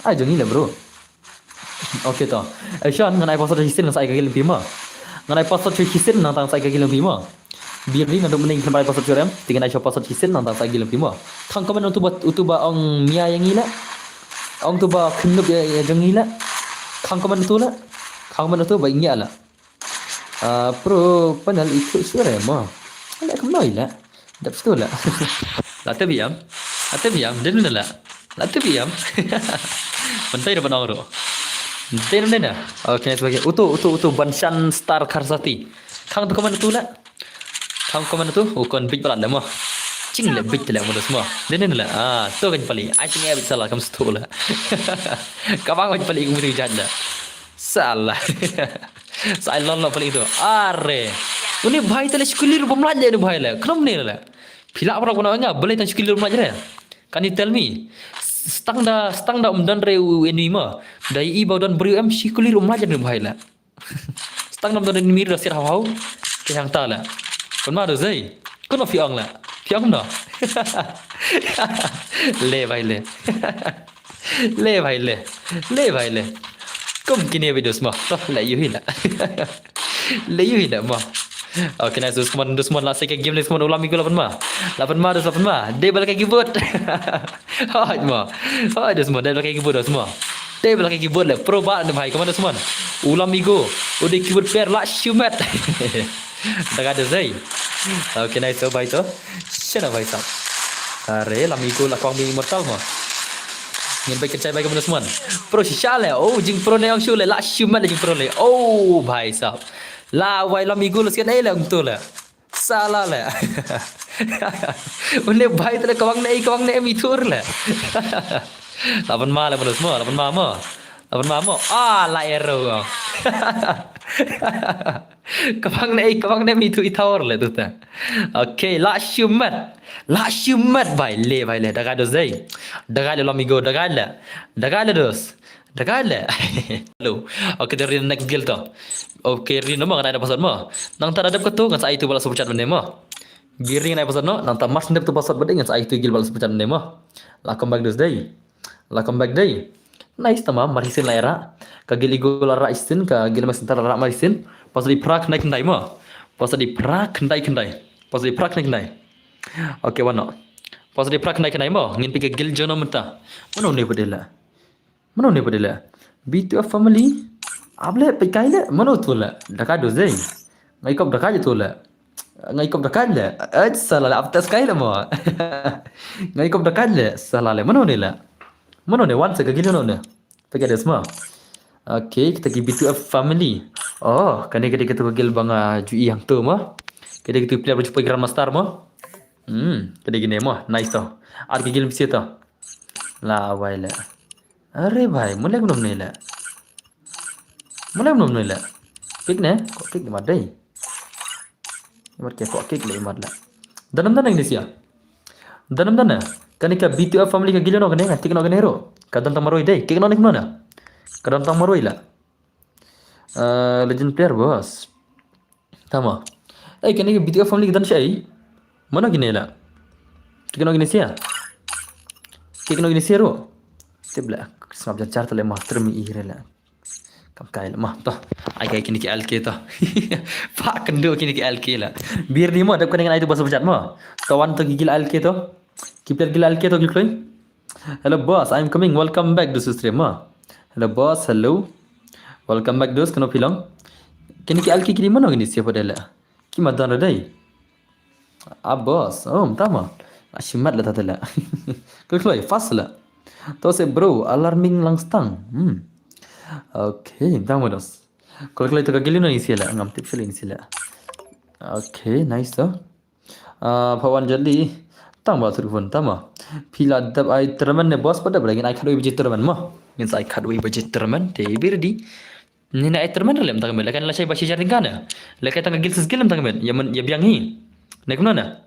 ay jangan lah bro okay to Sean nganai password hisin sa ay kagil pima nganai password hisin nang tang sa ay kagil pima biar ni ngadu mening kembali password curem tinggal ai password hisin nang tang sa ay kagil pima khang comment untuk ba ong mia yang ila ong tu ba khunup ya jangila khang comment tu la khang comment tu ba ingya la pro panel itu suara mah ala kemoi la dah betul lah. Lata biam, dan mana lah? Lata biam. Bentai depan orang tu. Dan mana? Okay, sebagai utu Banshan Star Karsati. Kang tu kemana tu lah? Kang kemana tu? Ukon big balan dah mah. Cing le big le mudah semua. Dan mana lah? Tu kan paling. I think I salah kamu setu lah. Kapan kau paling kamu jahat lah? Salah. Saya lalu paling itu. Are. Ini bhai tele skulir pemelajar ni bhai lah. Kenapa ni lah? Pilak orang pun orang boleh tan skulir pemelajar lah. Can you tell me? Stang dah umdan reu ini mah. Dari bau dan beri skulir pemelajar ni bhai lah. Stang dah umdan ini dah sirah hau. Kehang ta lah. Kon mana zai? Kon nak fiang lah. Fiang mana? Le bhai le. Le bhai le. Kom kini video semua. Le yuhi lah. Le yuhi lah mah. Okay, nice. Semua lah saya game ni semua ulang minggu 8 mah. 8 mah. Dia balik keyboard. Hai mah. Hai dia semua dia balik keyboard semua. Dia balik keyboard lah. Pro banget bhai. Kemana semua? Ulang minggu. Udah keyboard pair lah shumat. Dah ada zai. Okay, nice. So bhai tu. Siapa bhai sab? Are lah minggu lah kong immortal mah. Ngin baik kecai baik kemana semua. Pro syale. Oh, jing pro ni yang syule lah shumat jing pro le. Oh, bhai sab. La wai la migul sekian ai lah betul lah. Salah lah. Unde bhai tele kawang nei mitur lah. 8 ma lah semua, 8 ma. Ah la error. Kawang nei mitu itaur lah tu ta. Okay, la syumat bhai le dah ada zai. Dah ada la migo dah ada dos. Dagala. Hello. Okay, dari next guild tu. Okay, rin nama kan ada pasal mah. Nang tak ada ketu kan saya itu balas super chat benda mah. Giri naik pasal no, nang tak mas ndep tu pasal benda kan saya itu guild balas super chat benda mah. Welcome back this day. Nice tamam, marisin la era. Ka gili gol ra isin ka gili mas entar ra marisin. Pasal di prak naik kendai mah. Pasal di prak kendai. Okay, wana. Pasal di prak naik kendai mah. Ngin pikir guild jono menta. Mana ni padela? B2F family. Able pekai le. Mana tu la? Dekat do zai. Ngai kop dekat je tu la. Salah la atas kai la mo. Ngai kop dekat le. Salah le. Mana ni la? Once ke gini mana? Pekai dia semua. Okay, kita pergi B2F family. Oh, kan kita panggil bang Jui yang tu mah. Kita player berjumpa Grandmaster mah. Kita gini mah. Nice tu. Ada game mesti tu. La wai la. अरे भाई mulai belum nih lah. Klik nih, kok klik dimana deh? Imat kok klik le imat lah. Danam yang Indonesia. Danam kan ika B2F family ka gila no kan tik no kan hero. Kadang tamaroi deh, klik no nih mana? Kadang tamaroi lah. Legend player bos. Tama. Kan ika B2F family dan syai. Mana gini lah? Kita gini sia. Kita gini sia ro. Tibla. Snap jar tale master mi ihre la. Kam kai la mah toh. Ai kai kini ke LK toh. Pak kendo kini ke LK la. Biar di mo adap kan dengan itu bahasa bejat mo. Kawan to gigil LK toh. Kipler gila LK toh gilkloin. Hello boss, I'm coming. Welcome back to stream mo. Hello boss, hello. Welcome back dos kena bilang. Kini ke LK kini mana gini siapa dah la. Ki madan radai. Boss. Oh, tama. Ashimat lah tatala. Klik fast lah. To say bro, alarming lang stang. Okay, tama dos. Klik to kagili na isila. Ngam tip sila isila. Okay, nice to. Pawan jali. Tama turfun tama. Pila dab ay terman ne boss pada berlagi ay kadoi budget terman mo. Means ay kadoi budget terman. Te birdi. Nina ay terman lem tangam lakan la shay bashi jaring kana. Lakan tangam gil sesgil lem tangam ya biangi. Nakumna.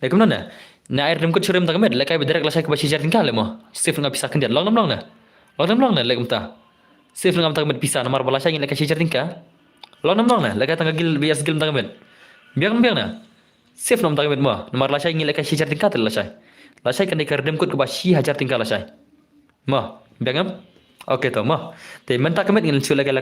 Nakumna. Na air remkut syurim tangam lakai bederak la shay bashi jaring kana mo. Sif ngam pisah kendian. Long na. Long na lakum ta. Sif ngam tangam pisah namar bala shay lakai jaring ka. Long na lakai tangam gil bias gil tangam. Biang na. Sif nom tangam mo. Namar la shay lakai jaring ka la shay. La shay kan dikar remkut ke bashi hajar tingkal la shay. Mo, biangam. Oke toh mah. Te mentak kemet ngil chula kala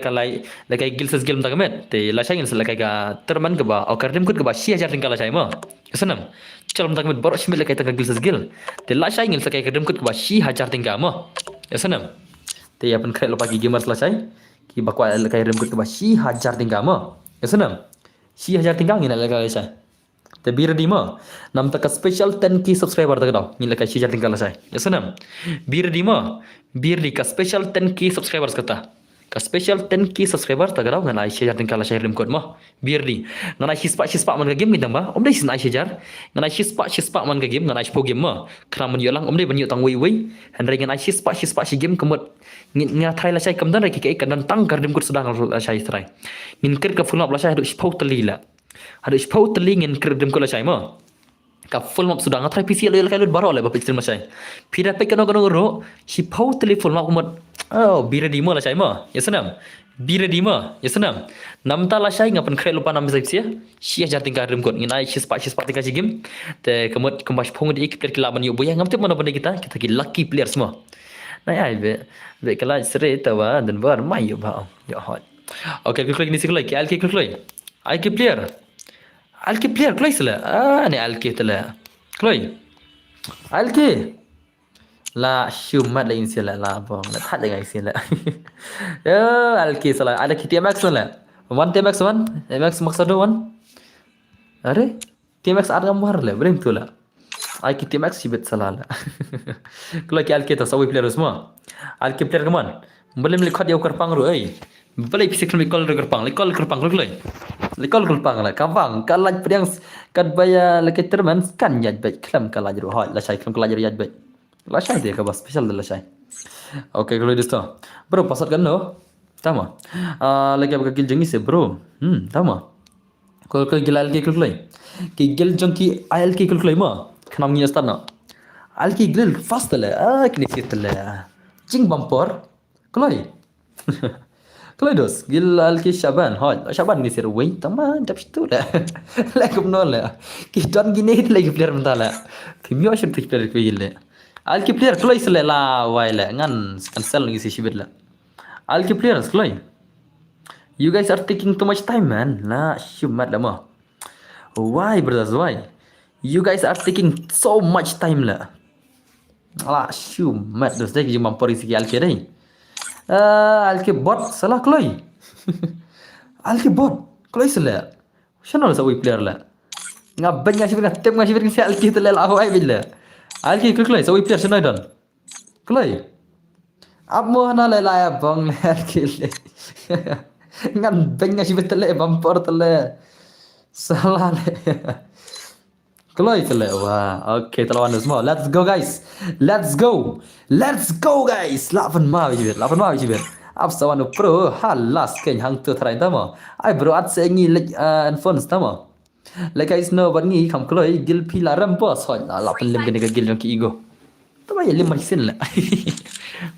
lakai gil ses gil mentak kemet. Te la shay ngil lakai ga terman ke ba au kardim kut ke ba sia jar tinggal la shay mah. Kesenam. Chal mentak kemet borok shimit lakai tangga gil ses gil. Te la shay ngil lakai kardim kut ke ba si hajar tinggal mah. Kesenam. Te ya pen kret lo pagi gamers la shay. Ki bakwa lakai kardim kut ke ba si hajar tinggal mah. Kesenam. Si hajar tinggal ngil lakai la shay. Te bir di ma nam taka special 10k subscriber tak daw ni lakai si jar tinggal la shay. Kesenam. Bir di ma bir di ka special 10k subscribers kata ka special 10k subscriber tak daw ngan ai share tingkal la share lim kod mah bir di ngan ai shispa man ka game gindang ba om dai sin ai share ngan ai shispa man ka game ngan ai po game mah kram man yolang om dai ban yo tang wei han rai ngan ai shispa shi game kemot ngin thai la shai kam dan rai ki kan dan tang kar dim kod sedang la shai trai ngin ker ka full la shai hadu shpau tali la hadu shpau tali ngin ker dim kod la shai mah ka full map sudah ngatrai PC le kai lut baro le ba picture masai pira pe kano ro si pau tele full map kumot oh bira di mo la sai ma ya senam bira di ma ya senam nam ta la sai ngapan krai lupa nam sai sia sia jar tingkar rim kot nginai shispa tingkar si game te kemot kembas phong di ekip kila ban yo boya ngam te mana benda kita ki lucky player semua nah ai be kala sere tawa dan bar mai yo ba ya hot okay klik ni sikla ki al ki klik ai ki player Alki player kloi sila. Ni Alki tala. Kloi. Alki. La shumat la insila la bong. La that dengan insila. Ya Alki sala. Ada TMX sala. One TMX one. TMX maksud one. Are? TMX ada gambar la. Berem tu la. Alki TMX sibet sala la. Kloi ki Alki ta sawi player semua. Alki player kaman. Boleh melihat dia ukar pangru ai. Boleh physical recall kerpang. Recall kerpang kloi. Lekol kulpang la kavang kalaj pedang kad baya leke terman kan yad bet klam kalaj ro ha la shay klam kalaj yad bet la shay dia ka bas special la shay okay kalau dosto bro pasat kan no tama lagi apa gil jengi se bro tama kol gilal ke kulai ki gil jong ki al ki kulai ma khnam ni astana al ki gil fast la kini sit la jing bumper kulai Kledos, gil alki Shaban, hot. Shaban ni sir wei, taman tapi tu lah. Lakum nol lah. Kita gini hit lagi player mentala. Kimi asyik tu player kau gil. Alki player kloi sele la wai la ngan cancel lagi si shibet la. Alki players kloi. You guys are taking too much time man. La shumat lah mah. Why brothers why? You guys are taking so much time lah. La shumat dos dah kita mampori si alki dah. Alki bot salah kloi. Alki bot kloi salah. Siapa nak sawi player lah? Ngaben ngasih beri tem ngasih beri si alki terlel awai bila. Alki kloi sawi player siapa don? Kloi. Amo na le la bang alki le. Ngaben ngasih beri terlel bumper terlel. Salah le. Kloi terlel wah. Okay terlawan semua. Let's go guys. Let's go guys. Lapan ma bijibir. Ab sawan pro halas ken hang tu tharai tama. Ai bro at se ngi phones tama. Like guys no ban ngi kham kloi gil pila ram po so lapan lem gene gil ki ego. Tapi ya lem marisin lah.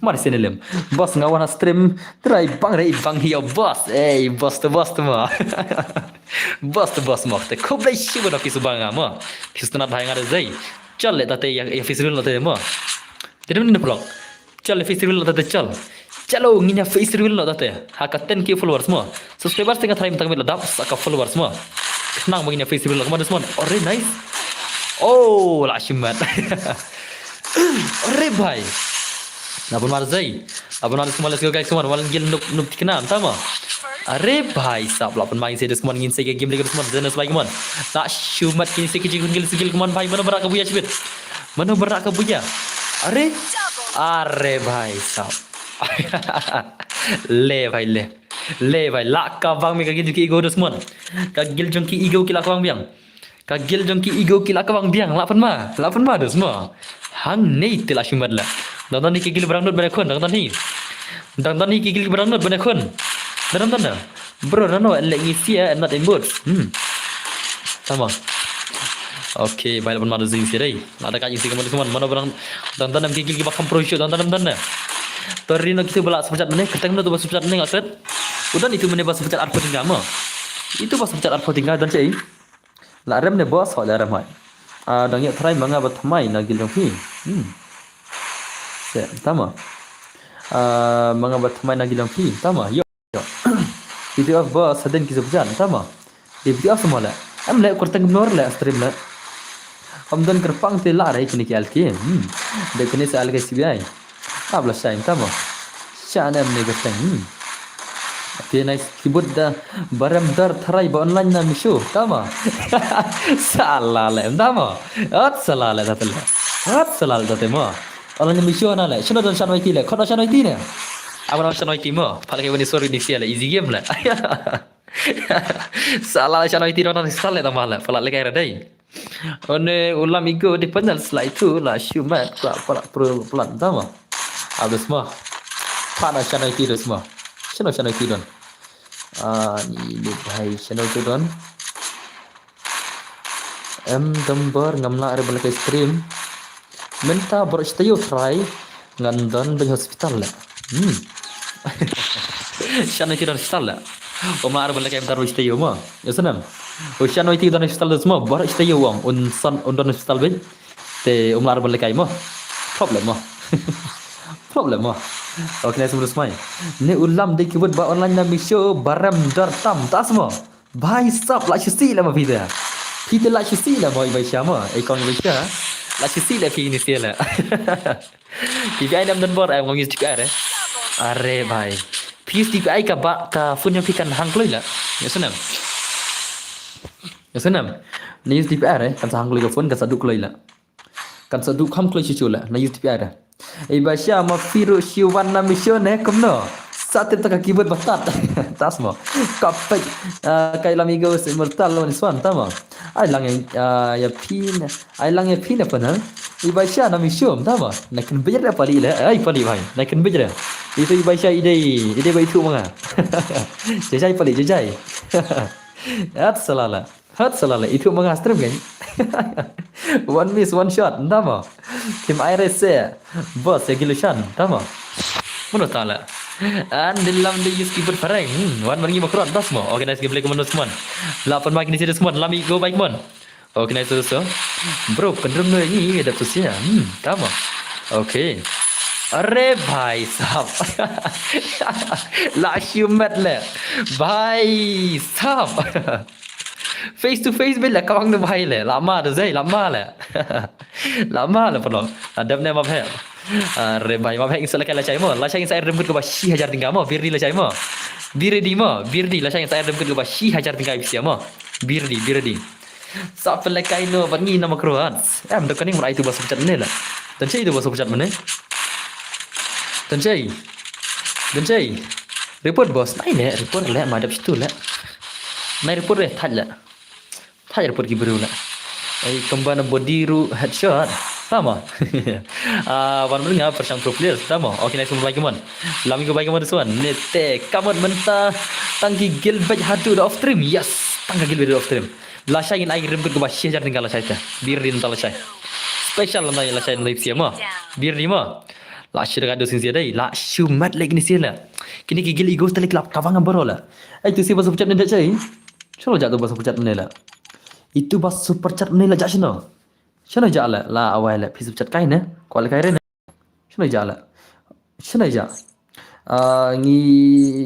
Marisin lem. Bos ngawan stream try bang hiya bos. Bos tu mah. bos mah. Te koblai shibu na fisu bang mah. Fisu tu na bhai ngada zai. Chal le tate ya fisu la tate mah. Tidak mana pelak. Chal le fisu la tate chal. Chalo nginya fisu la tate. Haka 10k followers mah. Subscribers tengah try mentang mela dap saka followers mah. Kenang menginya fisu la kemana semua. Ore nice. Oh, lah shimat. Ore bhai. Napun marzai. Apun harus semua let's go guys semua. Walang gil nuk kenal sama. Are bhai sab lapun main serius kemana ngin sege game lagi semua. Jenis lagi kemana. Tak shumat kini sege skill kemana bhai. Mana berak kebuya cibit. Mana berak kebuya. Are bhai sab. Le bhai lak ka bang mi kagil ki ego dos mon. Kagil jong ki ego ki lak bang biang. Kagil jong ki ego ki lak bang biang. Lapun ma dos ma. Hang nei tila shumat la. Dang ni kigil berang not banyak kon dang ni kigil berang not banyak kon. Dalam tanda. Bro rano like ngisia and not in boot. Sama. Okay, baik pun mana zing sirai. Ada kaji sih kemana semua. Mana berang dang tanda kigil ki bakam pro show dang tanda. Tori nak kita belak sepecat mana? Ketang tu bas sepecat mana ngakret? Udah itu mana bas sepecat arpo tinggal mah. Itu bas sepecat arpo tinggal dan cai. La rem ne bos hok rem hai. Dang ya try manga bat mai na gil fi. Tama. Manga bat mai na gil fi. Tama. Yo. Video bos haden ki sepecat. Tama. Di video semua la. Am la kurtang nor la stream la. Amdan kerpang te la rai kini ki alki. Dekne se alki CBI. Abla shaim tama. Shana am ne gatang. Okay, nice. Keyboard dah baram dar tharai ba online na misho. Tama. Salah le. Tama. At salah le tatla. At salah tate ma. Online misho na le. Shino dan shanoi ti le. Khona shanoi ti ne. Abang shanoi ti ma. Palagi bani sorry ni sia le. Easy game le. Salah shanoi ti na install le tama le. Palak le kai radai. One ulam igo di panel slide tu la shumat ka pro plan tama. Abis mah. Pana shanoi ti dos mah. Channel itu don. Ni lu bhai channel itu don. Gambar ngamla ada balik stream. Minta berstayo try ngandan di hospital lah. Channel itu don hospital lah. Omla ada balik minta berstayo mah. Ya senam. Channel itu don hospital semua berstayo uang. Don hospital ben. Te omla ada balik mah. Problem mah. Okay, semua semai. Ni ulam di keyboard ba online na misho baram dar tam tak semua. Bhai sab la chisi la ma vida. Kita la chisi la boy bai syama. Ikon bai sya. La chisi la fi ni sia. TPI nam dan bor ai ngomong TPI eh. Are bhai. Please TPI ka ba ka phone yang fikan hang kloi la. Ya senam. Ni use TPI eh kan hang kloi ka phone kan saduk kloi la. Kan saduk kham kloi chichu la. Na use TPI dah. Ibasya ma firu shiwan na mission kumno. Saat itu keyboard batat. Tas mo. Kapag kay lamigo mortal lo ni swan tama. Ay lang ya pin. Ay lang ya pin apa na? Ibasya na mission tama. Nakin bejra pali la. Ay pali bhai. Nakin bejra. Itu ibasya ide bai thu manga. Jejai pali jejai. Hat salala. Itu manga stream kan. One miss, one shot, tama. Tim Iris bos regulation, tama. Mana tala. Dalam dia use keyboard parang. One bagi makron, tas mo. Okay, nice gameplay kemana semua. 8 mic ni serius semua. Lami go baik mon. Okay, nice terus. Bro, penerima ni ada tusia. Tama. Okay. Are bhai sahab. La shumat le. Bhai sahab. Face to face bila kawang tu bhai le. Lama tu zai, lama le. Lama le pun. Adab ne ma bhai. Are bhai ma bhai insya Allah la cai mo. La cai saya rembut ke bashi hajar tinggal mo. Birdi la cai mo. Birdi la cai saya rembut ke bashi hajar tinggal bisa mo. Birdi. Sap le kai no bangi nama keruan. Am dak kaning murai tu bas pecat ne la. Dan cai tu bas pecat mana? Dan cai. Report bos. Nai le report le madap situ le. Nai report le thaj le. Thaj report ki baru le. Ai kembana body ru headshot. Sama. Wan mendengar persang pro player sama. Okay, nice lagi mon. Lami ko baik mon suan. Nete kamot menta tangki gilbaj hatu off stream. Yes, tangka gilbaj off stream. Lasha in air rembut ko ba share tinggal lasha ta. Bir din tala shay. special lah la saya live sia mah. Bir ni mah. La shira gado sin sia dai. La shumat lagi ni sia la. Kini gigil ego tali klap kawangan baro la. Tu sia bahasa pecat ni dak cai. Shalo jak tu bahasa pecat ni la. Itu bahasa pecat ni la jak shino. Shano jak la awal la pisu pecat kain na. Kual kain na. Shano jak la. Shano jak. Ngi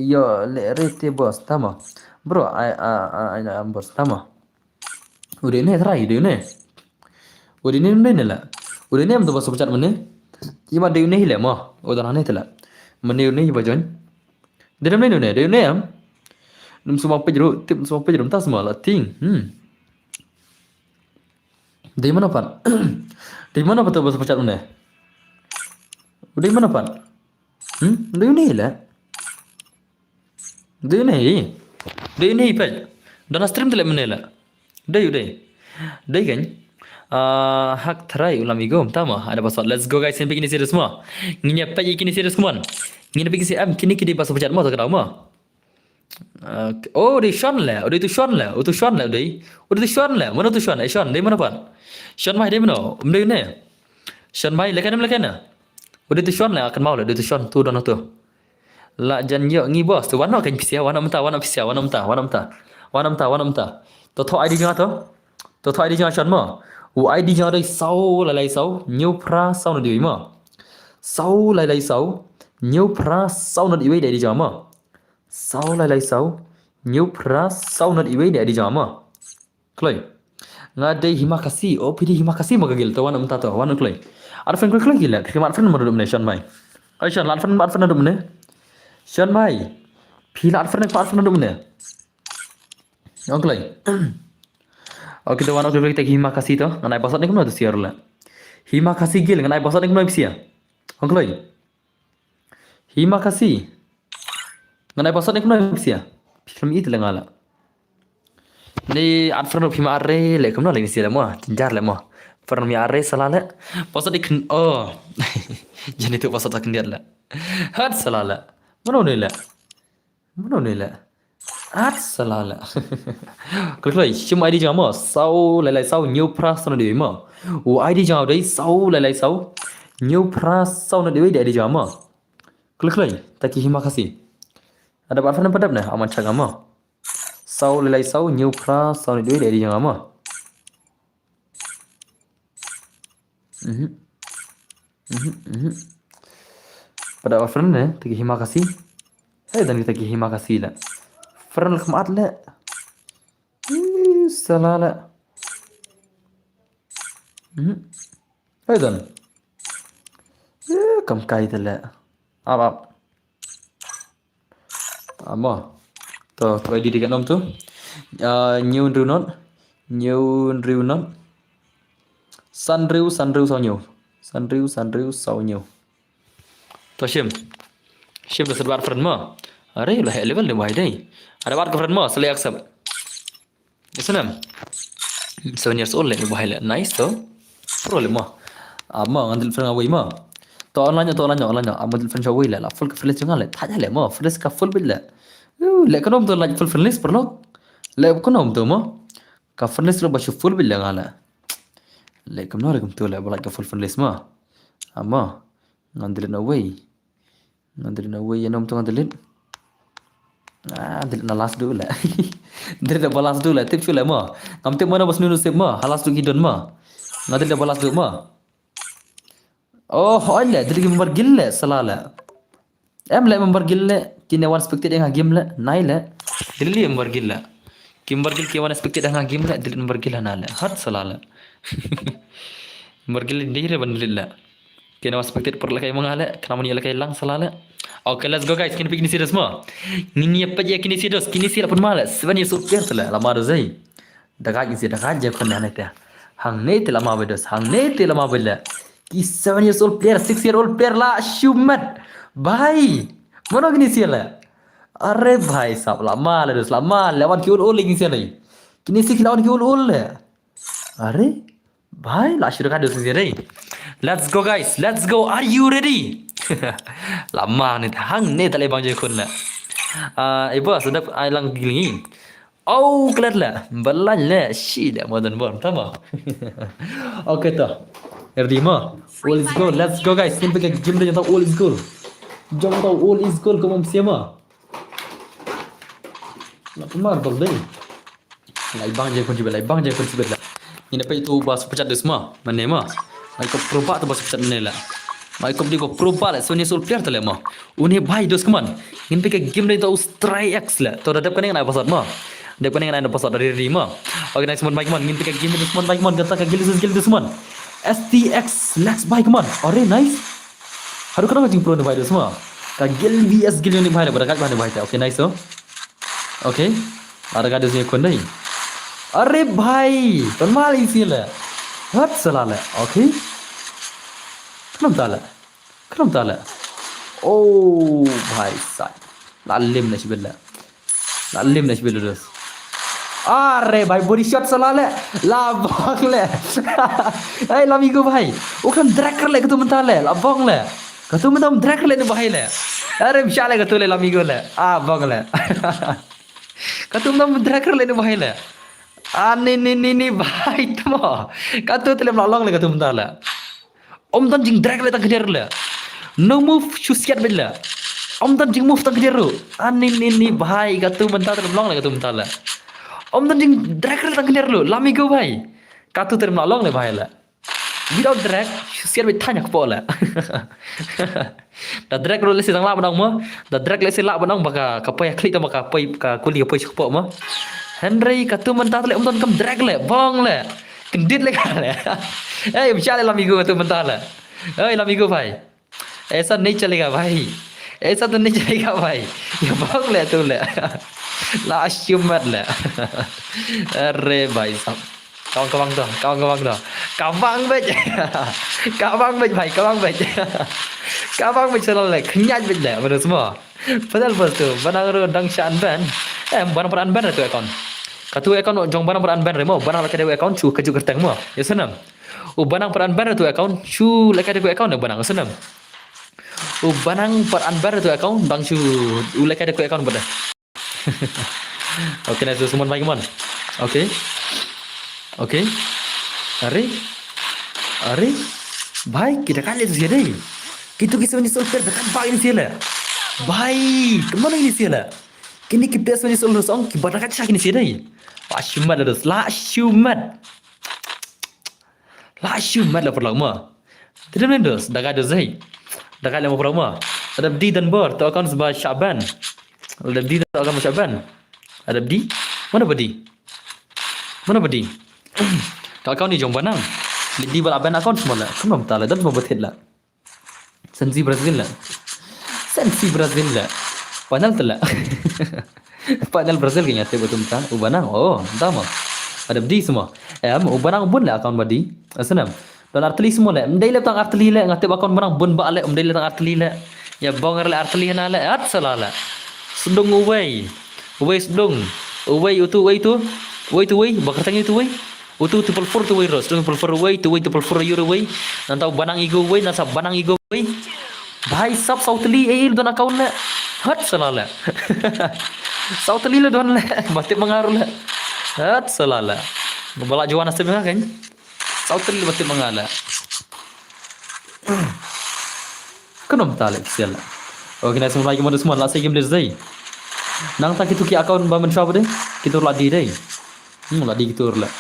yo le rete bos tama. Bro, I bos tama. Udah ni try dia ni. Udah ni lah. Udah ni am tu bahasa pecat mana? Ima dia ni hilang mah. Udah ni telah. Mana ni bajon? Dia mana ni? Dia ni am. Num semua pejeru, tip semua pejeru tak semua lah ting. Dari mana pan? Dari mana betul bahasa pecat mana? Dari mana pan? Dia ni lah. Dia ni pej. Dan stream telah mana lah? Day kan hak terai ulam igom tama ada pasal let's go guys yang begini serius semua ngini apa kini serius kuman ngini begini am kini kidi pasal pecat mau tak tahu mah oh di Sean lah itu Sean lah udah tu Sean lah mana tu Sean Sean dari mana pan Sean mai dari mana umdai ni Sean mai lekan udah tu Sean lah akan mau lah udah tu Sean tu dan tu la jan yo ngi bos tu warna kan pisia warna mentah to ID jangan to ID jangan Sean ma ID jangan đây sau lại nhiều pra sau nó đi mà sau lại sau nhiều pra sau nó đi để đi mà sau lại sau nhiều pra sau nó đi để đi mà klay ngade himakasi OPD himakasi magagil to wana mta to wana klay ada fan klay gila kima fan mo dum ne Sean mai ai Sean lan fan dum ne Sean mai phila fan dum ne klay Oke tu warna kita himakasi tu, nganai pasal ni kemana tu siar lah. Himakasi gil, nganai pasal ni kemana bisa? Ongloi. Himakasi. Nganai pasal ni kemana bisa? Film itu lah ngala. Ni adfern hima arre le kemana lagi siar lah jar lah muah. Fern mi arre salah lah. Pasal ni oh. Jadi tu pasal tak kendiat lah. Hat salah lah. Mana ni lah. At salah lah. Kalau cuma ID jangan mah, sau lại sau nhiều pras nó đi mà. ID jangan đấy sau lại sau nhiều pras sau nó đi để jangan mah. Kalau taki hima kasih. Ada apa nampak dah nah aman cakap mah. Sau lại sau nhiều pras sau nó đi để jangan mah. Pada apa ni? Taki hima kasih. Dan kita taki hima kasih lah. فرن الخمات لا سلالة أيضا كم كايد لا أب أما تو ID dekat nom tu new not Sanriu sau new to shim dah serbar friend ma are lah level ni why day ada baat ka friend mo sali accept isunam 7 years old le bahaya nice to problem mo amma ngandil friend away mo to online amandil friend away la full ka friend jangan le thaja le mo friend ka full bil le kanom to la full friend list perlo le kanom to mo ka friend list ro bashu full bil ngala le kamno re to le bala ka full friend list mo amma ngandil away yanom to ngandil Dia nak last dulu lah. Dia dah balas dulu lah. Tip cula mah. Kamu tip mana bos nunu sip mah. Halas tu hidun mah. Nanti dah balas dulu mah. Oh, hola. Dia lagi member gila salah lah. Lah member gila. Kini one spectate dengan game lah. Naik lah. Dia lagi member gila. Member gila kini one spectate dengan game lah. Dia member gila naik lah. Hat salah lah. Member gila dia je bandel lah. Kini one spectate per lakai mengalah. Kenapa ni lakai lang salah lah. Okay, let's go guys. Kini pergi serius semua. Ini apa je kini serius pun malas. Sebenarnya super telah lama dah zai. Dekat je kon anak dia. Hang ne telah lama bedos. Ki 7 years old player, 6 year old player lah shumat. Bhai. Mana kini lah? Are bhai sab lama lawan ki ul lagi lagi. Kini lawan ki ul lah. Are bhai lah sudah kada sini. Let's go guys. Let's go. Are you ready? Lama ni hang ni tak lebang je kun lah. Ibu sudah ailang giling. Oh, kelar lah. Belan lah. Shi dah modern born. Tama. Okay tu. Ready mah? All is gold. Let's go guys. Ini pakai game dia tahu all is gold. Jangan tahu all is gold kamu siapa? Nak pemar tol deh. Lai bang je kunci bela. Ini apa itu bahasa pecat dia semua? Mana mah? Mai ko proba tu bahasa pecat ni lah. Mai ko dia ko proba lah. So ni sul player tu lah mah. Unih bhai dos kaman. Ini pakai game dia tahu Strike X lah. Tahu dah kan yang nak pasal mah. Dia kan yang nak pasal dari Rima. Okay nice mon bhai kaman. Ini pakai game dia semua bhai kaman. Kata ke skill dia semua. STX Lex bhai kaman. Are nice. Haru kena jing pro ni bhai dos semua. Ka gil vs gil ni bhai lah. Berakat bhai tak. Okay nice oh. Okay. Ada kada sini kon dai. अरे भाई कमाल इसी ले हट सला ले okay kenapa tak le oh भाई साहब lalim na shibil terus अरे भाई body shot सला ले labang le hey lamigo भाई ukan drag कर ले ketu mental le labang le ketu mental drag कर ले ni भाई le अरे विशाल le ketu le lamigo le abang le ketu mental drag कर ले ni भाई le ni भाई तुम कतो तले मलांग ले कतो मंता ले om tan jing drag le tak kejar le no move shusiat bela om tan jing move tak kejar ru ni भाई कतो मंता तले मलांग le कतो मंता le om tan jing drag le tak kejar lu lami go भाई कतो तले मलांग le भाई le without drag shusiat be tanya ko le da drag ru le si tang la banang mo da drag le si la banang baka kapai klik ta baka pai ka kuli pai chpo mo Henry katu mentah le umton kam drag le bong le kendit le kale hey bicara le amigo katu mentah le hey amigo भाई ऐसा नहीं चलेगा भाई ऐसा तो नहीं चलेगा भाई ये bong le tu le la asyumat le अरे भाई साहब kawan bej भाई kawan bej selalu le kenyat bej le benar semua padahal bos tu banang ru dang shan ban barang peran ban tu account katu account jong barang peran ban remo barang la kada account chu kaju kertang mo ya senam barang peran ban tu account chu la kada account barang senam barang peran ban tu account bang chu la kada account pada okay na tu semua baik mon okay अरे भाई kita kali tu sia dei kitu kisah ni sulper kan pak ini sia la भाई kemana ini sia la kini kita sebenarnya sul song ki barakat sak ini sia dei la shumat la perlama tidak mendos daga ada zai daga lama perlama ada di dan bor tu akan sebab Syaban ada di tu akan Syaban ada di mana badi kau ni jom banang di balaban account semua lah kamu tak lah dan mau betul lah sensi Brazil lah panel tu lah panel Brazil kayaknya tu betul tak ubanang oh entah mah ada di semua ubanang bun lah account badi asanam dan arteli semua lah mendai lah tang arteli lah ngatip account banang bun ba lah mendai lah tang arteli lah ya bonger lah arteli na lah at salala sedung uway sedung uway tu bakar tangi tu uway Utu tu pelfur tu way ros, tu pelfur way tu pelfur euro way, nantau banang ego way, nasa banang ego way. Bhai sab sautli don account le, hat salala. Sautli le don le, batik mengaruh le, hat salala. Balak jual nasib kan? Sautli batik mengalah. Kenapa tak le sial? Okay, nasi mulai kemana semua, last game deh. Nang tak itu ki account bamen shop deh, kita lagi deh. Lagi kita lah.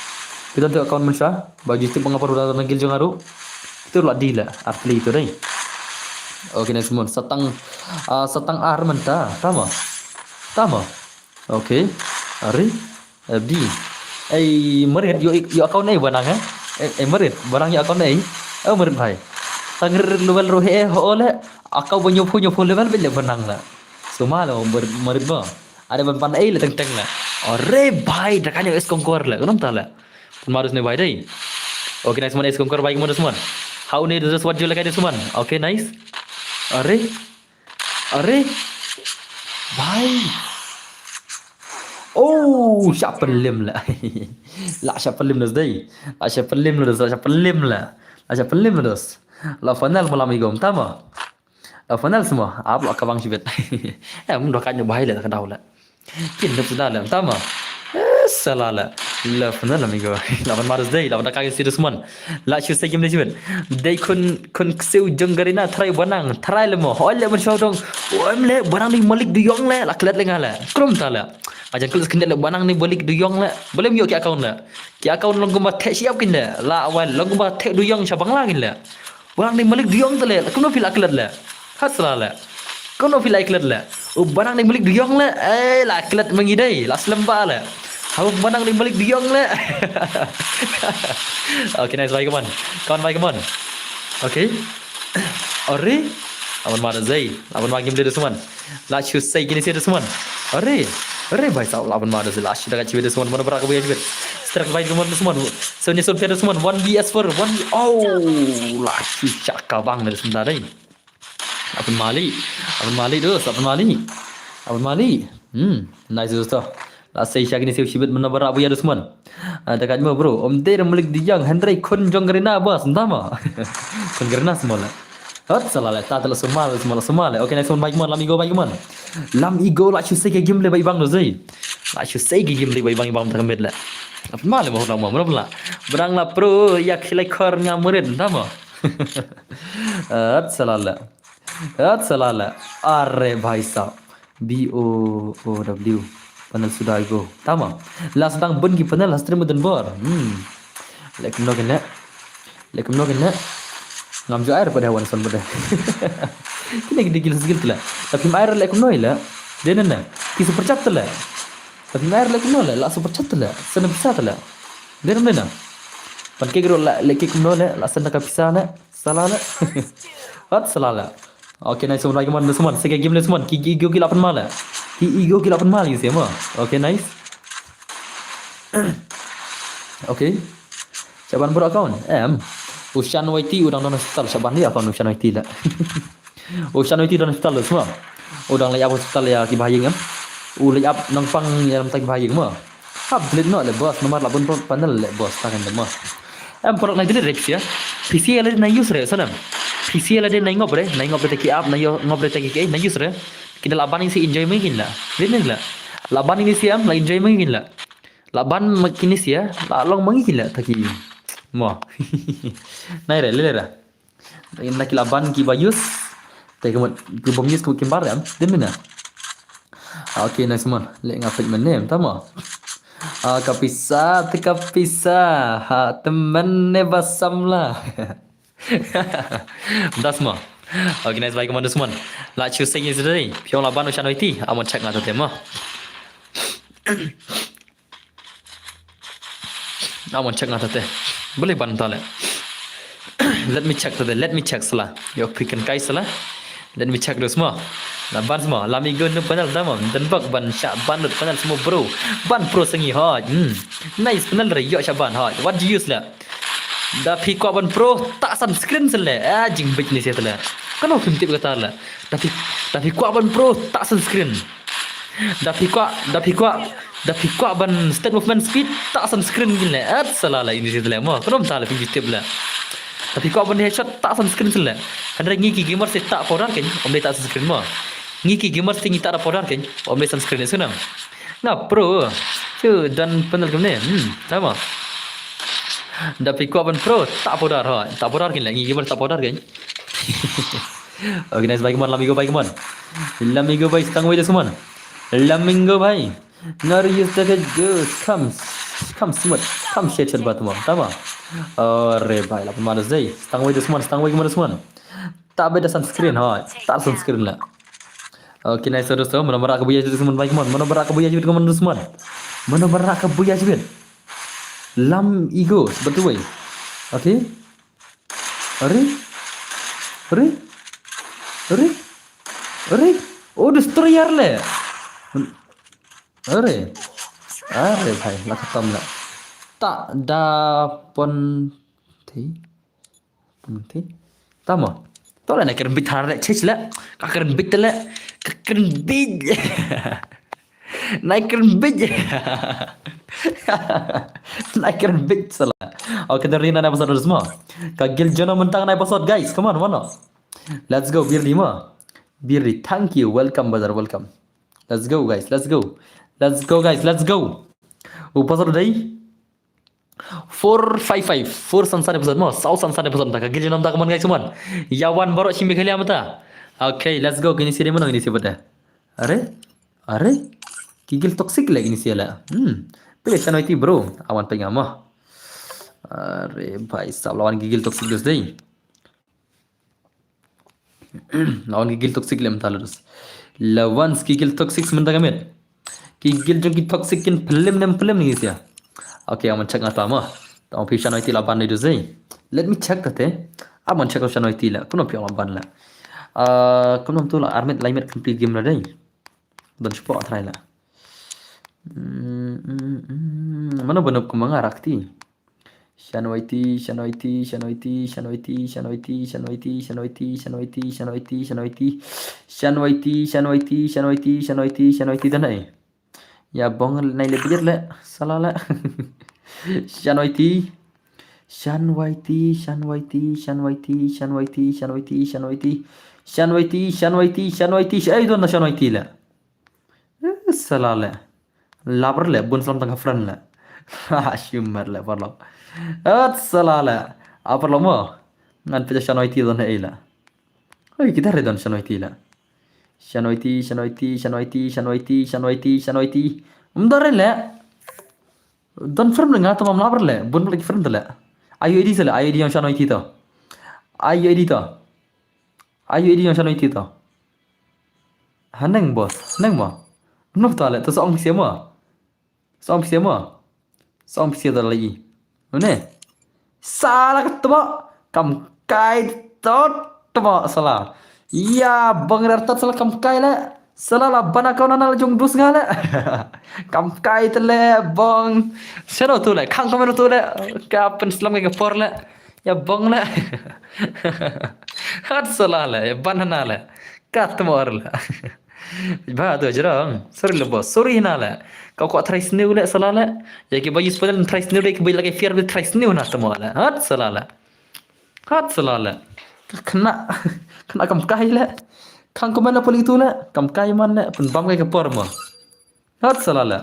Kita tu account mensah baju tu mengapa udah nagil jangaru itu lah di lah asli itu deh oke nih semua setang ar mentah tama oke ari di merit yo account ni banang merit barang yo account ni merit bhai tangir level rohe ole akau banyo level bela banang lah semua lo merit ba ada ban le teng lah ore bhai dakanya es kongkor lah kenapa lah Marus ne bhai dai okay nice man es kongkor bhai mo semua how ne just what you like this one okay nice अरे भाई oh siapa lim lah siapa lim dos la final malam igom tama la final semua आप लोग कबांग शिबet mun dah kan bahai lah kadau lah kin dah sudah lah tama salala Love na amigo. Lawan Mother's Day, lawan kagin si Desmond. La chu say game le jiben. Day kun siu jenggarina try banang, try le mo. Hol le mo dong. Om le banang ni Malik De Jong le, la klet le ngala. Krom ta le. Ajan kul skendet le banang ni Malik De Jong le. Boleh yo ki account le. Ki account long gumba tek siap kin le. La awal long gumba tek De Jong sabang la kin le. Banang ni Malik De Jong ta le. Kuno fil aklet le. Hasra le. Kuno fil aklet le. Banang ni Malik De Jong le. La klet mengi dai, la slemba le. Aku menang di balik Diong le. Okay, nice. Bye, come on. Kawan, bye, come on. Okay. Ore. Awan mana Zai. Awan mana game dia semua. La chu say gini sih semua. Ore. Ore, bye, saw. Awan mana Zai. La chu dah kacau dia semua. Mana berak kebuya juga. Strike bye, come on semua. So, ni so dia semua. 1vs4. 1v. Oh. La chu cakap bang dia sebentar ni. Awan Mali tu. Awan Mali. Nice tu. Asai syagini siu shibit menabrak buaya Desmond. Dekat mo bro. Om Ter Malik De Jong Henry kun jong gerina bos entama. Kun gerina semua lah. Hot salah lah. Tak telah semua lah. Okay, next one baik mon. Lam ego lah. Chu say ke game le baik bang dozai. La chu say ke game le baik bang tak med lah. Apa malah mau nama mana pula. Berang lah pro yak hilai kor ngamurin entama. Hot salah lah. Arre bhai sahab. BOOW. Panel sudah go. Tama. Last tang bun ki panel hastre mudan bor. Lekum no kena. Ngam jo air pada hewan son pada. Kini gede gil tela. Tapi air lekum no ila. Denana. Ki super chat tela. Tapi air lekum no la super chat tela. Sana bisa tela. Denana. Pan ke gro la lekum no la sana ka bisa na. Salah la. Hat salah la. Okay, nice one. Like man semua. Sekali game le semua. Ki ego ki 8 mal. Ki ego ki 8 mal gitu ya mah. Okay, nice. Okay. Caban bro account. Ushan YT udang don hospital. Caban dia account Ushan YT lah. Ushan YT don hospital semua. Udang lay up hospital ya ki bahayang kan. Lay up nang pang yang tak bahayang mah. Hab blit no le boss nomor 8 panel le boss takan mah. Produk naik direct ya. PC ada na use re sanam. PC ada na ngobre teki up na ngobre teki ke na use re. Kita laban ini si enjoy mungkin lah. Benar lah. Laban ini si la enjoy mungkin lah. Laban makin si ya, la long mungkin lah teki. Mo. Nai re le ra. Nak laban ki bayus. Teki mo bom use ku kimbar ya. Benar. Okay, nice man. Le ngapit menem tama. Kapisa. Teman ne basam lah. Das mah. Okay, nice. Baik teman semua. La chu say is today. Pion laban Ushan YT. Amon check ngata tema. Amon check ngata te. Boleh bantal le. Let me check salah. Yo pikan kai salah. Let me check dulu semua. Ban semua. Lami gun panel tamam. Dan bak ban Syaban panel semua bro. Ban pro sengi hot. Nice panel re yo Syaban hot. What do you use lah? Dah pikwa ban pro tak sunscreen sele. Jing big ni saya telah. Kan aku tip kata lah. Dah pikwa ban pro tak sunscreen. Dah pikwa ban state movement speed tak sunscreen gila. Salah lah ini saya telah. Mau kenapa tak lah pinjam tip lah. Tapi kau benda headshot tak sunscreen sila. Henry ngiki gamer se tak powder kan, om dia tak sunscreen mah. Ngiki gamer se tak ada powder kan, om dia sunscreen ni sunam. Nah pro, tu dan panel kemana? Sama. Tapi kau ban pro tak powder ha, tak powder kan lagi gamer tak powder kan. Okay, nice. Baik man, lamigo baik man. Lamigo baik setang wajah semua. Lamigo baik. Narius dekat come smooth, come share batu mah, tamam. Re bhai, lapan mana Zai? Stang wajah semua. Tak beda sunscreen, tak sunscreen lah. Okay, nice dosto. Mana berak kebuya juga semua baik man. Mana berak kebuya juga teman semua. Mana berak kebuya juga. Lam ego, betul wei. Okay. Re. Oh, destroyer le. Are bhai, lah khatam lah. Tak dapon thi. Tama. Tolak nak keren bit harap cek lah. Keren bit lah. Keren bit. Naik keren bit. Naik keren bit salah. Okay, dari ni episode semua. Kagil jono mentang naik episode guys. Come on, mana? Let's go Birli ma. Birli, thank you. Welcome brother, welcome. Let's go guys. Let's go guys. Let's go. Episode day. 455 4 संसार episode mo 1000 episode ta kagil nam ta kaman guys man yawan borok chimbe khali amata okay let's go gini sire mana gini sibada are gigil toxic lagi ni siala pilih channel itu bro awan pengen mah are bhai sab lawan gigil toxic dus dei lawan gigil toxic lem talus lawan gigil toxic sementara gamet gigil jogi toxic kin film ni sia. Okay, aman check ngata mah. Tong pi channel itu laban ni duzai. Let me check kate. Aman check channel itu la. Kuno pi laban la. Kuno tu la armet laimet complete game la dai. Dan sport try la. Mana benop ku mangarak ti. Channel itu dan ai. Ya bong nai le bijir le salah le Shan Waiti ai don Shan Waiti le salah le labar le bun salam tengah friend le shumar le parlo salah le apa lo mo ngan pe Shan Waiti don ai le oi kita re don Shan Waiti le Shan Waiti Mdare le don firm le ngata mam labar le bun lagi firm le ayo edi sele ayo edi yang Shan Waiti to ayo edi yang Shan Waiti to haneng bos neng mo no to le to song pisia mo song pisia to lagi ne salah ketemu kam kai tot temo salah iya bang rartat salah kam kai le salah la bana kau nanal jong dus ngale kam kai tele bang sero tu le khang kamero tu le ka pen slam ke por le ya bang le hat salah le ya banana le kat mor le ba tu jarang sorry le bos sorry na le kau kok try snew le salah le ya ke bagi sepeda try snew le ke bagi lagi fear try snew na temo le hat salah le kena kam kai le khang ko mana poli tu le kam kai man le pun bam kai ke por mo hat salah le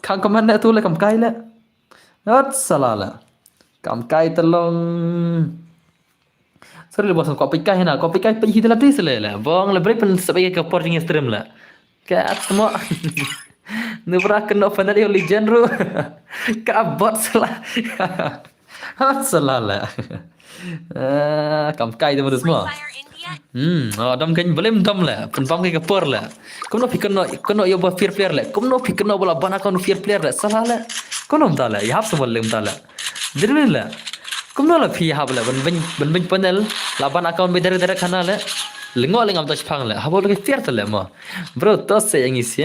khang ko mana tu le kam kai le hat salah le kam kai telong sorry le bos ko pikai na ko pikai pe hidela tis le bong le bre pen sebagai ke por jing stream le ka atmo nubra kena final yo legend ru ka bot salah hat salah le kam kai tu semua adam kan belum dam le pen pam ke por le kono fikno yo ba fear le kono fikno bola bana kono fear player le salah le kono mta le yap semua le mta le dirmin le kono la phi hab le ben panel la bana account be dere khana le lengo lengam tas phang le habo le fear le ma bro to se yang isi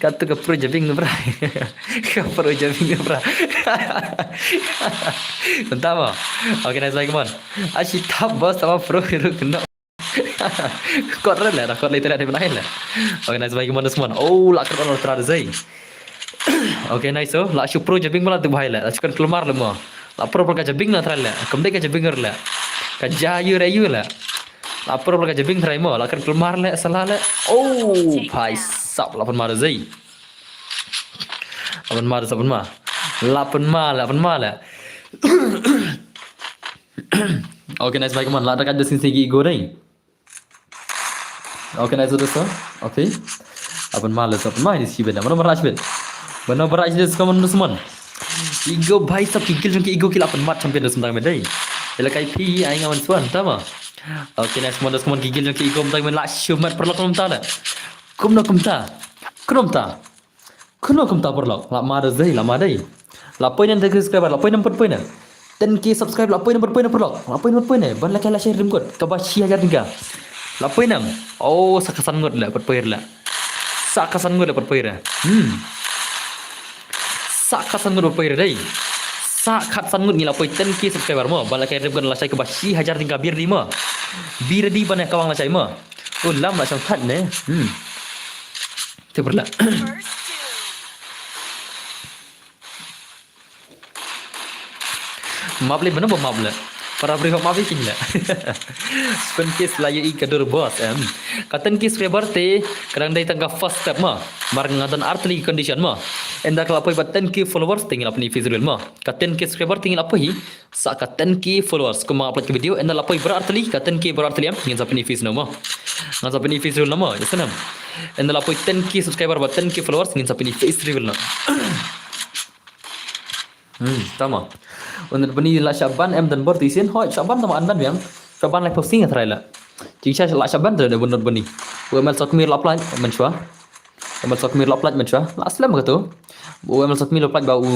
kat ke pro jabing bra ke pro jabing bra entah okay nice like man ashi tab bos sama pro hero kena kot le rakot le tidak ada le okay nice like man semua oh la kat on tra zai okay nice so la shu pro jabing mala tu bhai le akan keluar le ma la pro ka jabing na tra le kamde ka jabing le ka jayu rayu le la pro ka jabing tra mo la akan keluar le salah le oh bhai sab la pun mar zai apun mar lapan ma le okay nice baik man la ada kada sin segi goreng okay nice dosto okay apun ma ini si beda mana beras bed mana beras des kaman dusman ego bhai sab kikil jong ego kila apun mat champion dus tang medai ela kai pi ai ngawan suan tama okay nice man dus kaman kikil jong ego tang men la shumat perlok nom ta le kumno kumta perlok la ma dai la poin yang subscriber la poin yang poin 10k subscribe la poin perlok la poin ban la kala share rim kot ka ba 6000 tinggal la poin oh sakasan ngot la poin la sakasan ngot la poin sakasan ngot poin dai sakasan ngot ni la poin 10k subscriber mo ban la kala rim kot la share ka ba 6000 tinggal bir di mo bir di ban ka wang la share mo oh lam la sang phat ne tu berla Mable mana mable para beri mable kinla spend case layu I kadur bos katan case rebarte kadang dai tangga first step ma mar ngadan artli condition ma enda kalau apa 10k followers tinggal apa ni Facebook mah ka 10k subscriber tinggal apa hi sa ka 10k followers ko mga upload ke video enda apa berarti ka 10k berarti liam ngin sa ni Facebook mah ngan sa ni Facebook nama ya senam enda apa 10k subscriber ba 10k followers ngin sa ni Facebook na tama untuk bani la Syaban em dan bor tisin hoi Syaban tama andan yang Syaban lai posting atrai la jika la Syaban ada benar bani UML sakmir laplan menchua UML sakmir laplan menchua la aslam gitu UML sakmir laplan ba u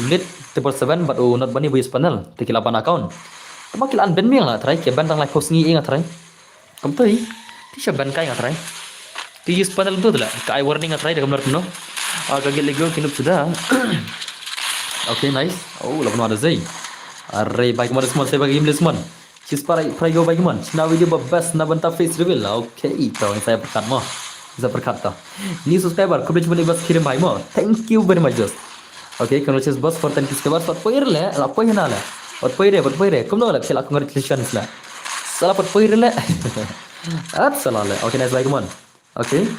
lit table 7 but u not bani bu panel tikilapan account tama kilan ben miang la atrai ke ban tang lai post ngi ing atrai kam toi ti Syaban kai atrai ti use panel tu la kai warning atrai de kamar no agak lego kinup sudah Okay, nice. Oh, lapan ada Zai. Array baik mana semua, saya bagi game semua. Cis para go bagi mana. Now video best na banta face reveal. Okay, itu yang saya berkat mah. Saya berkat tak. New subscriber, coverage boleh bas kirim baik mah. Thank you very much just. Okay, congratulations boss for 10 subscribers. Pat poir le, la poir na le. Pat poir. Kamu nak le, congratulations lah. Salah pat poir le. At salah le. Okay, nice baik mana. Okay.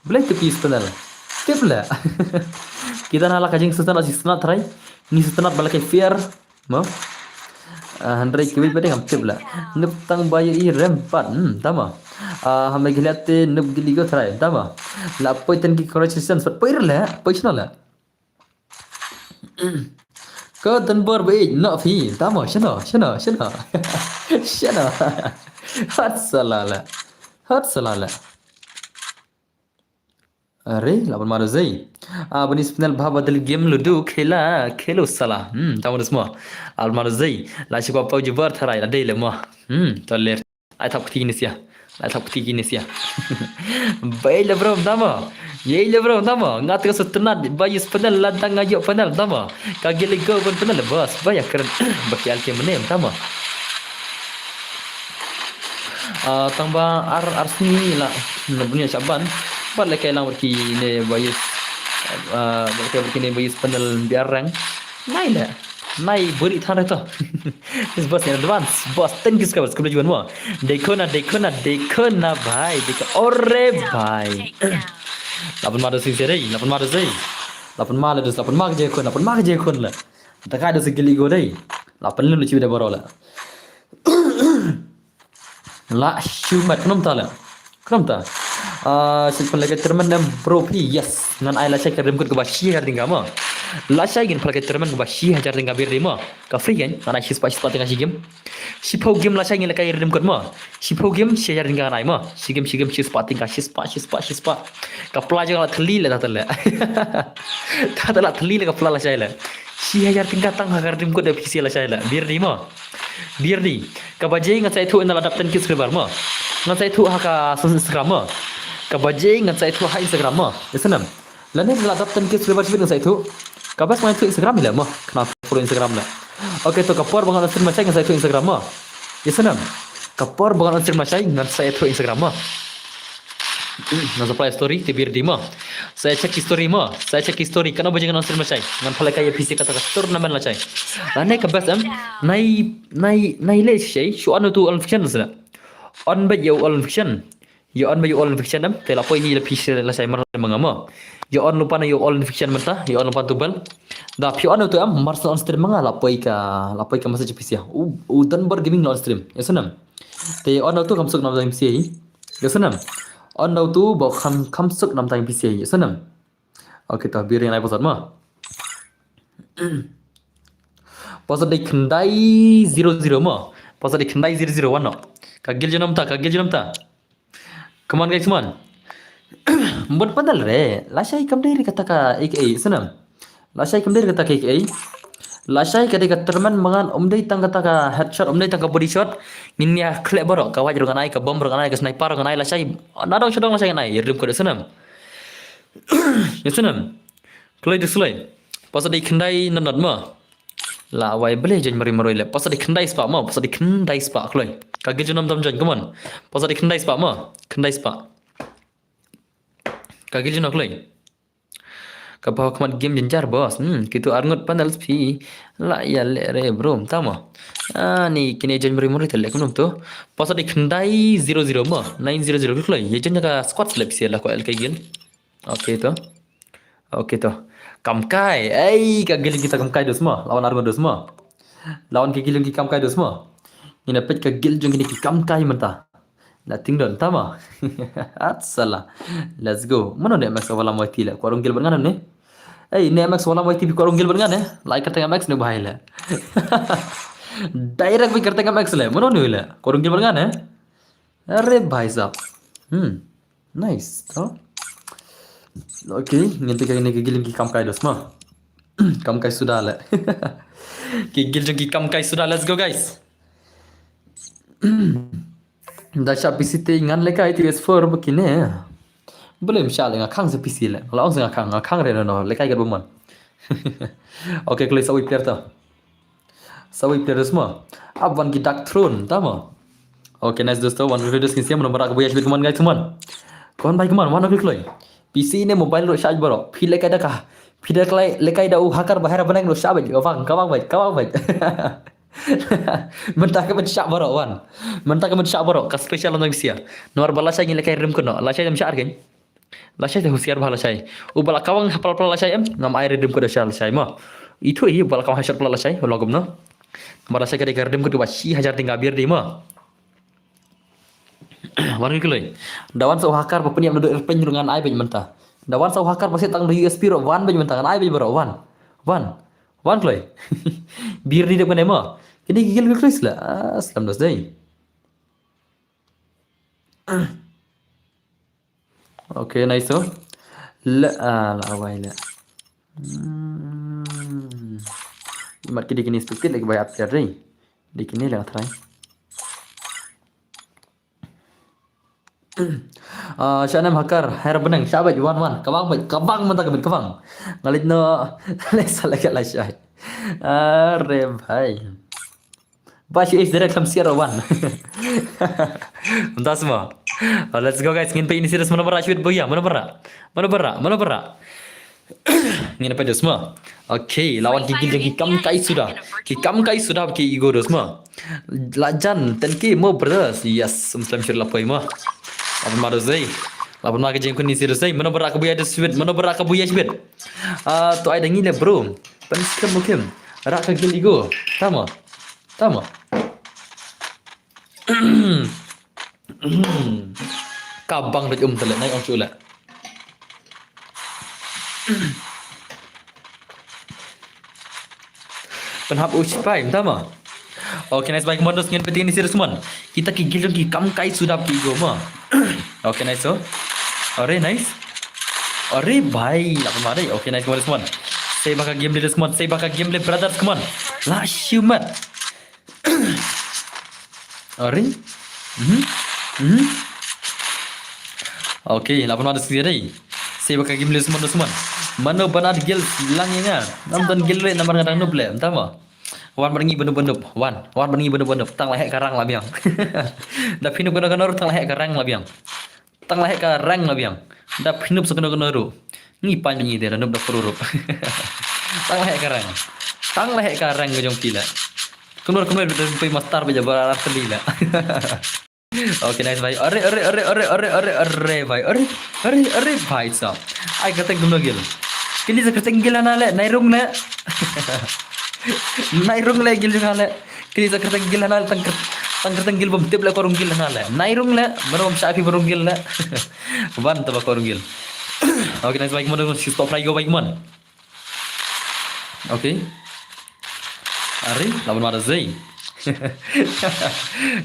Boleh tu piece panel. Tip le. Kita nak lah kajing sesuatu nasi senat try, ni sesuatu balak fair, mau, handrai kibit pada ngam tip lah, nup tang bayu i rempat, tama, hamai giliat nup giligo try, tama, la poi ten ki corrections, but poi lah, poi chna lah, kau ten bor bayi, nak fi, tama, shana, hat salah lah. अरे लापन मारो जई बनी स्पिनल भा बदल game ludo खेलो साला तामन स्मा आल मारो जई लासी को पाउ जबर थराय ला देले म तले आइ थाप खती किनेसिया बैले ब्रो दामा येले ब्रो दामा ngat ka sutna bayi spinal ला दंगा यो panel दामा का गेले go ban panel bas baya keren bakial ke menem दामा tangba arsni la bunya Syaban pada kailang berki ne bayis berki ne bayis panel biarang nai beri thara to this boss in advance boss thank you subscribers kepada juan mo dekho na bhai dekho ore bhai lapan mada sing serei lapan mada je kon la taka ada segeli go dai lapan lu cibi da barola la shumat knom ta Simpan lagi termen dan propi yes ngan ai la sai ka remkut ke bashi har dinga ma la sai gin palake termen ke bashi hajar dinga bir dima ka free kan ana shi spa tengah si game si pau game la sai ngin la kai remkut ma si pau game si hajar dinga nai ma si game si spa tengah si spa ka pelajar la thli la tatala tatala thli la ka pela la sai la si hajar tingkat tang hagar remkut de pc la sai la bir dima bir di ka baje ngan sai thu na la daptan kis rebar ma ngan sai thu ha ka Instagram ma ka baje ngan sai thu ha Instagram ma yasanam lane la daptan ke subscriber sibin sai thu ka bas main thu Instagram la ma kena follow Instagram la okay to ka por bangan asir macai ngan sai thu Instagram ma yasanam ka por bangan asir macai ngan sai thu Instagram ma na supply story tibir di ma saya cek story kana baje ngan asir macai ngan phala kaya PC kata ka turnamen la chai lane ka bas am nai le shay shu anu tu al fiction la on ba yo all fiction yo on ba yo all fiction am te la poi ni la PC la sai mar mangama yo on lupa na yo all fiction menta yo on lupa tu bal da pi on tu am mars on stream manga la poi ka masa PC u dan bar gaming on stream ya sanam te on tu kam suk nam time PC ya sanam on tu bo kam suk nam time PC ya sanam okay ta bir yang ai pasat ma pasat dai khandai 00 ma pasat dai khandai 001 no kagil janam ta come on guys man buat padal re lasai kam dari kata ka aka sanam lasai kam dari kata ka aka lasai ka deka terman mangan omdai tang kata ka headshot omdai tang ka body shot ninya klep baro ka wajro kanai ka bom baro kanai ka sniper kanai lasai nadong shodong lasai kanai yerim ko sanam sanam kloi dislay pasal di kendai nanat ma la wai bele jen mari le pasal di kendai spa kloi kage junam dam jan come on pasal di kendai spa kage junam kloi ka bawa kamat game jenjar bos kitu arngot panel spi la ya le re bro tama ni kini jen mari tele kunum to pasal di kendai 00 ma 900 kloi ye jen ka squad select sia la ko el kagil okay to Oke tuh. Kamkai. Kagiling kita Kamkai tu semua. Lawan Argon tu semua. Lawan kagiling kita Kamkai tu semua. Ini dapat kagil jong ini kita Kamkai mentah. La tinggal tama. Salah. Let's go. Mana ni Max wala mo tila. Ko gil bangan ni. Ni Max wala mo tibi ko gil bangan eh. Like करते Max ने भाई ले. डायरेक्ट भी करते Max ले. Mana ni ले. Ko gil bangan eh. अरे भाई साहब. Nice. तो Oke, nanti kayak ini gigil ki kamkai dos mah. Kamkai sudah lah. Gigil jong ki kamkai sudah. Let's go guys. Dah siap PC ngan leka itu S4 begini. Belum siap lenga kang se PC le. Kalau orang kang reno no leka ikat buman. Oke, kalau sawi player tu. Sawi player semua. Abang ki Dark Throne, tama. Oke, nice दोस्तों. One video deskripsi mana berak buaya sebut keman guys teman. Kawan baik keman, mana klik. PC ini mobile lo charge baro. Feel like ada kah? Feel like ada hacker bahaya banang lo charge baju. Kawang baik. Mentah ke mencak baro wan. Mentah ke mencak baro. Kas special untuk sia. Nuar bala saya ngilai rim kono. La saya jam syar kan? La saya dah husiar bala saya. Ubala kawang hafal pala saya ngam air rim kono syar saya mah. Itu bala kawang hasyar pala saya logom no. Bala saya kada rim kono wasi hajar tinggal biar di mah. Warna keloi. Dawan sau hakar pa peniam do pen dengan ai ben mentah. Dawan sau hakar pasti tang do USB ro wan ben mentah ai ben bro wan. Keloi. Bir di depan ema. Kini gigil keloi lah. Aslam dos dai. Oke, nice so. La awai la. Mat kini stupid lagi bayar update ri. Dikini lah try. Shanam hakar hair benang sahabat wan kabang mentah kabang ngalit no lesa lagi lah syai are bhai bashi is direct kam siar wan entah semua. Let's go guys, ngin pe ini serius mana berak shoot boya mana berak ngin pe semua. Oke, lawan gigil lagi kam kai sudah ki ego semua lajan tenki mo beras yes muslim syir lapoi mah. Lapan maru zai. Lapan maru jeng kuni sir zai. Mana berak kebuya ada sweet. Mana berak kebuya sweet. Tu ada ngile bro. Penskam mungkin. Rak ke giligo. Tama. Kabang dah telah naik om cula. Penhap ucipai. Tama. Oke, nice baik modus ngin penting ini serius man. Kita gigil ki kam kai sudah ki go mah. Oke, nice so. Are nice. Are bhai, lapan mari. Oke, nice modus man. Saya bakal game dia semua. Saya bakal game dia brothers come on. La shumat. Are? Oke, lapan modus sendiri. Saya bakal game dia semua. Mana benar gil langnya. Nonton gil le nomor ngadang nuble, entah mah. Wan berengi benup-benup. Wan berengi benup-benup. Tang lahek karang lah biang. Dah pinup kena-kena tang lahek karang lah biang. Tang lahek karang lah biang. Dah pinup sekena-kena ru. Ni pan bengi dia nup dah perurup. Tang lahek karang ke jong pila. Kenur betul pe master beja barar telila. Oke, nice bhai. Are bhai. Are bhai sab. Ai kata gumno gil. Kini sekerti gil na le nairung na. Nairung le gil juga le. Kini sekerti gil na tangker gil bom tip le korung gil na le. Nairung le merom syafi korung gil le. Ban taba korung gil. Oke, nice bhai mon stop fly go bhai mon. Oke. Are lawan mana zai.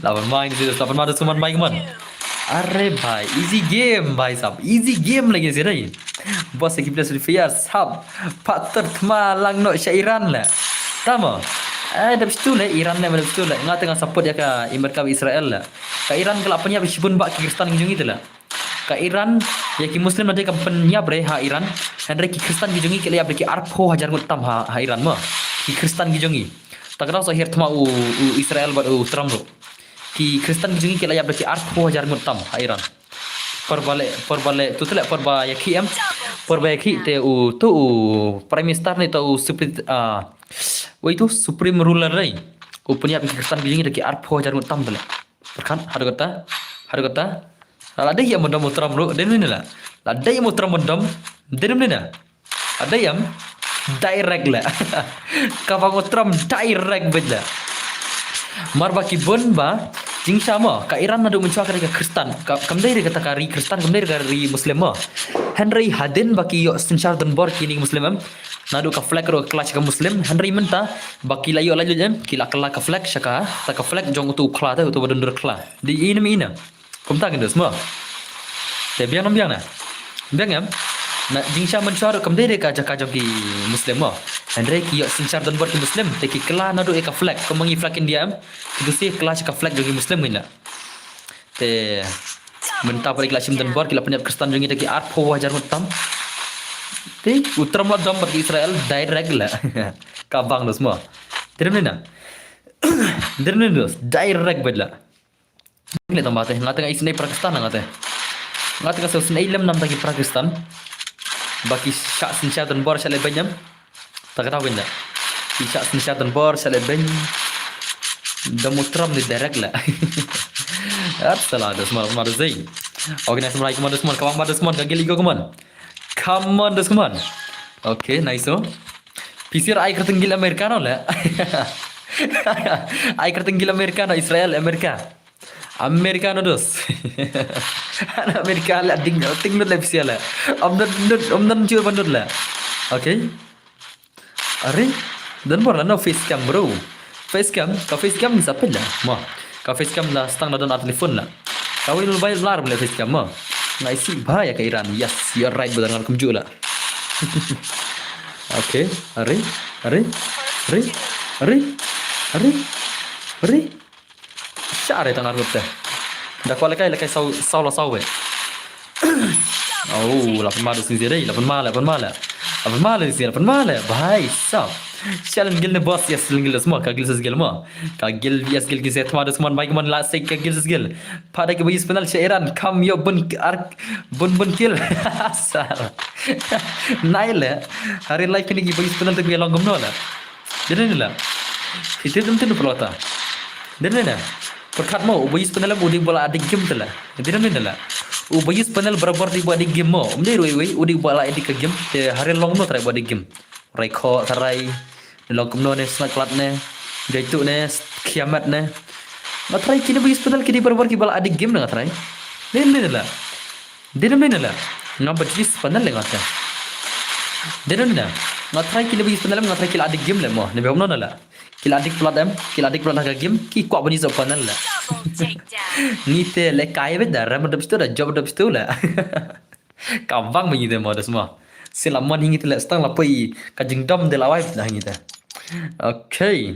Lawan main sih, lawan mana cuma main man. Are bhai, easy game bhai sab, easy game lagi sih rai. Bos ekip Free Fire sab, patut malang no syairan lah. Tama. Dah betul lah Iran ni betul lah. Ngat tengah support ya ke Amerika Israel lah. Ka Iran kalau apanya bisipun bak Kristan gijung itu lah. Ka Iran ya ki Muslim nanti kampanya bre ha Iran. Hendra ki Kristan gijungi ke liap ki arpo hajar ngutam ha Iran mah. Ki Kristan gijungi. Tak kenal so hirt ma Israel buat Trump bro. Ki Kristen gijungi ke layap ki arpo hajar ngutam ha Iran. Perbalik tu telak perba ya ki perba ya ki te tu prime minister ni tu itu supreme ruler rai. Punya ki Kristen gijungi ki arpo hajar ngutam telak. Perkan ada kata. Ada yang modam Trump bro. Den ni lah. Ada yang Trump modam. Den ni lah. Ada yang direct lah. Kapang utram direct benda. Marbaki bon ba jing sama ka Iran nadu mencuak ka Kristen kamdai kata kari Kristen kamdai kari Muslim ma Henry Hadin baki yo senchar dan bor kini Muslim nadu ka flag ro kelas ka Muslim Henry menta baki layo laju jam kila kala ka flag shaka ta ka flag jong tu kla ta tu badan kla di ina kum ta gendes ma te biang nam biang na biang am na jing sha mencuak kamdai ka jaka jogi Muslim ma Henry ki yo senchar dan bor ki Muslim te ki kla nadu ka flag kemangi flag India itu sih kelas ka flag jogi Muslim gina te menta balik kelas dan bor kila penyat Kristen jogi te ki art po wajar mutam te utram la dam bagi Israel direct la kabang dos semua terus direct bedla ni tambah teh ngata isnai Pakistan ngata ngata ka sel ilam nam tagi Pakistan baki syak senchar dan bor sale banyam tak tahu benda syak senchar dan bor sale banyam Damutram di direct lah. Salah ada semua zai. Okay, nice mulai kemana semua. Kawang pada semua kagil igo keman. Come on semua. Okay, nice oh. Pisir ai kertenggil Amerika no lah. Ai kertenggil Amerika no Israel Amerika. Amerika no dos. Amerika lah ting nut lah pisir lah. Omdan cur bandut lah. Okay. Are dan bor lah no face cam bro. Facecam ni siapa lah? Mah, facecam lah stang dan telefon lah. Kau ini lebih lar boleh facecam mah. Nah isi bahaya ke Iran. Yes, you're right betul dengan kumju lah. Okay, are. Syar itu ngarut dah. Dah kau lekai sau lah. Oh, 8 malam sendiri, 8 malam. Bahaya, sah. Challenge gil ne boss yes gil semua kagil sesgil ma kagil yes gil giset ma semua baik man la sek kagil sesgil pada ke bagi penal Iran kam yo bun kill sar naile hari life ni bagi penal tu gelong gomno la jadi ni la itu tentu pelota dan ni perkat mau bagi penal budi bola adik game tu la jadi ni la bagi penal berabar di buat game mo umdi roi udi bola adik game hari long no try buat game Raiko tarai logum no ne snack lat ne gaitu ne kiamat ne matrai kini bagi hospital kini berbar ki bala adik game na trai den la ngam bajis panal le ngata den na matrai kini bagi hospital matrai kila adik game le mo ne bom no la kila adik plat ga game ki kwa bani so panal la ni te le kai be dar ram dab sto da job dab sto la kawang bagi de mo da semua Selamat hingi tu stang lapai kajing dom de lawai dah hingi ta. Okay,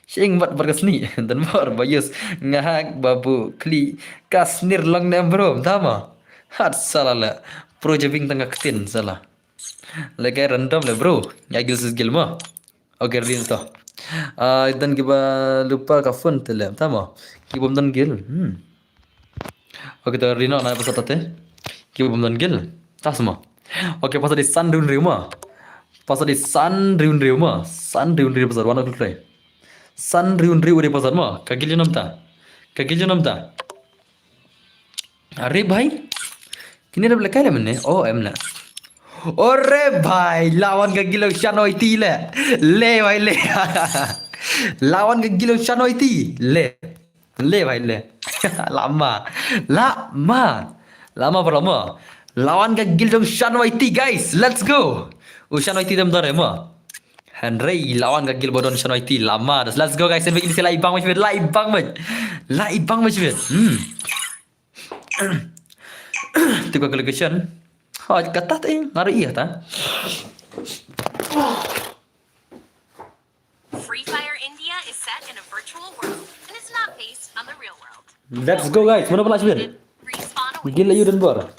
Sing buat berkesni dan bar bayus ngahak babu kli kasnir lang nem bro, tama. Hat salah la. Pro jebing tengah ketin salah. Lekai random le bro, nyagil sesgil mah. Okay, rin to. Dan kita lupa kafun tu le, tama. Kita dan gil. Okay, tu rino na pasal tate. Kita dan gil. Tak semua. Okay, pasal di sun riun riuma. Pasal warna tu try. Sun riun riu di pasal mah. Kagil jenam ta. Are bhai. Kini dah lekai le mene. Oh, em la. Ore bhai, lawan kagil shanoi ti le. Le bhai le. Lawan kagil shanoi ti le. Le bhai le. Lama berapa? Lawan ke Gildong Shan YT guys, let's go. Shan YT dam dare ma. Henry lawan ke Gil Bodon Shan YT lama. Let's go guys. Ini sila ibang macam Tiga collection. Oh, kata tu ngari iya ta. Free Fire India is set in a virtual world and is not based on the real world. Let's go guys. Mana pula Shbir? Gila you dan bor.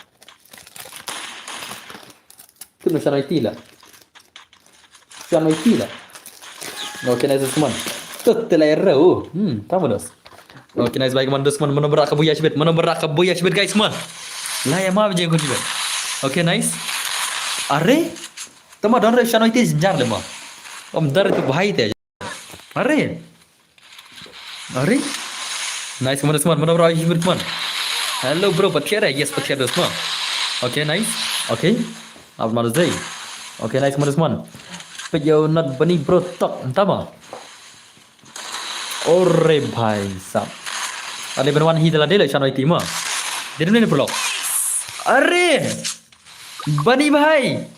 Tu Shan YT lah. Okay, nice teman. Tu telayar oh. Tahu dos. Okay, nice baik teman dos teman. Mana berak kebuya Shbir guys teman. Lah ya maaf je kau juga. Okay, nice. Are? Tama don re Shan YT jar le ma. Om dar itu bahai te. Are? Nice teman. Mana berak Shbir teman. Hello bro, patiar hai? Yes, patiar dos teman. Okay, nice. Okay. Ab mana zai. Okay, nice teman-teman. Pejauh not bani bro tok, entah mah. Ore bhai sab. Ada benwan hi dalam dia le channel itu mah. Jadi ni bro. Are bani bhai.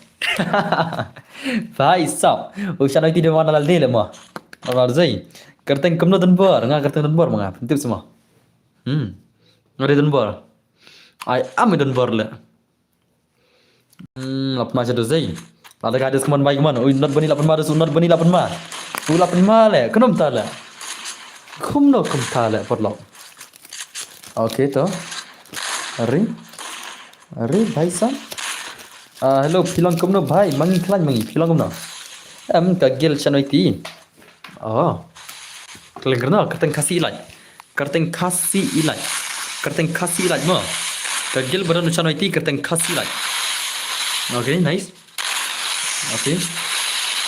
Bhai sab. Oh channel itu dia mana dalam dia le mah. Apa zai? Kerteng kemno dan bar, ngah kerteng dan bar mah. Penting semua. Ngari dan bar. Ai am dan bar le. Apa macam tu zai? Ada kades keman baik mana? Ui not bani 8 ma, not bani 8 ma. Tu 8 ma le, kenom ta le. Kum ta le pot lo. Okay to. Are bhai sab. Hello philang kum no bhai, mangi khlan mangi philang kum no. Ka gel channel ti. Oh. Kalian kenal kerteng kasih ilaj. Kerteng kasih ilaj. Kerteng kasih ilaj mah. Kagil badan channel ti kerteng kasih ilaj. Okay, nice. Okay.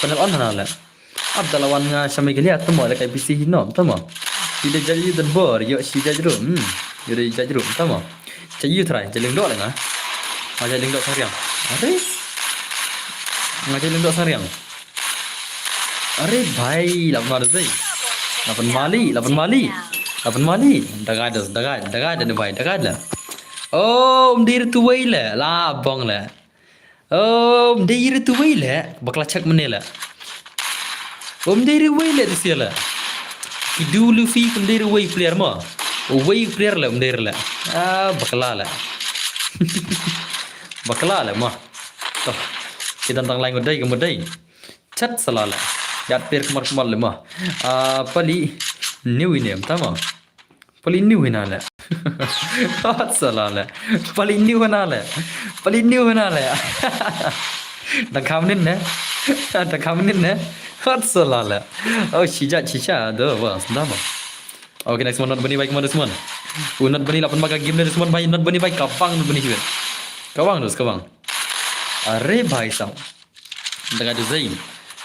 Panel on hana la. Ab dalawan nga samai geliat temo la kai PC hinom temo. Tidak jadi dan bor yo si jajru. Yo dei jajru temo. Cayu try jeleng dok la nga. Ma jeleng dok sariang. Are. Nga jeleng dok sariang. Are bhai la mar zai. 8 mali. Dagad ni bhai, dagad la. Oh, dir tu wei la bong la. Oh, dir tu wei la, bakla chak mene la. Dir wei la disia la. Kidu Luffy dir wei player ma. Wei player la dir la. Bakla la. Bakla la ma. Toh, kita tang lain godai kemudian. Chat salala. Yat per kemar le ma. Pali new name tama. Pali new hinala. Hat salala. Pali new hinala. Dah kamunin ne. Hat salala. Oh cica do bas tama. Okay, next one not bani baik mana semua. Not bani 8 maka game ni semua baik not bani baik kapang not bani juga. Kawang. Are bhai sam. Dekat Zain.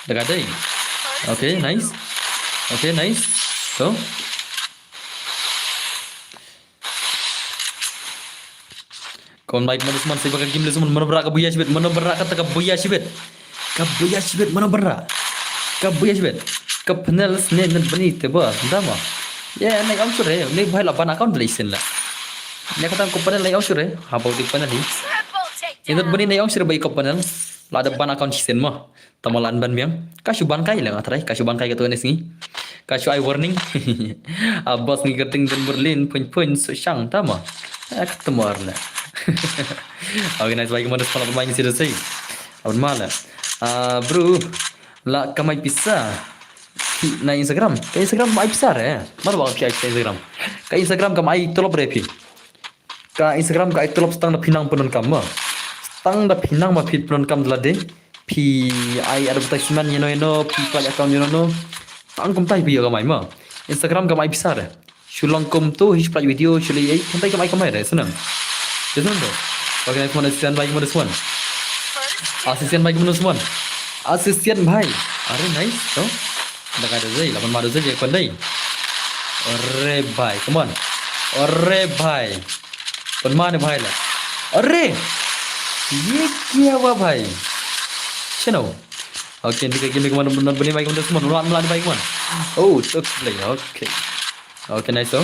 Dekat Zain. Okay, nice. So, kawan baik mana semua saya bakal game semua mana berak kabuya sibet, mana berak kata kabuya sibet, mana berak, kabuya sibet, kapenel sene net bani teba, dama. Ya, naik amsur naik bahaya lapan account beli sen lah. Naik kata kapenel naik amsur habau di panel ni. Net bani naik amsur baik kapenel, lah ada ban account sen mah. Tamalan ban biang, kasih ban kai lah ngaterai, kasih ban kai kata ni sini, kasih I warning, bos ni gerting dan Berlin pun susang tama, ketemu arla. Okay, nice baik mana sekolah pemain sih selesai, abang malah, bro, lah kamai pisah, na Instagram, ke Instagram kamai pisah mana bawa ke Instagram, ke Instagram kamai tolop repi, ke Instagram kamai tolop setang dah pinang penun kamu, setang dah pinang mah penun kamu delade. I advertisement pi play account tangkum tai pi kamai ma Instagram kamai besar shulang kum tu his play video shuli ai kantai kamai senang do okay mana asisten baik mana semua asisten baik mana semua asisten bhai are nice to dekat ada zai 8 madu saja pandai are bhai come on are bhai kon mana bhai la are ye kya hua bhai channel. Okay, ini game kemana benar benar baik untuk semua. Melan baik man. Oh, play. Okay, nice oh.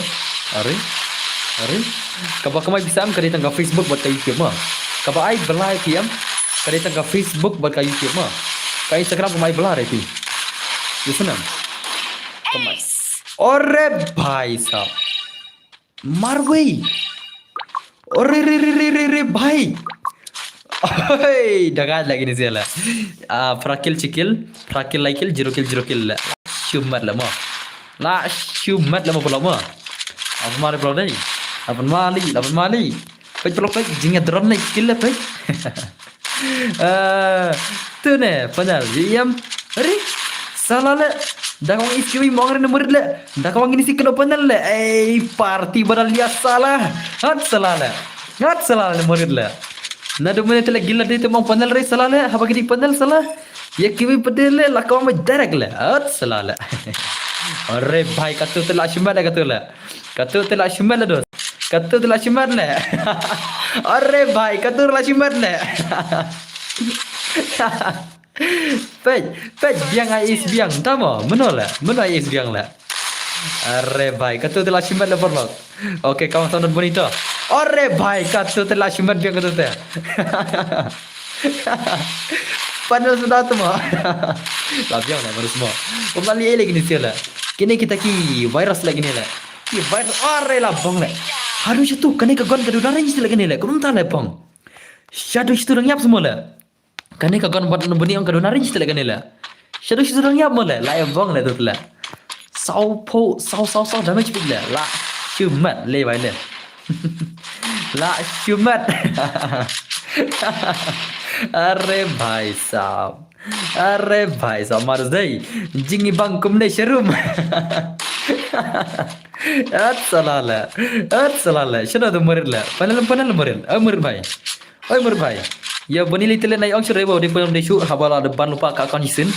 Are. Kapa kamai bisa am kari tangga Facebook buat YouTube mah. Kapa ai belai PM kari tangga Facebook buat YouTube mah. Ka Instagram kamai belai pi. Di sana. Kamai. Ore bhai sab. Marwei. Ore re bhai. Oi, dagat lagi ni siala. Prakil laikil, zero kill lah. Shumat lah mah. Shumat lah mah. Apa mari pula ni? 8 mali. Pej pelok pej jingat drone naik kill lah pej. Tu ne, panal. Yam. Ari. Salah le. Dah kau isi mau ngeren nomor le. Dah kau ini sih kena panal le. Party badal dia salah. Hat salah le murid le. Nado mana telah gila dia tu mau panel rai salah le, apa kini panel salah? Ya kiwi pedel le, lakau mai direct le, salah le. Arre bhai kata telah shumat le kata le, dos, kata telah shumat le. Arre bhai kata telah shumat le. Pej biang ais biang tamo menol ais biang la. अरे भाई कतो तेला शिमत ले परलो ओके काम sound bonito अरे भाई कतो तेला शिमत biang katu te padahal sudah tu mah lah biang lah baru semua kembali lagi ni sila kini kita ki virus lagi ni lah ki virus अरे lah bong le harus itu kene ke gon kedua range lagi ni lah kurang tak le bong shadow itu orang yap semua lah kene ke gon buat beni orang kedua range lagi ni lah shadow itu orang yap mole lah bong le tu lah sau damage big le la shumat le vai le la shumat अरे भाई साहब मार दे जिंगी बंग कुमने शरूम at salala shana do morilla panel moril mur भाई ya bonili tele nai ong sure bo di pem de shu habala de ban lupa ka account isin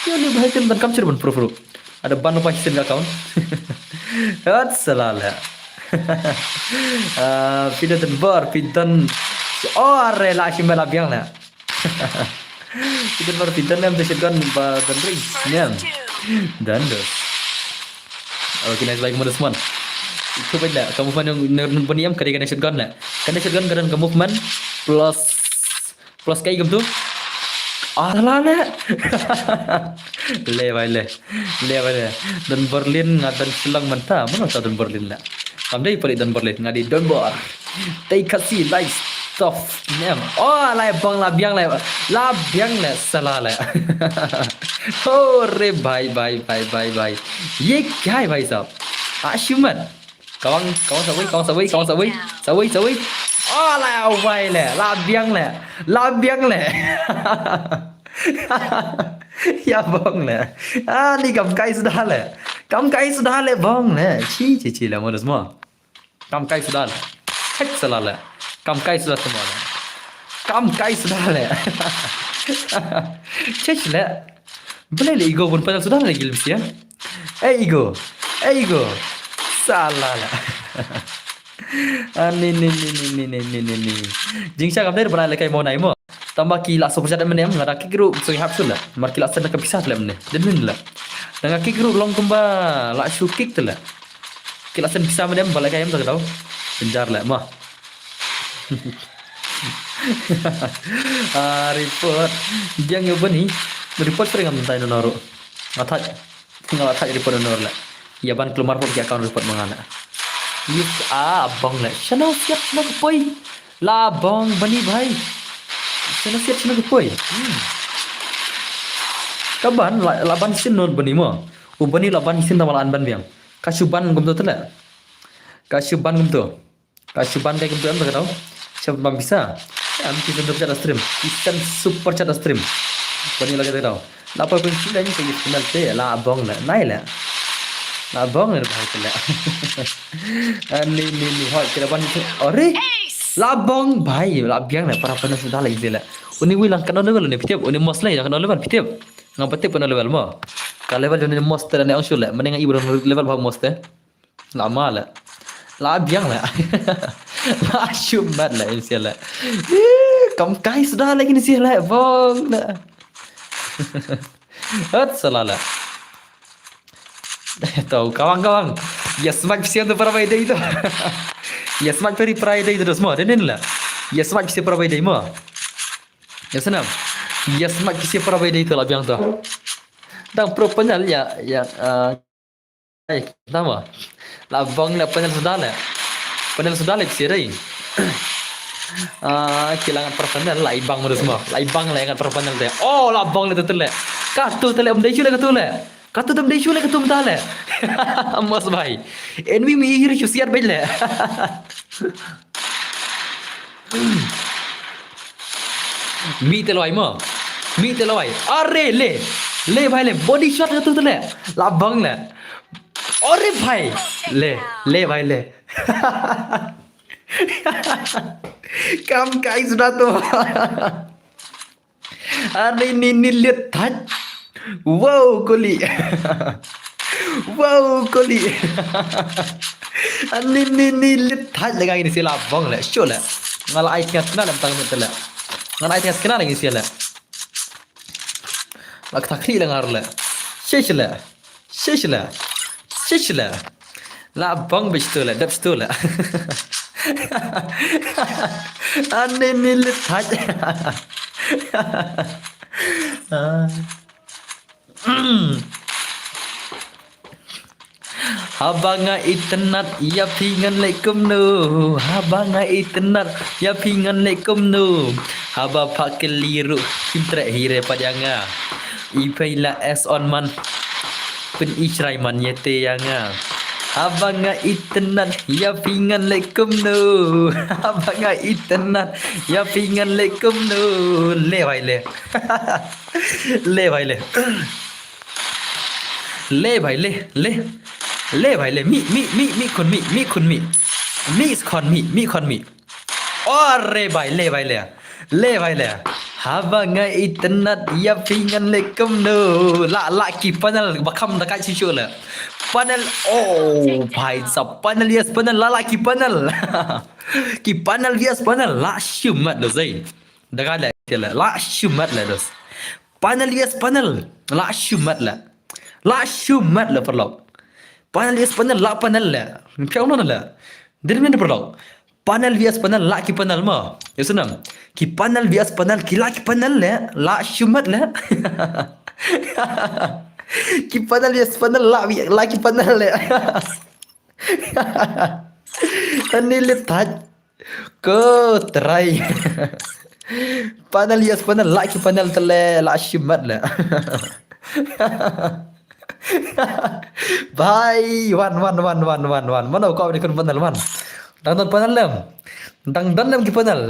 ya ni भाई tem dan kam sure bon pro ada ban lupa isin ka account at salala video dan bar pidan are la shimela biang la pidan bar pidan nem de shotgun ba dan ring nem dan dos oke nice baik modus man itu beda kamu fan yang peniam kena shotgun lah kena shotgun kena ke movement plus kayak gitu ala le vai le dan Berlin ngadan silang manta mana tahu dan Berlin lah kamdai pari dan Berlin ngadi don bor tai kasi like stuff nem lai bang la biang le salah le oh re bye ये क्या है भाई साहब आशुमन kawan sawai oh la vai le la biang le ya bang le ni kam kai sudah le bang le chi le modus semua kam kai sudah le hek salah le kam kai sudah semua le kam kai sudah le cech le boleh le ego pun padahal sudah lagi lebih ya ego salah lah ni jingsa kam dari pernah lekai mau naik mo tambah kila super chat menem ngada kikru so hap sulah mar kila sen ke pisah le mene denin la dengan kikru long kumba la shu kick tu la kila sen pisah menem balai kayam tak tahu penjar la mah report dia nyoba ni report sering am tai noro athaj tinggal athaj report noro la ya ban keluar pun account report mangana yes bang la chana siap chana koi la bang bani bhai chana siap chana koi kaban laban sin non bani mo ubani laban sin tamalan ban biang kasuban gum tu tela kasuban kayak gum tu am tak tahu siapa bang bisa am kita super chat stream instant super chat stream bani lagi tak tahu lapa pun sila ni kayak final te la bang la nai la la bang ni bahai tela ni hot kira ban ore la bang bhai la biang la para panas sudah lagi tela uni wilang kana level ni pitiap uni mos lai kana level pitiap ngam pati pun level mo ka level jone mos tela ni angsul la menenga ibu level bhag mos te lama la biang la la shumat la insyaallah kam kai sudah lagi ni sih la bang la hat salala tahu kawan ya smack siapa provider itu ya smack peri provider itu semua dan lah ya smack siapa provider mo ya senam ya smack siapa provider itu lah biang tu dan pro panel ya nama lah bang lah panel sudah lah sirai kehilangan personal lah ibang modus semua lah ibang lah yang personal dia oh lah bang lah tu le katu tele umdai chule katu le katu umdai chule katu mtale mas bhai enemy mi hir chusiar bejle mi teloi are le bhai le body shot katu tele la bang le अरे भाई ले भाई ले काम काय सुद्धा तो अरे नी लिट थाट वाव कोली अनि नी लिट थाट लगा ini sila bong le show le ngala ai tiat kena lam tang metel le ngala ai tiat kena lagi sila Lak takli lang arla. Shishla. Shishla. Shishla. La bang bistula, dap stula. Ane nilit haj. Habanga itnat ya pingan lekum nu. Habanga itnat ya pingan lekum nu. Haba pakeliru pintre hire padanga. Ipaila es on man. Pen israi man yete yanga. Habanga itnat ya pingan lekum nu. Habanga itnat ya pingan lekum nu. Le bhai le. Le bhai le. Le bhai le. Le bhai le. Mi kon mi. Mi is kon mi. Ore bhai le bhai le. Le bhai le. Habanga itnat ya pingan lekum nu. La ki panel bakam dekat cucu le. Panel oh bhai sab panel yes panel la ki panel. Ki panel yes panel la shumat lo zai. Dekat le tela la shumat le dos. Panel yes panel la shumat le. La shumat le perlo. Panel yes panel la panel le. Piau no le. Dir min perlo. Panel vs panel la ki panel ma. Yasunam. Ki panel vs panel ki panel le la shumat le. Ki panel vs panel la ki panel le. Ani lihat ko try. Panel vs panel la ki panel tele la shumat le. Bye one. Mana kau ni kon panel one. Dang panel lem. Dang lem ki panel.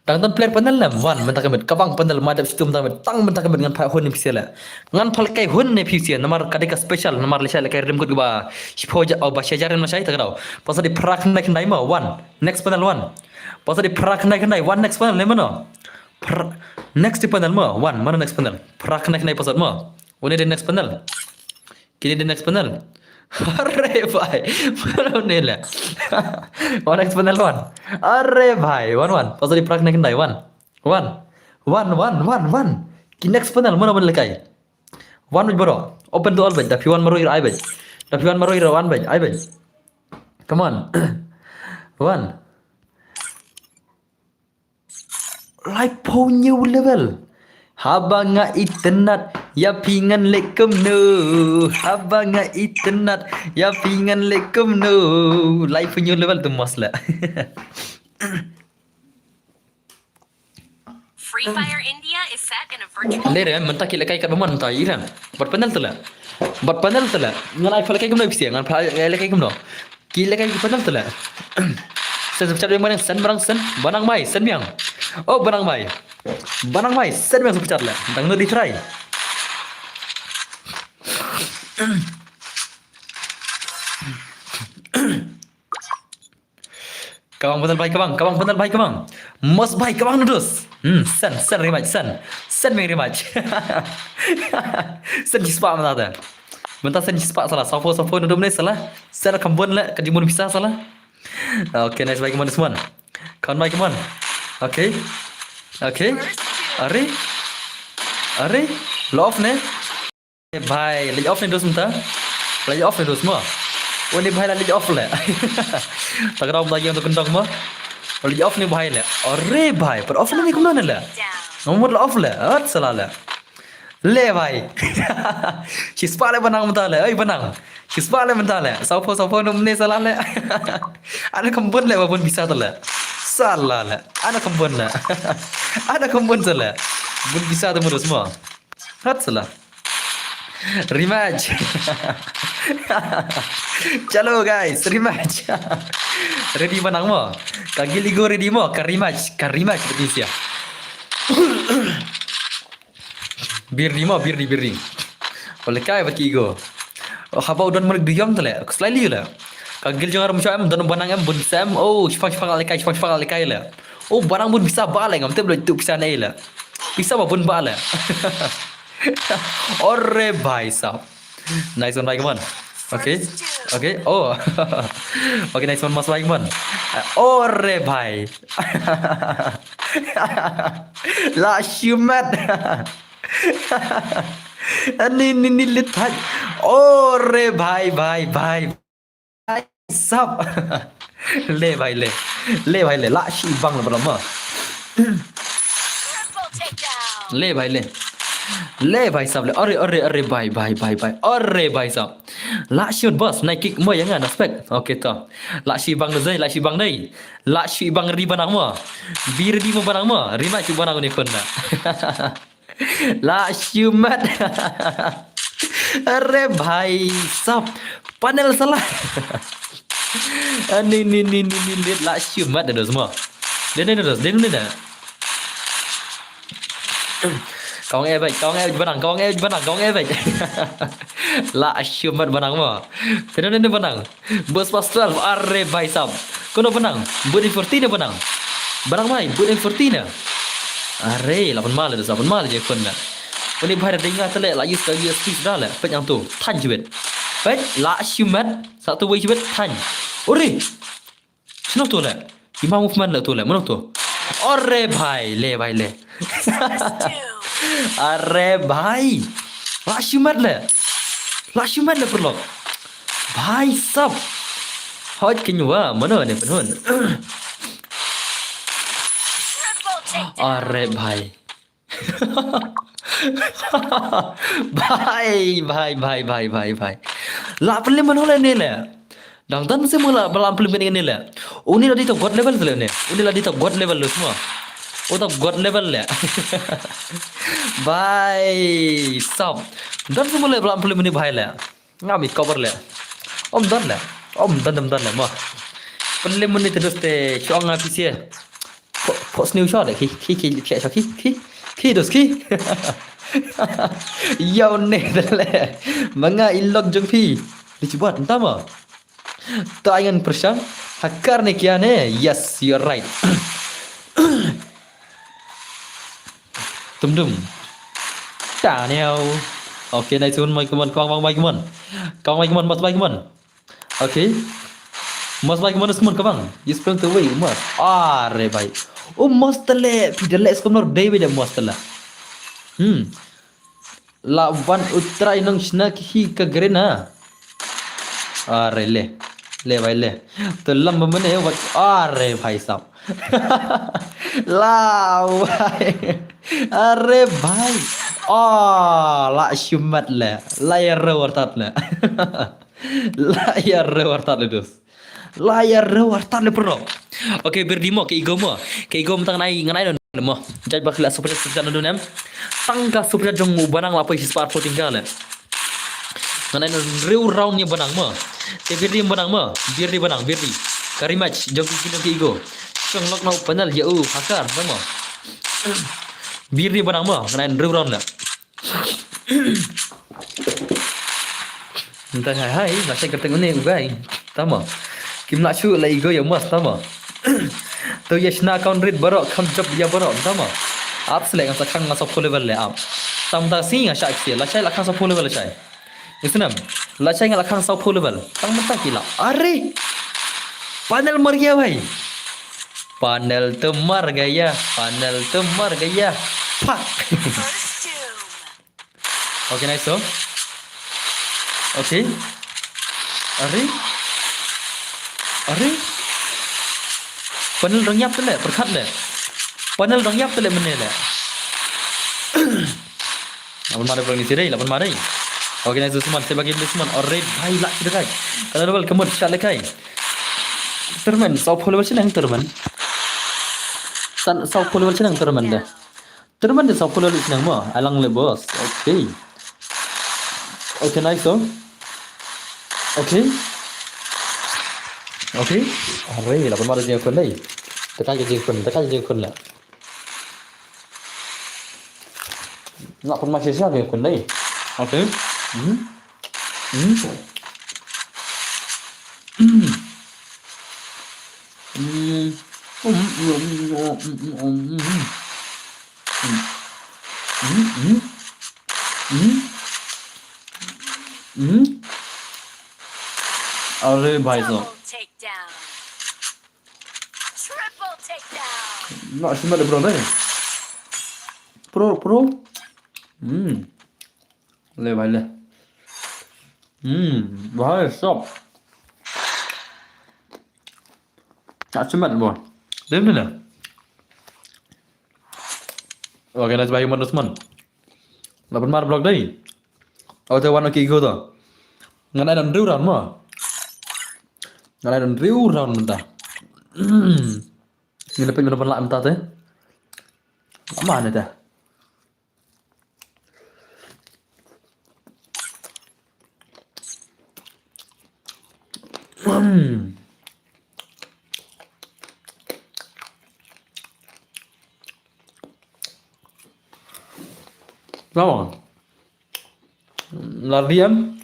Dang player panel lem. One mentang kemet kabang panel madap situ mentang kemet ngan phai hun ni pisiala. Ngan phal kai hun ni pisia namar kadika special namar lesha lekai rem kut ba. Sipoja au ba shajaran masai tagrau. Pasal di prak nak ndai ma one. Next panel one. Pasal di prak nak ndai one next panel lemano. Next panel ma one. Mana next panel? Prak nak ndai pasal ma. One di next panel. Kini di next panel. Arre bhai, mana ni le? One next panel one. Arre bhai, one. Pasal di prak nak ndai one. Ki next panel mana lekai? One bro. Open to all baj. Tapi one maru ira ai baj. Tapi one maru ira one baj. Ai baj. Come on. One. Like po new level. Habanga itnat ya pingan lekum nu. Habanga itnat ya pingan lekum nu. Life new level tu masla. Free Fire India is set in a virtual Lere mentah kila kai kat beman mentah iran. Bat panel tu la. Ngan ai phala kai kum no pisia ngan phala kai kum no. Kila kai panel tu la. Sen seperti yang mana sen barang sen banang mai sen miang. Oh banang mai. Sen miang seperti la. Dang no di try. Kabang panel baik kabang. Mas baik kabang nudus. Sen rematch. Sen main rematch. Sen cispak mata. Mentah sen cispak salah. Sapo nudum ni salah. Sen kambun la kadimun bisa salah. Okay, nice baik kemana semua. Kawan baik kemana? Okay. Are. Lo off ne? Bhai, lagi off ni dos mentah. Lagi off ni dos semua. Oh ni bhai lagi off le. Tak kira lagi untuk kendang mah. Lagi off ni bhai le. Arre bhai, per off ni kemana le? down. Nomor off le. Salah le. Le bhai. Cispa le benang mentah le. Benang. Cispa le mentah le. Sapo nom ni salah le. Ada kembun le walaupun bisa tu le. Salah le. Ada kembun le. Ada kembun salah. Bun bisa tu mudah semua. Salah. Rematch. Chalo guys, rematch. Ready menang mo? Kagi ligo ready mo? Kan rematch betul sia. Birdi. Oleh kai baki go. Haba udan merek diam tele. Slightly la. Kagil jangan macam dan banang am bun sam. Oh, cepat lekai la. Oh, barang bun bisa balik am tebel tu bisa nai la. Bisa bun balik. Orre bhai sahab. Nice one bhai, come on. Okay. Oh. Okay, nice one mas bhai, come on. Orre bhai. La shumat. Ni lit भाई ओरे भाई भाई भाई भाई सब ले भाई ले भाई ले लाशी bang lah belum mah Triple takedown. ले भाई साहब ले अरे अरे अरे भाई भाई भाई भाई अरे भाई साहब लाशी bos naik kick mo jangan aspek okey toh lashi bang tu zai lashi bang dai lashi bang ri banang mo bir di mo banang mo rima cu banang ni kon लाशी mat अरे भाई साहब panel salah ni lihat lashi mat dah semua dia dah con nghe vậy con nghe vậy lạ siêu mất benang mah thế nên benang bus pas 12 arre bhai sahab kono benang buat 14 benang mai buat 14 arre 8 mal dah 8 mal je kon na ini bhai dah dengar telek lagi sekali skip dah lah pet yang tu than jibet pet la siêu mất satu buat jibet than ore sino tu lah imam movement lah tu lah mana tu arre bhai le First two. अरे भाई लाशी मत ले perlo भाई सब hot kenywa mana ni penhun Triple takedown. अरे भाई भाई la pele mana le ni le dang dan se mula balam pele ni le uni ladi to god level le ni uni ladi to god level lu semua oh tak god level le भाई सब dan semua le balam pele ni भाई le ngami cover le om dan le mah pele ni terus te chong ngapi sia post new shot le ki dos ki Yaw ne dale mga ilog jong pi dicubat entah mah tayangan persang hakar ne kia ne yes you're right tum ta neo okay này xuống mày comment con mày comment mas mày comment okay mas mày comment semua kawan you spell the way mas are bhai oh mas tele pidale skomnor day beda mas tele lawan utra inong shna ki ka grena are le bhai le to lam mane wat are bhai sab lao bhai are bhai la shumat le layar wartat le layar wartat le dos layar wartat le pro okay berdimo ke ego tang nai nganai don mo jaj bakla super don em tangka super jong banang la pai spar floating gale nganai rew round ni banang mo te birdi banang mo birdi kari match jong kino ke ego song lok no panel ya hakar mo birdi banang mo nganai rew round la entah hai nasi keteng ni ugai tama kim nak chu lai go ya mas tama to yeshna account read barok kham job ya barok tama आप select ang sakang masuk full level le आप tam ta si nga syak si la chai la khang sa full level la chai isnam la chai nga la khang sa full level tang mata kila are panel mar gaya bhai panel tu mar gaya fuck First two. okay nice so okay are panel dong yap tu le perkhat le panel dong yap tu le mene le lapan mare pergi sirai lapan mare okay nice Usman saya bagi Usman alright bhai lak kita kai kalau level kemud chat le kai terman sau follower senang terman san sau follower senang terman dah terman dah sau follower senang mo alang le bos okay nice so okay arre lapan mare dia kon lai tekan je kon la nak pun masih siap dia kon lai okay अरे भाई साहब Double takedown. Triple takedown. nak cuma ada bro dah pro Le भाई ले भाई सब Achievement boh. Dem ni lah. Oke, nak sebagai teman-teman. Lapan mar blog dai. Au te wan ki go to. Nganai dan riu ran ma. Nganai dan riu ran mentah. Ni lepas ni lapan lak mentah te. Lama ni dah. Lama. Larian.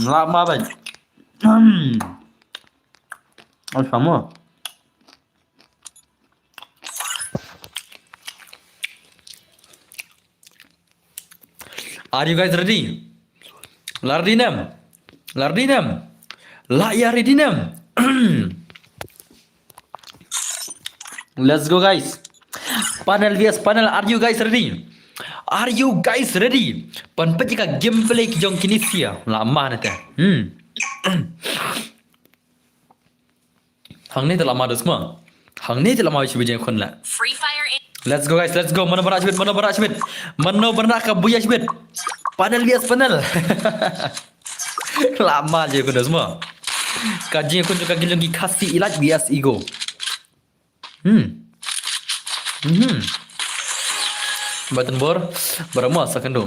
Lama banget. Oh, sama. Are you guys ready? Lardinem. Lardinem. La ya redinem. Let's go guys. Panel vs panel, are you guys ready? Are you guys ready? Pan pejika gameplay ki jong kinisia. Lama nete. Hang ni telah madu semua. Hang ni telah mau cuba kon la. Free Fire in Let's go guys, let's go. Mana berak cibit, mana berak cibit. Mana berak ke buya cibit. Panel vs panel. Lama je kuda semua. Kaji aku juga gilong kasih ilaj vs ego. Button bor berapa second tu.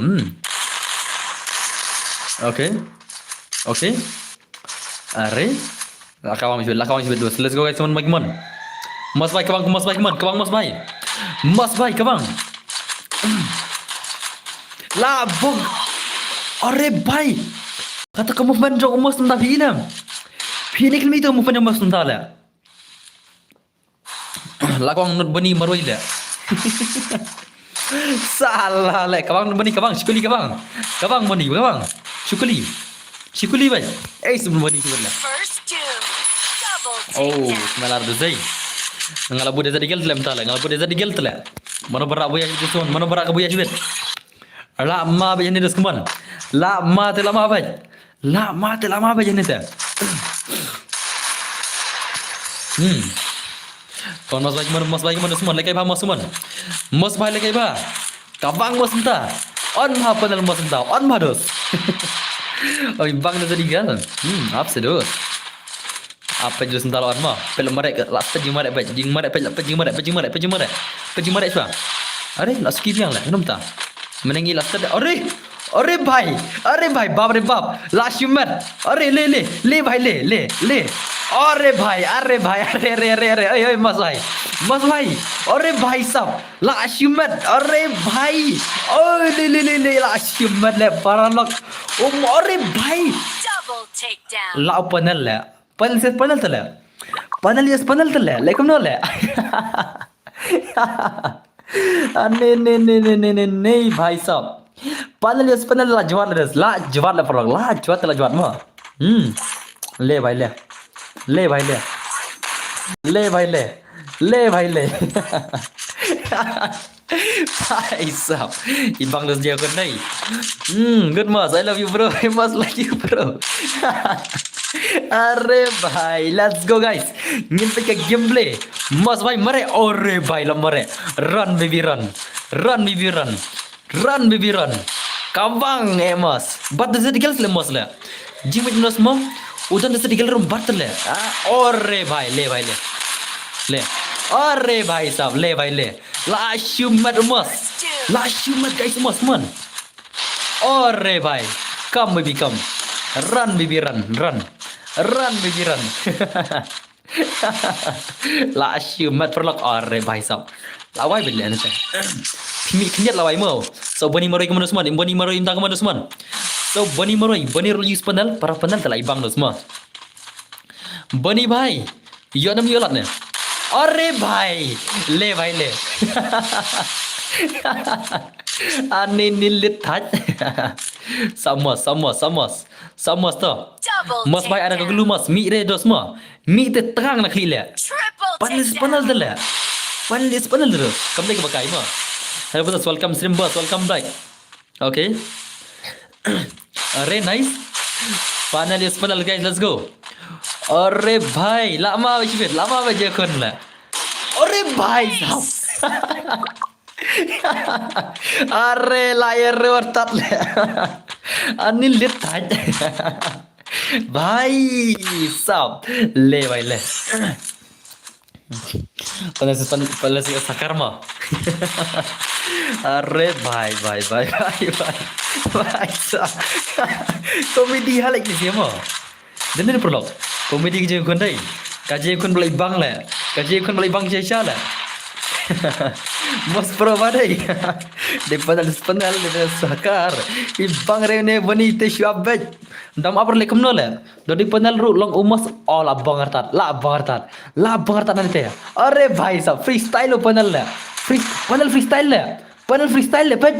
Okay. Okay. Are. Lakawang cibit tu. Let's go guys, teman bagaimana? Mas baik kebang, mas baik man, kebang mas baik. Mas baik kebang. Labung. Are baik. Kata kamu movement mas tentang film. Film ni itu movement mas tentang lah. Lakawang not bani maroi lah. Salah lah. Kebang bani kebang, sikuli kebang. Kebang bani kebang. Sikuli. Sikuli baik. Sebelum bani sebenarnya. first doom. Double Oh, takedown. semalar tu saya. Ngalabu desa digel telah mentala. Ngalabu desa digel telah. Mana berak buaya itu tuan. Mana berak ke buaya cibit. Lama bayi ni dos keman. Lama te lama bayi. Lama te lama bayi ni te. Kawan mas baik mana semua. Lekai bah mas semua. Mas baik lekai bah. Kabang mas entah. On mah panel mas entah. On mah dos. Oh, bang desa digel. Apa sedos? Apa je sental on mah? Pelak marek ke? Lak pejing marek baik. Jing marek pelak pejing marek. Pejing marek suah. Are, lak skip yang lah. Kenapa tak? Menengi lak tadi. Are bhai, bab re bab. Lak shumat. Are le bhai le. Are bhai. Oi mas bhai. Are bhai sab. Lak shumat. Are bhai. Oh le lak shumat le paranok. Are bhai. Double takedown. Lak panel le. Panel telah. Panel telah. Lekam no le. Ne भाई साहब. panel lah jawat lah perang. La jawat telah jawat mah. Le भाई le. Le भाई ले. Bhai sahab. Ibang dos dia kon nai. Good mas. I love you bro. I must like you bro. Are bhai, let's go guys. Ngin ke gameplay. Mas bhai mare. Are bhai la mare. Run baby run. Run baby run. Kawang mas. Bat desa digel le mas le. Jimit nos mom. Udan desa digel rum bat le. Are bhai le. Are bhai sahab le bhai le. La shumat mas. La shumat guys mas man. Are bhai. Come baby come. Run baby run. Run baby run. La shumat perlok are bhai sahab. Lawai beli ane teh. Pimi kenyat lawai mau. So bani maroi ke mana semua? Bani maroi entah ke mana semua? So bani roll use panel. Para panel telah ibang tu semua. Bani bhai. Yo nam yo lat ne. Are bhai. Le bhai le. Ane nilit taj. Samos tu. Double Mas bhai ada kegelu mas. Mi re dos semua. Mi te terang nak kili le. Triple Panel takedown. tu le. panelis panel terus. Kembali ke bakai mah. Hello brothers, welcome stream boss, welcome back. Okay. Very nice. Panelis panel guys, let's go. अरे भाई lama aja kon lah. अरे भाई साहब. अरे layar wartat lah. Ani lihat भाई साहब ले भाई ले. Panas sakar mah. अरे भाई साहब. Komedi hal lagi sih mah. Dengar prolog. Komedi kerja kon dai. Kaji kon boleh bang lah. Kaji kon boleh bang Syah lah. Mas pro badai. Depan ada sakar. Ibang rene bani te syabaj. Dam apar lekum no lah. Dodi panel ru long umas all abang hartat. La abang hartat nanti. Are bhai sab freestyle panel lah. Panel freestyle lah. Panel freestyle lah. Pej.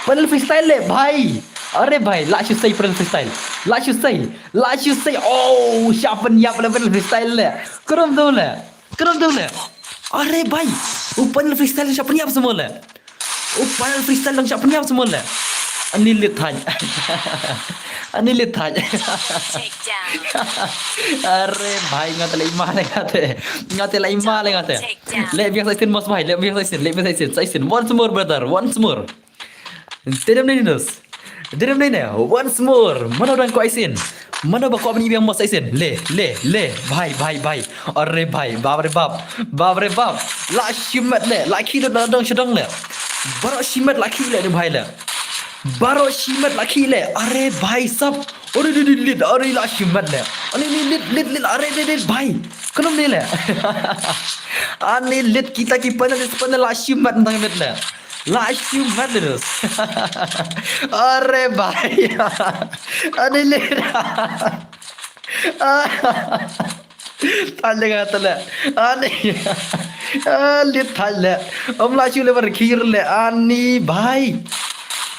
Panel freestyle lah bhai. अरे भाई last you सही panel freestyle last you सही oh siapa niap panel freestyle le keram tu le अरे भाई वो panel freestyle siapa niap semua le वो panel freestyle yang siapa niap semua le ani lihat Takedown. अरे भाई ngate la imah le ngate le biasa sin mas भाई le biasa sin once more brother once more Diram ni once more. Mana orang kau aisin? Mana bak kau ni biang mas aisin? Le. Bhai. Arre bhai, bab re bab. La shimat le, la ki dong sedang le. Baro shimat la ki le ni bhai le. Baro shimat la ki le. Arre bhai sab. Arre lit, arre la shimat le. Arre lit, arre bhai. Kenapa ni le? Ani lit kita ki panel la shimat tang met le. Last you madness. अरे भाई अरे ले थाले का तले अरे ले थाले हम लास्ट यू लेवर खीर ले आनी भाई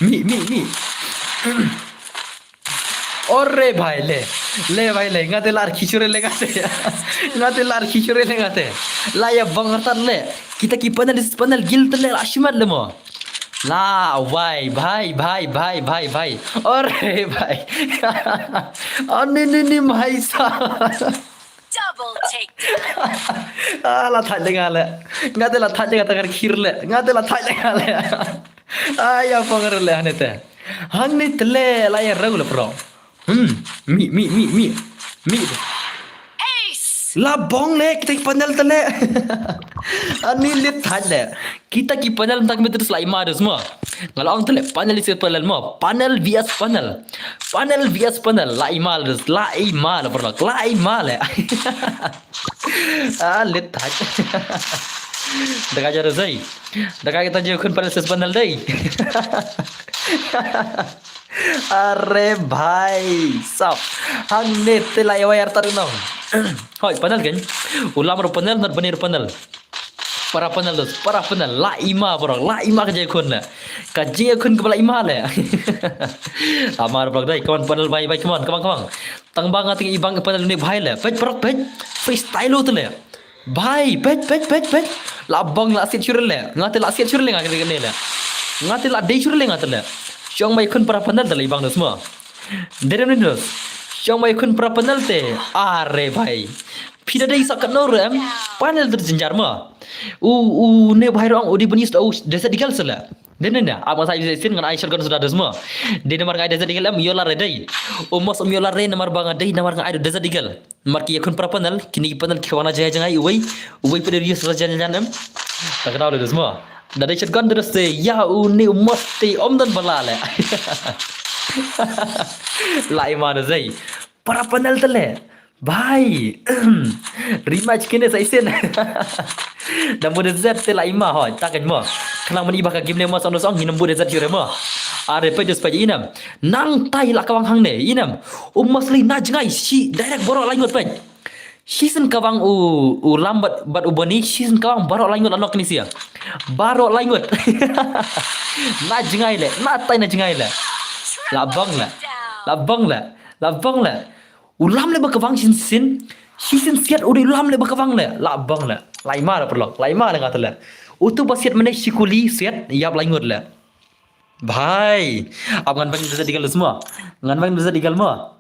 मी अरे भाई ले भाई ले ngate lar khichure le ngate la ya bangartan le kita ki panel gil tele ashmat le mo la vai bhai अरे भाई ani भाई सा Double takedown. la thale ngate la thale ngata kar khir le ngate la thale ngale aya pangar le hanete hanit le la ya regular pro mi Ace. La bong le kita ki panel tele ani lit thale kita ki panel tak terus la imar semua kalau ang tele panel isi panel mo panel vs panel la imal bro la imal lit thale Dekat aja Zai. Dekat kita jauhkan panel sis panel dai. अरे भाई साहब हमने तेला यार tarunong hoy panel kan ulam ro panel nar banir panel para panel la ima bro la ima kaje kun na kaje kun kepala ima le amar bro dai kawan panel bye come on tang bang ating ibang panel ni bhai le pej freestyle tu le bhai pej la bang la sit churle ngate la sit churle ngate le ngate la dei churle ngate le Siang mai kun para panel tali bang semua. Derem ni dos. Siang mai kun para panel te. Are bhai. Pida dai sak no rem. Panel terjenjar ma. Ne bhai rong udi benis desa digal sala. Denna apa saya sin ngan Aisyah kan sudah ada semua. Di nomor ngai desa digal am yola redai. Mos yola re nomor bang dai nomor ngai desa digal. Nomor ki kun para panel kini panel kawana jaya jangai uwai pada rius rajan janam. Tak kenal itu semua. Dari shotgun terus deh, ya uni mesti om dan balale. Lai mana zai? Para panel tele, bhai. Rematch kini saya sen. Dan bude zat tela ima hoy, takkan mo. Kenapa ni bakal game ni mas anu song hinam bude zat jure mo. Are pedes paji inam. Nang tai lah kawang hang ne inam. Masli najngai si direct borok lain ngot pej. Season kawang lambat bat ubani season kawang barok langut anok ni sia. Barok langut. Na jengai le, na tai na jengai le. Labang la. Ulam le ba kawang sin Season siat uri lam le bakawang le. La bang le. Laima le perlok. Laima le ngata le. Utu basiat mana sikuli siat yap laingut le. Bhai, ab ngan bang bisa digal semua. Ngan bang bisa digal mo.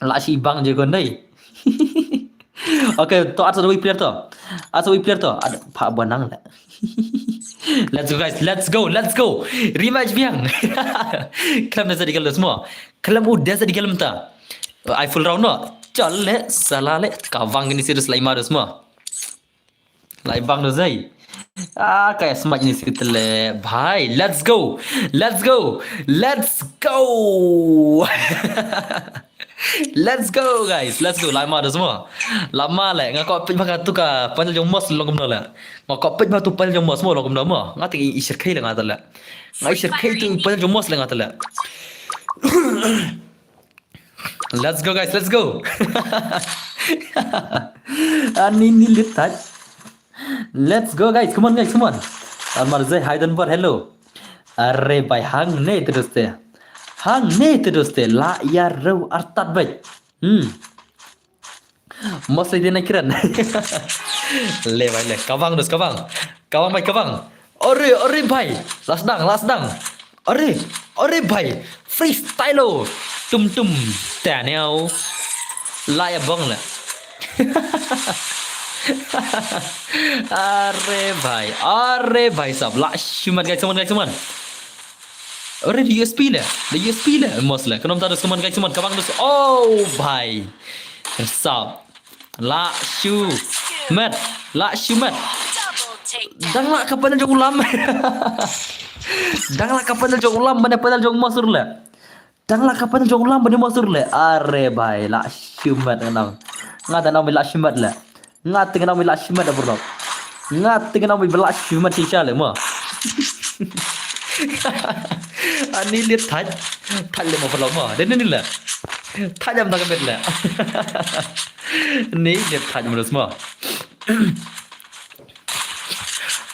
La si bang je kon dai. Okay, to atau we player to. Atau we player to. Ada Pak Banang le. Let's go guys, let's go. Rematch biang. Kelam dah jadi kalau semua. Kelam udah jadi kalau mentah. I full round no. Chal le, salah le. Kawang ini serius lai maru semua. Lai bang no zai. Kayak smart ini sikit le. Bhai, let's go. Let's go guys, lama dah semua. Lama le, ngakak pej baka tu ka panjal jong mos long kumna le. Ngakak pej baka tu panjal jong mos mo long kumna mo. Ngati isir kai le ngata le. Ngai isir kai tu panjal jong mos le ngata le. Let's go guys, let's go. Ani ni lihat. Let's go guys, come on. Almar zai Heidenberg hello. Arre bhai hang ne terus te. La ya rau artat baik. Mostly dia nak kiran. Le bhai le. Kawang. Kawang bhai kawang. Ore bhai. Last dang. Ore bhai. Freestyle. Tum. Daniel. La ya bang le. Are bhai sab. La shumat guys, teman. Ore di USP le. Mos le. Kenapa tak ada teman guys, kawang terus. Oh bhai. Sab. La shumat. Double takedown. Dang la kapan jong ulam. Mana padal jong masur le. Are bhai. La shumat kenang. Ngata nama la shumat le. Ngata nama la shumat bro. Ngata nama la shumat sisa le mo. Ani lihat taj le mo perlo mo. Dan ni le. Taj am tak bet le. Ni lihat taj mo semua.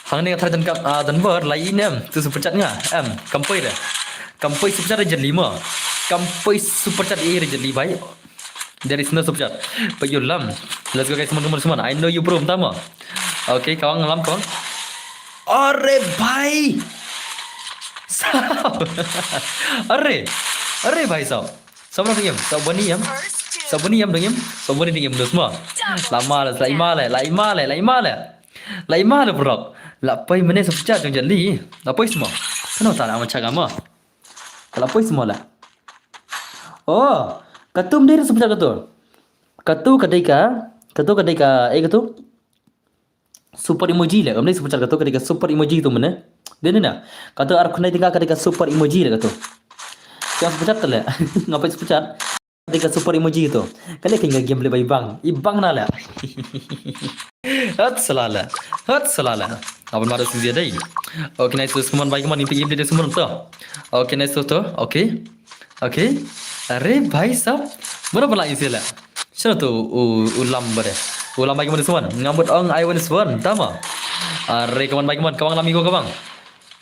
Hang ni kata dan ber lain tu super chat nga kampai dah. Kampai super chat je 5. Kampai super chat je 5 bhai. There is no super chat. But you lam. Let's go guys teman-teman semua. I know you bro pertama. Okay, kawang lam kawang. Are bhai. Are bhai sao. Sao nak diam? Sao bani diam? Sao bani diam dah semua. Laima le bro. Lapai mana super chat jong jali. Lapai semua. Kenapa tak nak macam kamu? Lapai semua lah. Oh, katum dia super chat katu. Katu ketika super emoji le. Kamne super chat katu ketika super emoji tu mana? Dia ni na. Katu arah kena tinggal ketika super emoji le katu. Yang super chat le. Ngapai super chat? Ketika super emoji itu. Kali kena game le bang. Ibang na le. Hat salala. Abang maru sini dia. Okay, nice terus keman baik keman impi dia semua tu. Okay, nice tu. Okay. Are bhai sab. Mana pula isi le. Siapa tu ulam ber. Ulam baik keman semua. Ngambut ong I want one. Tama. Are keman baik keman. Kawang lamigo kawang.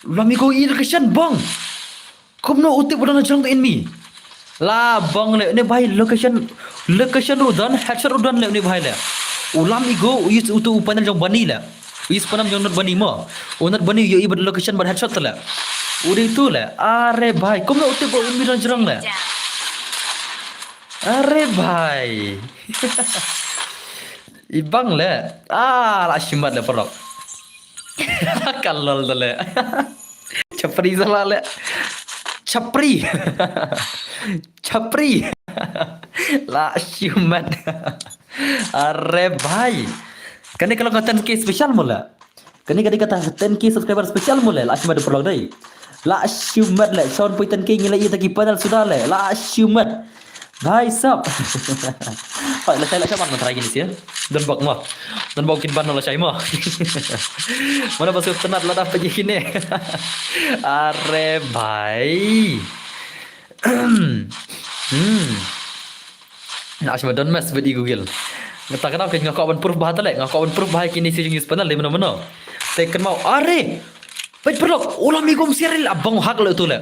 Lamigo irrigation bang. Kau nak utip bukan jang tu enemy. La bang le ni bhai location udan headshot udan le ni bhai le. Ulam igo is utu panel jong bani le. Is panam jong not bani mo. Unat bani yo ibad location bad headshot le. Uri tu le. Are bhai, kom na utu ko umi ran jrang le. Are bhai. Ibang le. La shimat le porok. Kalol le. Chapri sala le. Chapri. La shimat. Are bhai. Kani kalau kata 10k spesial mula. Kani kata 10k subscriber spesial mula. La shimat perlu dai. La shimat le. Sound pui 10k ngilai taki panel sudah le. La shimat. Bhai sab. Pak la saya siapa nak try gini sih. Dan bak mah. Dan bawa kin ban la saya mah. Mana pasal tenat la dapat gini. Are bhai. Nak cuma don't mess with Google. Ngata kenapa ngakak ban proof bahat le. Ngakak ban proof bahat kini si use panel le mana-mana. Tekan mau are. Baik perlok, lamigo msiaril abang hak le tu le.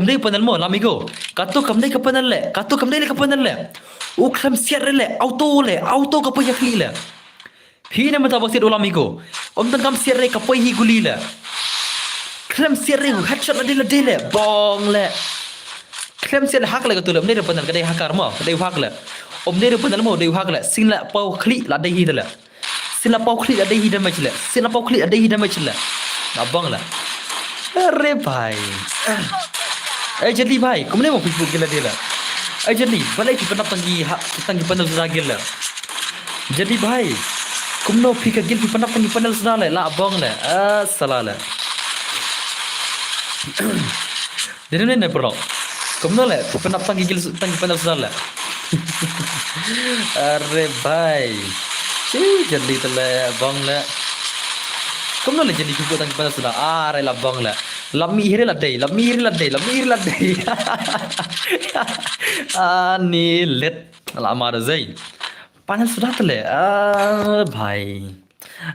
Dei panel mo lamigo. Kato kam dei ka panel le, kato kam dei le ka panel le. Ukram siaril le, auto ka paya kli le. Hina mata basit lamigo. Dan kam siaril ka paya hi guli le. Kram siaril headshot le, bong le. Kram siaril hak le ka tu le, dei panel ka dei hakar mo, dei hak le. Dei panel mo dei hak le, sing la pau kli la dei hi le. Sing la pau kli la dei hi damage le. Sing la pau kli la dei hi damage le. Abang lah. अरे भाई ए जल्दी भाई कुमने mau Facebook gila dia lah जल्दी balai kita nak tanggi panel sudah gila jadi भाई kumno phika gil pi panap tanggi panel sudah la abang la salah la dia ne bro kumno la panap tanggi panel sudah la अरे भाई जल्दी तो ले abang la kumno la jadi juga tanggi panel sudah are la abang la Lami hiri ladai. Ni let lama dah zai. Panas sudah tele. Bhai.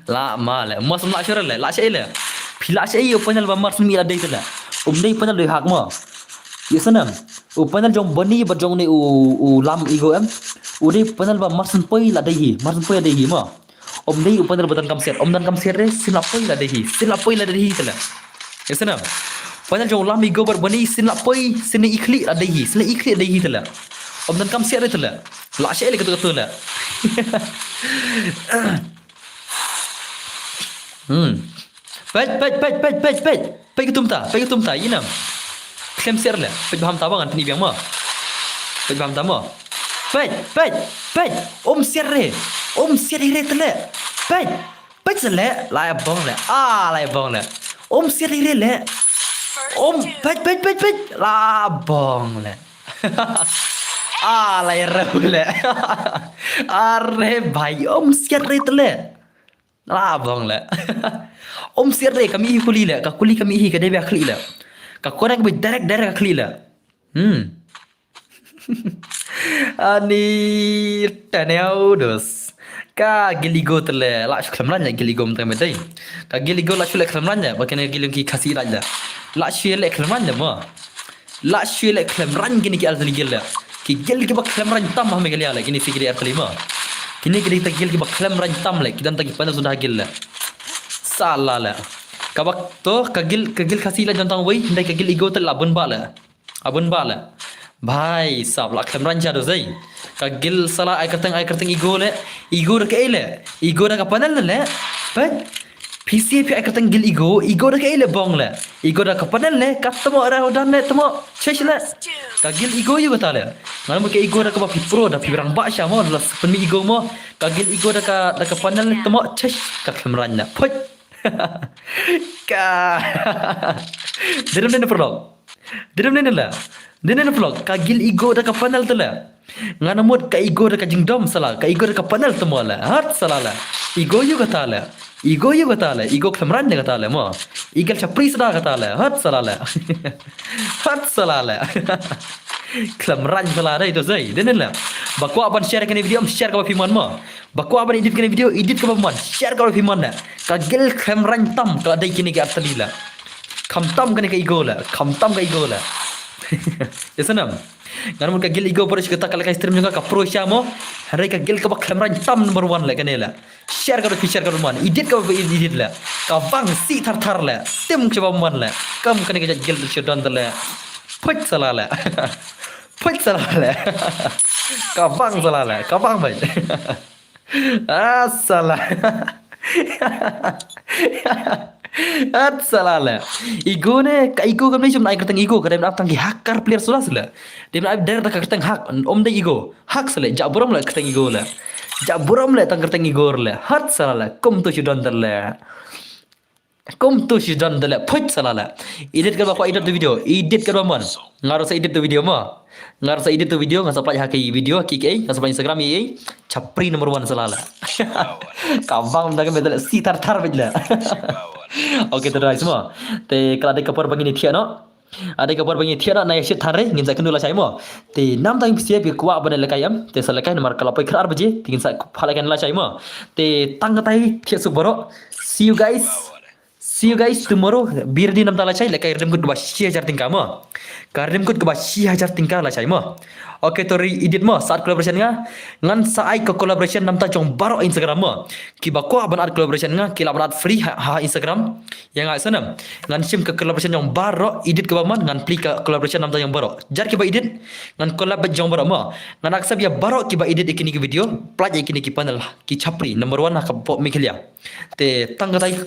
Lama le. Mas nak syar le. Lak syai le. Pilak syai panel ba mas mi ladai tele. Dei panel dei hak mo. Ya sanam. Panel jong bani ba jong ni lam igo em. Dei panel ba mas poi ladai hi. Mas poi ladai hi mo. Dei panel ba tan kam set. Dan kam set re sinapoi ladai hi. Sinapoi ladai hi tele. Ya sana. Panjang jauh lami gobar bani sinla poi sini ikli ada hi. Sini ikli ada hi tela. Dan kam siar tela. La syai le kata la. Pej ketum ta. Inam. Klem siar le. Pej paham ta bang tani biang ma. Pej paham ta ma. Pej. Siar re tela. Pej sele la bang le. La bang le. Siar re le. Pej. La bong le. La rau le. Are bhai siar re tele. La bong le. Siar re kami kuli le. Ka kuli kami ka debe akli le. Ka korang be direct akli le. Ani taneu dos. Ka giligo tele la shuklam lanya giligo mtame dai. Ka giligo la shule khlam lanya bakene gilung ki khasi lanya. La shule khlam lanya mo. La shule khlam ran gini ki alzali gilla. Ki gil ki bak khlam ran tam hame gali ala gini fikri akli mo. Kini gili ta gil ki bak khlam ran tam le kidan ta ki panel sudah gilla. Salah la. Ka bak to ka gil khasi la jantang wei ndai ka gil igo tel abun ba la. Bhai sab la khlam ran jado zai. Ka gil salah ai kerteng igo le. Igo dah ke ele. Igo dah ka panel le. But PCP ai kerteng gil igo dah ke ele bong le. Igo dah ka panel le. Ka temo ara hodan le temo chesh le. Ka gil igo juga ta le. Ngalam ke igo dah ka pro dah pirang ba sha mo dah pen igo mo. Ka gil igo dah ka panel le temo chesh ka khlam ran le. Phoi. Ka. Diram ne pro. Diram ne la. Dene vlog ka gil igo dah ka panel tu la. Ngana mod ka igo dah ka jingdom salah. Ka igo dah ka panel tu la. Hat salah la. Igo yu kata la. Igo khamran ne kata la mo. Igal chapri sada kata la. Hat salah la. Hat salah la. Khamran salah dah itu zai. Dene la. Bakwa ban share kene video share ka piman mo. Bakwa ban edit kene video edit ka piman share ka piman na. Ka gil khamran tam ka dai kini ka asli la. Kham tam kene ka igo la. Ya sanam. Ngaram ka gil igo parish kita kala ka stream juga ka pro syamo. Hari ka gil ka bak kamera tam number 1 la kanela. Share ka man. Edit ka edit la. Ka bang si thar la. Tim ka man la. Kam kane ka gil shodan la. Phut sala la. Ka bang sala la. Ka bang bai. Salah. At salah la. Igo ne ka igo kan macam naik kerteng igo kadang nak tanggi hacker player sulah sila. Dia nak dari tak kerteng hak dai igo. Hak sila jak buram la kerteng igo la. Jak buram la tang kerteng igo la. Hat salah la. Kom tu sudan la. Phut salah la. Edit ka ba edit video. Edit ka ba man. Ngaro sa edit video ma. Ngasa plaj hak video kik ai ngasa Instagram ai. Chapri number 1 salah la. Kabang dah kan betul si thar bejla. Okey terus semua. Te kalau ada kabar begini tiada no. Ada kabar begini tiada naik shit thare ngin sa kendula cai mo. Te nam tang siap bi kuat bana lekayam. Te selekai nomor kalau pai kerar baje tingin sa phalakan la cai mo. Te tang katai tiada subaro. See you guys. See you guys tomorrow. Bir di nam tala chai lekai rem kut ba 6000 tingkah mo. Karem kut ba 6000 tingkah la chai mo. Oke tori edit mo saat collaboration nga ngan saai ke collaboration nam ta jong baro Instagram mo. Ki ba ko aban ad collaboration nga kila aban ad free ha Instagram yang ngai sana. Ngan sim ke collaboration jong baro edit ke ba man ngan pli ke collaboration nam ta jong baro. Jar ki ba edit ngan collab jong baro mo. Ngan aksab ya baro ki ba edit ikini ki video plaj ikini ki panel ki chapri number 1 ha ka po miklia. Te tanggatai